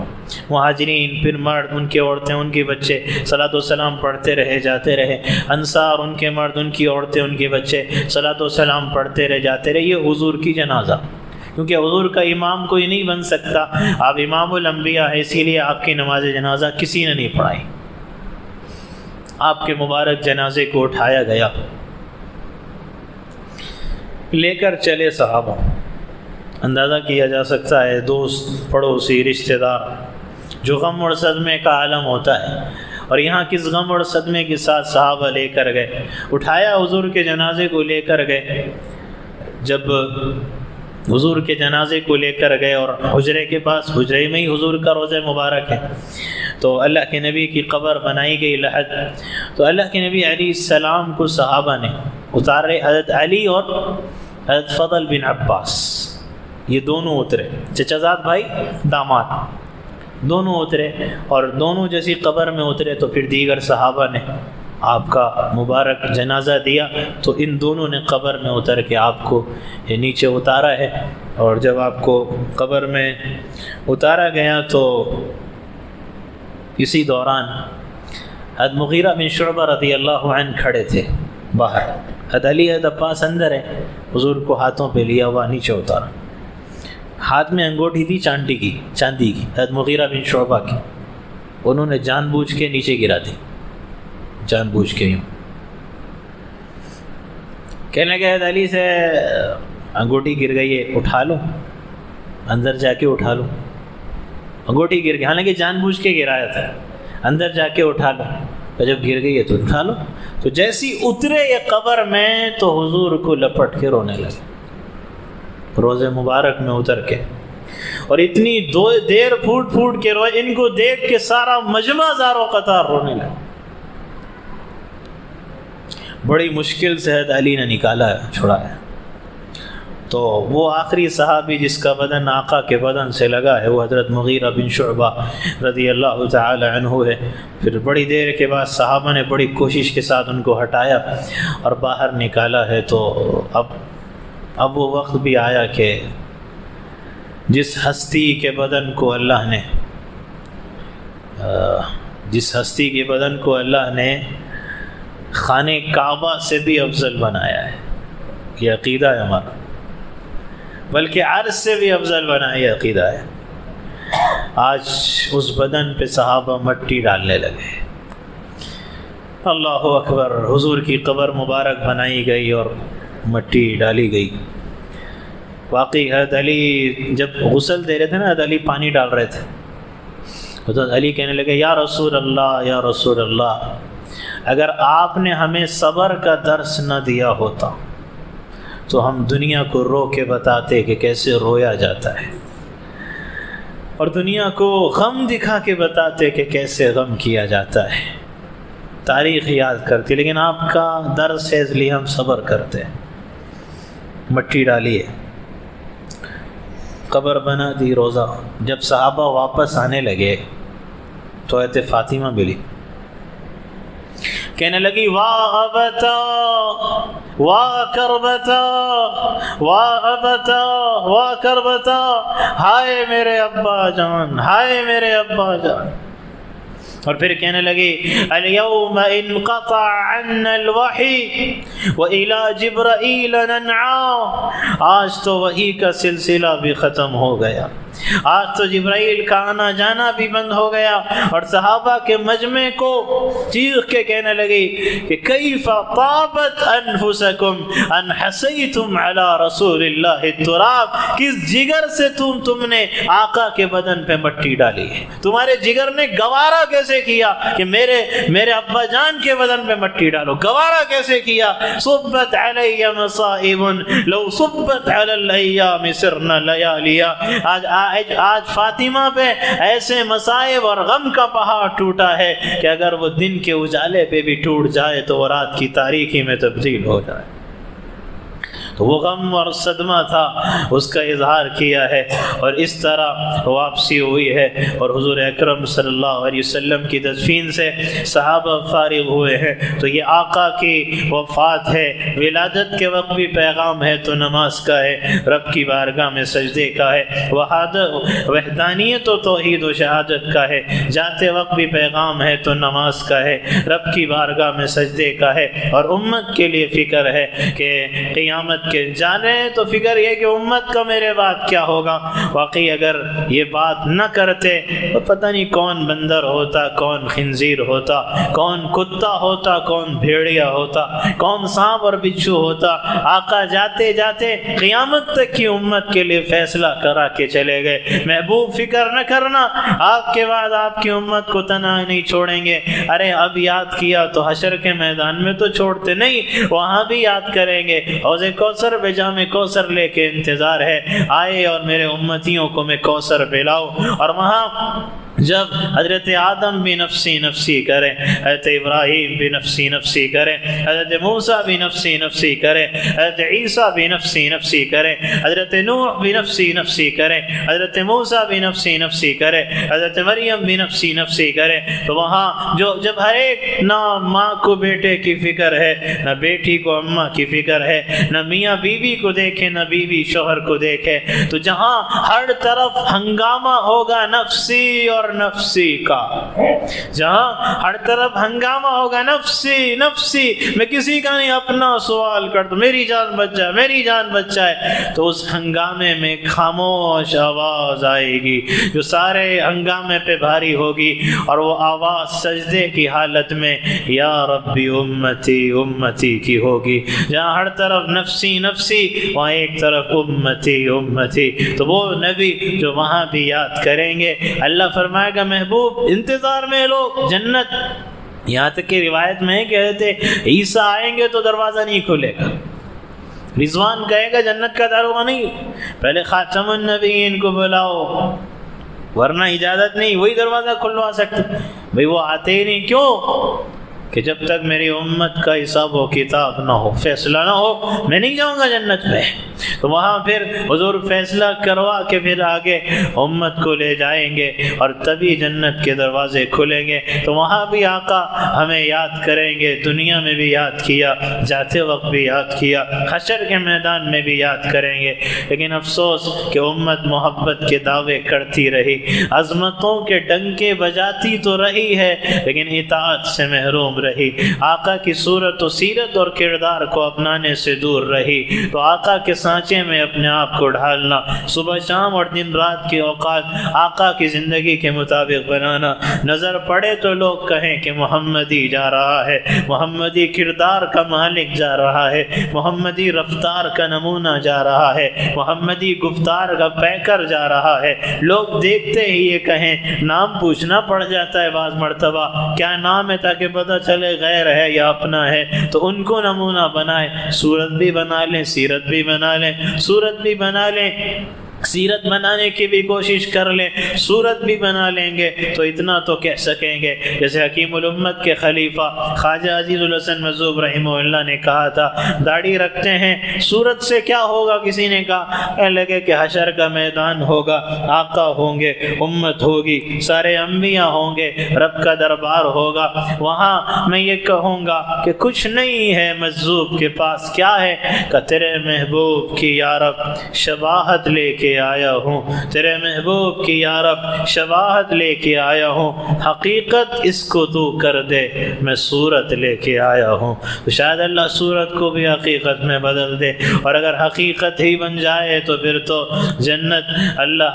مہاجرین، پھر مرد، ان کے عورتیں، ان کے بچے صلاۃ و سلام پڑھتے رہے جاتے رہے۔ انصار، ان کے مرد، ان کی عورتیں، ان کے بچے صلاۃ و سلام پڑھتے رہے جاتے رہے۔ یہ حضور کی جنازہ، کیونکہ حضور کا امام کوئی نہیں بن سکتا، آپ امام الانبیاء ہیں، اسی لیے آپ کی نماز جنازہ کسی نے نہیں پڑھائی۔ آپ کے مبارک جنازے کو اٹھایا گیا، لے کر چلے صحابہ۔ اندازہ کیا جا سکتا ہے دوست، پڑوسی، رشتہ دار، جو غم اور صدمے کا عالم ہوتا ہے، اور یہاں کس غم اور صدمے کے ساتھ صحابہ لے کر گئے، اٹھایا حضور کے جنازے کو لے کر گئے۔ جب حضور کے جنازے کو لے کر گئے اور حجرے کے پاس، حجرے میں ہی حضور کا روضہ مبارک ہے، تو اللہ کے نبی کی قبر بنائی گئی لحد۔ تو اللہ کے نبی علیہ السلام کو صحابہ نے اتارے، حضرت علی اور حضرت فضل بن عباس، یہ دونوں اترے، چچا زاد بھائی داماد، دونوں اترے، اور دونوں جیسی قبر میں اترے تو پھر دیگر صحابہ نے آپ کا مبارک جنازہ دیا۔ تو ان دونوں نے قبر میں اتر کے آپ کو نیچے اتارا ہے، اور جب آپ کو قبر میں اتارا گیا تو اسی دوران حضرت مغیرہ بن شعبہ رضی اللہ عنہ کھڑے تھے باہر، حضرت علی حضرت عباس اندر ہے، حضور کو ہاتھوں پہ لیا ہوا نیچے اتارا۔ ہاتھ میں انگوٹھی تھی چاندی کی حضرت مغیرہ بن شعبہ کی، انہوں نے جان بوجھ کے نیچے گرا دی، جان بوجھ کے یوں کہنے لگے حضرت علی سے انگوٹھی گر گئی ہے، اٹھا لو، اندر جا کے اٹھا لو۔ انگوٹھی گر گئی، حالانکہ جان بوجھ کے گرایا تھا، اندر جا کے اٹھا لو، تو جب گر گئی ہے تو اٹھا لو۔ تو جیسی اترے یہ قبر میں تو حضور کو لپٹ کے رونے لگے، روزے مبارک میں اتر کے، اور اتنی دیر پھوٹ پھوٹ کے روئے، ان کو دیکھ کے سارا مجمع زار و قطار رونے لگا۔ بڑی مشکل سے حضرت علی نے نکالا ہے، چھڑایا، تو وہ آخری صحابی جس کا بدن آقا کے بدن سے لگا ہے وہ حضرت مغیرہ بن شعبہ رضی اللہ تعالی عنہ ہے۔ پھر بڑی دیر کے بعد صحابہ نے بڑی کوشش کے ساتھ ان کو ہٹایا اور باہر نکالا ہے۔ تو اب وہ وقت بھی آیا کہ جس ہستی کے بدن کو اللہ نے خانہ کعبہ سے بھی افضل بنایا ہے، یہ عقیدہ ہے ہمارا، بلکہ عرش سے بھی افضل بنایا، یہ عقیدہ ہے۔ آج اس بدن پہ صحابہ مٹی ڈالنے لگے، اللہ اکبر، حضور کی قبر مبارک بنائی گئی اور مٹی ڈالی گئی۔ واقعی حضرت علی جب غسل دے رہے تھے نا، حضرت علی پانی ڈال رہے تھے، حضرت علی کہنے لگے یا رسول اللہ، یا رسول اللہ، اگر آپ نے ہمیں صبر کا درس نہ دیا ہوتا تو ہم دنیا کو رو کے بتاتے کہ کیسے رویا جاتا ہے، اور دنیا کو غم دکھا کے بتاتے کہ کیسے غم کیا جاتا ہے، تاریخ یاد کرتی، لیکن آپ کا درس ہے اس لیے ہم صبر کرتے ہیں۔ مٹی ڈالی ہے، قبر بنا دی، روزہ۔ جب صحابہ واپس آنے لگے تو حضرت فاطمہ ملی، کہنے لگی واہ ابتا واہ کربتا واہ ابتا واہ کربتا، ہائے میرے ابا جان، ہائے میرے ابا جان۔ اور پھر کہنے لگی الیوم انقطع عنا الوحی وإلی جبرائیل ننعا، آج تو وحی کا سلسلہ بھی ختم ہو گیا، آج تو جبرائیل کا آنا جانا بھی بند ہو گیا۔ اور صحابہ کے مجمع کو چیخ کے کہنے لگی کہ کیف طابت انفسکم ان حسیتم علی رسول اللہ التراب، کس جگر سے تم نے آقا کے بدن پہ مٹی ڈالی ہے، تمہارے جگر نے گوارا کیسے کیا کہ میرے ابا جان کے بدن پہ مٹی ڈالو، گوارا کیسے کیا؟ صبت علی مصائب لو صبت علی الایام سرنا لیالیا، آج فاطمہ پہ ایسے مصائب اور غم کا پہاڑ ٹوٹا ہے کہ اگر وہ دن کے اجالے پہ بھی ٹوٹ جائے تو وہ رات کی تاریکی میں تبدیل ہو جائے۔ تو وہ غم اور صدمہ تھا، اس کا اظہار کیا ہے، اور اس طرح واپسی ہوئی ہے، اور حضور اکرم صلی اللہ علیہ وسلم کی تدفین سے صحابہ فارغ ہوئے ہیں۔ تو یہ آقا کی وفات ہے، ولادت کے وقت بھی پیغام ہے تو نماز کا ہے، رب کی بارگاہ میں سجدے کا ہے، وحدانیت و توحید و شہادت کا ہے، جاتے وقت بھی پیغام ہے تو نماز کا ہے، رب کی بارگاہ میں سجدے کا ہے، اور امت کے لیے فکر ہے کہ قیامت کے جانے تو فکر یہ کہ امت کا میرے بعد کیا ہوگا۔ واقعی اگر یہ بات نہ کرتے تو پتہ نہیں کون بندر ہوتا، کون خنزیر ہوتا، کون کتا ہوتا، کون بھیڑیا ہوتا، کون سانپ اور بچھو ہوتا۔ آقا جاتے جاتے قیامت تک کی امت کے لیے فیصلہ کرا کے چلے گئے۔ محبوب فکر نہ کرنا، آپ کے بعد آپ کی امت کو تنہا نہیں چھوڑیں گے۔ ارے اب یاد کیا تو حشر کے میدان میں تو چھوڑتے نہیں، وہاں بھی یاد کریں گے۔ حوض کوثر پہ جام کوثر لے کے انتظار ہے، آئے اور میرے امتیوں کو میں کوثر پلاؤ۔ اور وہاں جب حضرت آدم بھی نفسی نفسی کریں، حضرت ابراہیم بھی نفسی نفسی کریں، حضرت موسیٰ بھی نفسی نفسی کریں، حضرت عیسیٰ بھی نفسی نفسی کریں، حضرت نوح بھی نفسی نفسی کریں، حضرت موسیٰ بھی نفسی نفسی کریں، حضرت مریم بھی نفسی نفسی کریں، تو وہاں جب ہر ایک نہ ماں کو بیٹے کی فکر ہے، نہ بیٹی کو اماں کی فکر ہے، نہ میاں بیوی کو دیکھے، نہ بیوی شوہر کو دیکھے، تو جہاں ہر طرف ہنگامہ ہوگا نفسی اور نفسی کا، جہاں ہر طرف ہنگامہ ہوگا نفسی نفسی، میں کسی کا نہیں اپنا سوال کرتا، میری جان بچ جائے، میری جان بچ جائے، تو اس ہنگامے میں خاموش آواز آئے گی جو سارے ہنگامے پہ بھاری ہوگی، اور وہ آواز سجدے کی حالت میں یا ربی امتی امتی کی ہوگی۔ جہاں ہر طرف نفسی نفسی، وہاں ایک طرف امتی امتی، تو وہ نبی جو وہاں بھی یاد کریں گے، اللہ فرمائے گا محبوب انتظار میں لوگ جنت، یہاں تک کہ روایت میں ہے کہتے عیسیٰ آئیں گے تو دروازہ نہیں کھلے گا، رضوان کہے گا جنت کا دروازہ نہیں، پہلے خاتم النبیین کو بلاؤ ورنہ اجازت نہیں، وہی دروازہ کھلوا سکتے۔ بھئی وہ آتے ہی نہیں، کیوں؟ کہ جب تک میری امت کا حساب و کتاب نہ ہو، فیصلہ نہ ہو، میں نہیں جاؤں گا جنت میں۔ تو وہاں پھر حضور فیصلہ کروا کے پھر آگے امت کو لے جائیں گے، اور تبھی جنت کے دروازے کھلیں گے۔ تو وہاں بھی آقا ہمیں یاد کریں گے، دنیا میں بھی یاد کیا، جاتے وقت بھی یاد کیا، حشر کے میدان میں بھی یاد کریں گے۔ لیکن افسوس کہ امت محبت کے دعوے کرتی رہی، عظمتوں کے ڈنکے بجاتی تو رہی ہے، لیکن اطاعت سے محروم رہی، آقا کی صورت و سیرت اور کردار کو اپنانے سے دور رہی۔ تو آقا کے سانچے میں اپنے آپ کو ڈھالنا، صبح شام اور دن رات کے اوقات آقا کی زندگی کے مطابق بنانا، نظر پڑے تو لوگ کہیں کہ محمدی جا رہا ہے، محمدی کردار کا مالک جا رہا ہے، محمدی رفتار کا نمونہ جا رہا ہے، محمدی گفتار کا پیکر جا رہا ہے۔ لوگ دیکھتے ہی یہ کہیں، نام پوچھنا پڑ جاتا ہے بعض مرتبہ، کیا نام ہے تاکہ پتہ چلے غیر ہے یا اپنا ہے، تو ان کو نمونہ بنائے، صورت بھی بنا لیں، سیرت بھی بنا لیں، صورت بھی بنا لیں، سیرت بنانے کی بھی کوشش کر لیں، صورت بھی بنا لیں گے تو اتنا تو کہہ سکیں گے جیسے حکیم الامت کے خلیفہ خواجہ عزیز الحسن مذہوب رحمہ اللہ نے کہا تھا، داڑھی رکھتے ہیں، صورت سے کیا ہوگا؟ کسی نے کہا، کہنے لگے کہ حشر کا میدان ہوگا، آقا ہوں گے، امت ہوگی، سارے انبیاء ہوں گے، رب کا دربار ہوگا، وہاں میں یہ کہوں گا کہ کچھ نہیں ہے مجذوب کے پاس، کیا ہے کہ تیرے محبوب کی یا رب شباہت لے کے آیا ہوں، تیرے محبوب کی یا رب شباہت لے کے آیا ہوں، حقیقت اس کو تو کر دے، میں صورت لے کے آیا ہوں۔ تو شاید اللہ صورت کو بھی حقیقت میں بدل دے، اور اگر حقیقت ہی بن جائے تو پھر تو جنت اللہ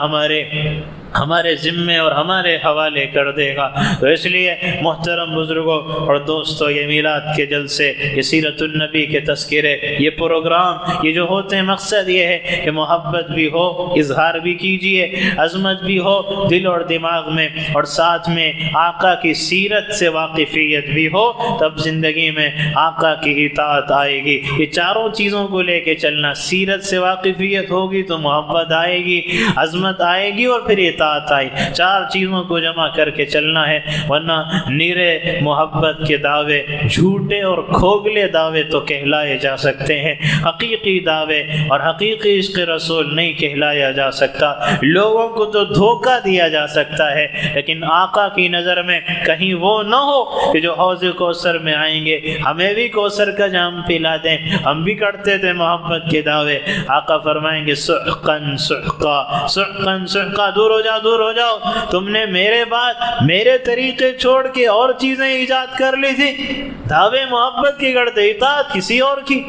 ہمارے ذمے اور ہمارے حوالے کر دے گا۔ تو اس لیے محترم بزرگوں اور دوستوں، یہ میلاد کے جلسے، یہ سیرت النبی کے تذکرے، یہ پروگرام، یہ جو ہوتے ہیں، مقصد یہ ہے کہ محبت بھی ہو، اظہار بھی کیجئے، عظمت بھی ہو دل اور دماغ میں، اور ساتھ میں آقا کی سیرت سے واقفیت بھی ہو، تب زندگی میں آقا کی اطاعت آئے گی۔ یہ چاروں چیزوں کو لے کے چلنا، سیرت سے واقفیت ہوگی تو محبت آئے گی، عظمت آئے گی، اور پھر اطاعت آئی۔ چار چیزوں کو جمع کر کے چلنا ہے، ورنہ نیرے محبت کے دعوے جھوٹے اور کھوگلے دعوے تو کہلائے جا سکتے ہیں، حقیقی دعوے اور حقیقی عشق رسول نہیں کہلایا جا سکتا۔ لوگوں کو تو دھوکہ دیا جا سکتا ہے، لیکن آقا کی نظر میں کہیں وہ نہ ہو کہ جو حوض کوثر میں آئیں گے ہمیں بھی کوثر کا جام پلا دیں، ہم بھی کرتے تھے محبت کے دعوے۔ آقا فرمائیں گے سحقاً سحقا، سحقاً سحقا، دور ہو جاؤ، دور ہو جاؤ، تم نے میرے بعد میرے طریقے چھوڑ کے اور چیزیں ایجاد کر لی تھی، دعوے محبت کی کرتے، اطاعت کسی اور کی،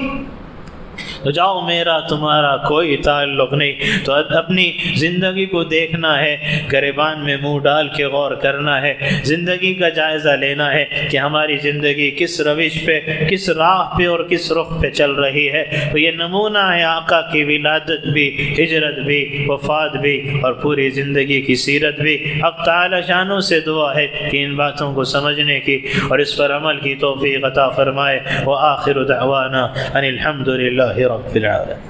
تو جاؤ، میرا تمہارا کوئی تعلق نہیں۔ تو اپنی زندگی کو دیکھنا ہے، گریبان میں منہ ڈال کے غور کرنا ہے، زندگی کا جائزہ لینا ہے کہ ہماری زندگی کس روش پہ، کس راہ پہ اور کس رخ پہ چل رہی ہے۔ تو یہ نمونہ ہے آقا کی ولادت بھی، ہجرت بھی، وفات بھی، اور پوری زندگی کی سیرت بھی۔ حق تعالی شانوں سے دعا ہے کہ ان باتوں کو سمجھنے کی اور اس پر عمل کی توفیق عطا فرمائے۔ وآخر دعوانا ان الحمد للہ رب العالمین۔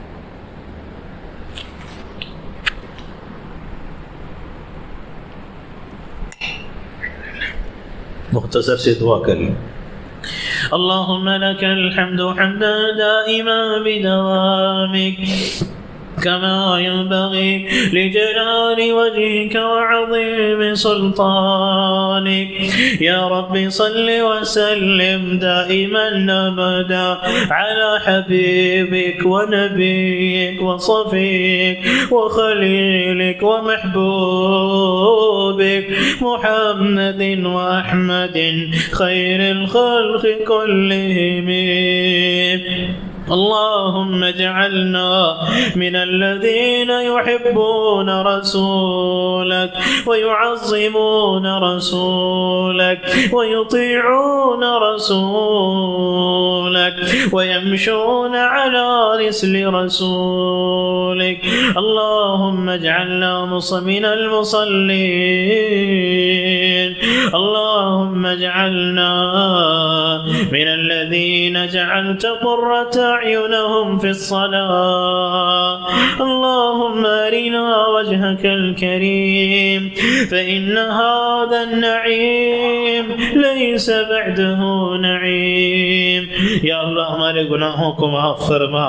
مختصر سے دعا کر لیں۔ اللهم لك الحمد حمدا دائما بدوامك كما ينبغي لجلال وجهك وعظيم سلطانك، يا رب صل وسلم دائما أبدا على حبيبك ونبيك وصفيك وخليلك ومحبوبك محمد وأحمد خير الخلق كلهم۔ اللهم اجعلنا من الذين يحبون رسولك ويعظمون رسولك ويطيعون رسولك ويمشون على رسل رسولك۔ اللهم اجعلنا من المصلين، اللهم اجعلنا من الذين جعلت قرة أعينهم في الصلاة۔ اللهم أرنا وجهك الكريم فإن هذا النعيم ليس بعده نعيم۔ یا اللہ ہمارے گناہوں کو معاف فرما،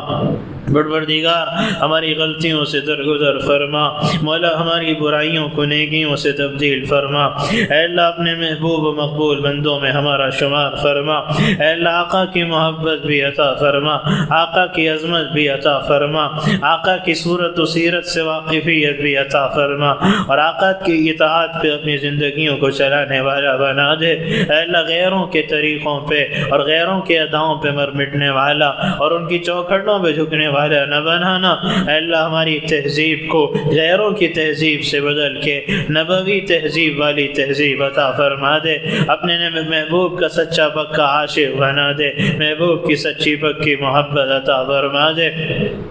پروردگار ہماری غلطیوں سے درگزر فرما، مولا ہماری برائیوں کو نیکیوں سے تبدیل فرما۔ اے اللہ اپنے محبوب و مقبول بندوں میں ہمارا شمار فرما۔ اے اللہ آقا کی محبت بھی عطا فرما، آقا کی عظمت بھی عطا فرما، آقا کی صورت و سیرت سے واقفیت بھی عطا فرما، اور آقا کی اطاعت پہ اپنی زندگیوں کو چلانے والا بنا دے۔ اے اللہ غیروں کے طریقوں پہ اور غیروں کے اداؤں پہ مر مٹنے والا اور ان کی چوکھٹوں پہ جھکنے والا نہ بنانا۔ اے اللہ ہماری تہذیب کو غیروں کی تہذیب سے بدل کے نبوی تہذیب والی تہذیب عطا فرما دے۔ اپنے محبوب کا سچا پکا عاشق بنا دے، محبوب کی سچی پکی محبت محبت عطا فرما دے۔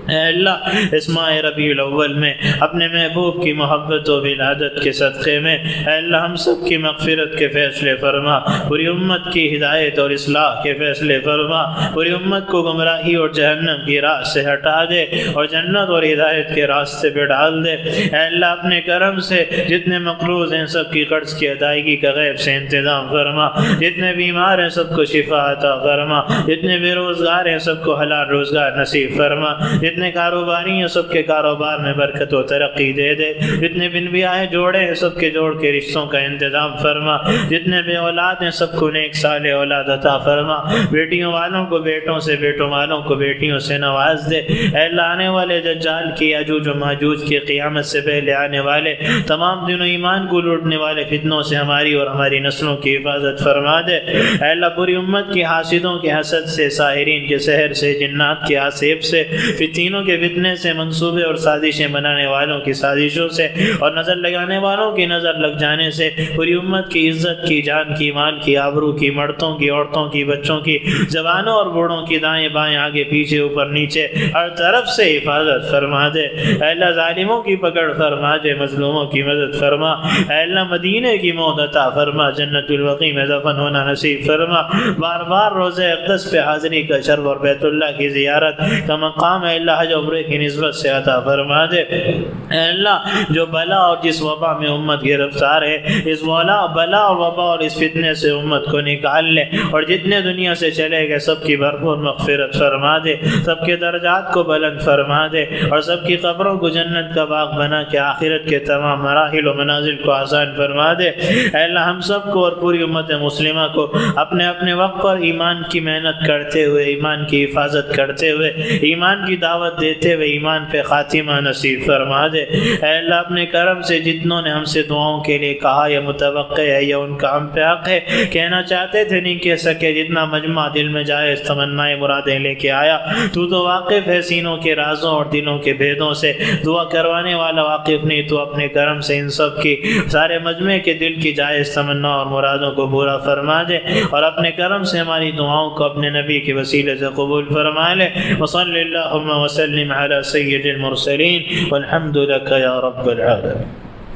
اے اللہ اس ماہ ربیع الاول میں اپنے محبوب کی محبت و ولادت کے صدقے میں اے اللہ ہم سب کی مغفرت کے فیصلے فرما، پوری امت کی ہدایت اور اصلاح کے فیصلے فرما، پوری امت کو گمراہی اور جہنم کی راہ سے ہٹا دے اور جنت اور ہدایت کے راستے پہ ڈال دے۔ اے اللہ اپنے کرم سے جتنے مقروض ہیں سب کی قرض کی ادائیگی کا غیب سے انتظام فرما، جتنے بیمار ہیں سب کو شفا عطا فرما، جتنے بے روزگار ہیں سب کو حلال روزگار نصیب فرما، جتنے کاروباری ہیں سب کے کاروبار میں برکت و ترقی دے دے، جتنے بن بیاہ جوڑے ہیں سب کے جوڑ کے رشتوں کا انتظام فرما، جتنے بے اولاد ہیں سب کو نیک صالح اولاد عطا فرما، بیٹیوں والوں کو بیٹوں سے، بیٹوں والوں کو بیٹیوں سے نواز دے۔ اے اللہ آنے والے دجال کی، یاجوج و ماجوج کی، قیامت سے پہلے آنے والے تمام دنوں ایمان کو لوٹنے والے فتنوں سے ہماری اور ہماری نسلوں کی حفاظت فرما دے۔ اے اللہ پوری امت کی حاسدوں کے حسد سے، ساحرین کے سحر سے، جنات کے آسیب سے، فتنوں کے فتنے سے، منصوبے اور سازشیں بنانے والوں کی سازشوں سے اور نظر لگانے والوں کی نظر لگ جانے سے پوری امت کی عزت کی، جان کی، مال کی، آبرو کی، مردوں کی، عورتوں کی، بچوں کی، جوانوں اور بوڑھوں کی، دائیں بائیں، آگے پیچھے، اوپر نیچے، ہر طرف سے حفاظت فرما دے۔ اے اللہ ظالموں کی پکڑ فرما دے، مظلوموں کی مدد فرما۔ اے اللہ مدینے کی موت عطا فرما، جنت البقیع میں دفن ہونا نصیب فرما، بار بار روزہ اقدس پہ حاضری کا شرف اور بیت اللہ کی زیارت کا مقام اے اللہ حج عمرے کی نسبت سے عطا فرما دے۔ اے اللہ جو بلا اور جس وبا میں امت گرفتار ہے، اس بلا اور وبا اور اس فتنے سے امت کو نکال لے، اور جتنے دنیا سے چلے گئے سب کی بھرپور مغفرت فرما دے، سب کے درجات کو بلند فرما دے، اور سب کی قبروں کو جنت کا باغ بنا کے آخرت کے تمام مراحل و منازل کو آسان فرما دے۔ اے اللہ ہم سب کو اور پوری امت مسلمہ کو اپنے اپنے وقت پر ایمان کی محنت کرتے ہوئے، ایمان کی حفاظت کرتے ہوئے، ایمان کی دعوت دیتے ہوئے ایمان پہ خاتمہ نصیب فرما دے۔ اے اللہ اپنے کرم سے جتنوں نے ہم سے دعاؤں کے لیے کہا یا متوقع ہے یا ان کا ہم پہ حق ہے، کہنا چاہتے تھے نہیں کہہ سکے، جتنا مجمع دل میں جائے تمنائیں مرادیں لے کے آیا، تو واقف ہے سینوں کے رازوں اور دلوں کے بھیدوں سے، دعا کروانے والا واقف نہیں، تو اپنے کرم سے ان سب کی، سارے مجمع کے دل کی جائز تمنا اور مرادوں کو پورا فرما دے، اور اپنے کرم سے ہماری دعاؤں کو اپنے نبی کے وسیلے سے قبول فرما لے۔ وصلی اللہم وسلم علی سید المرسلین والحمد لک یا رب العالمین۔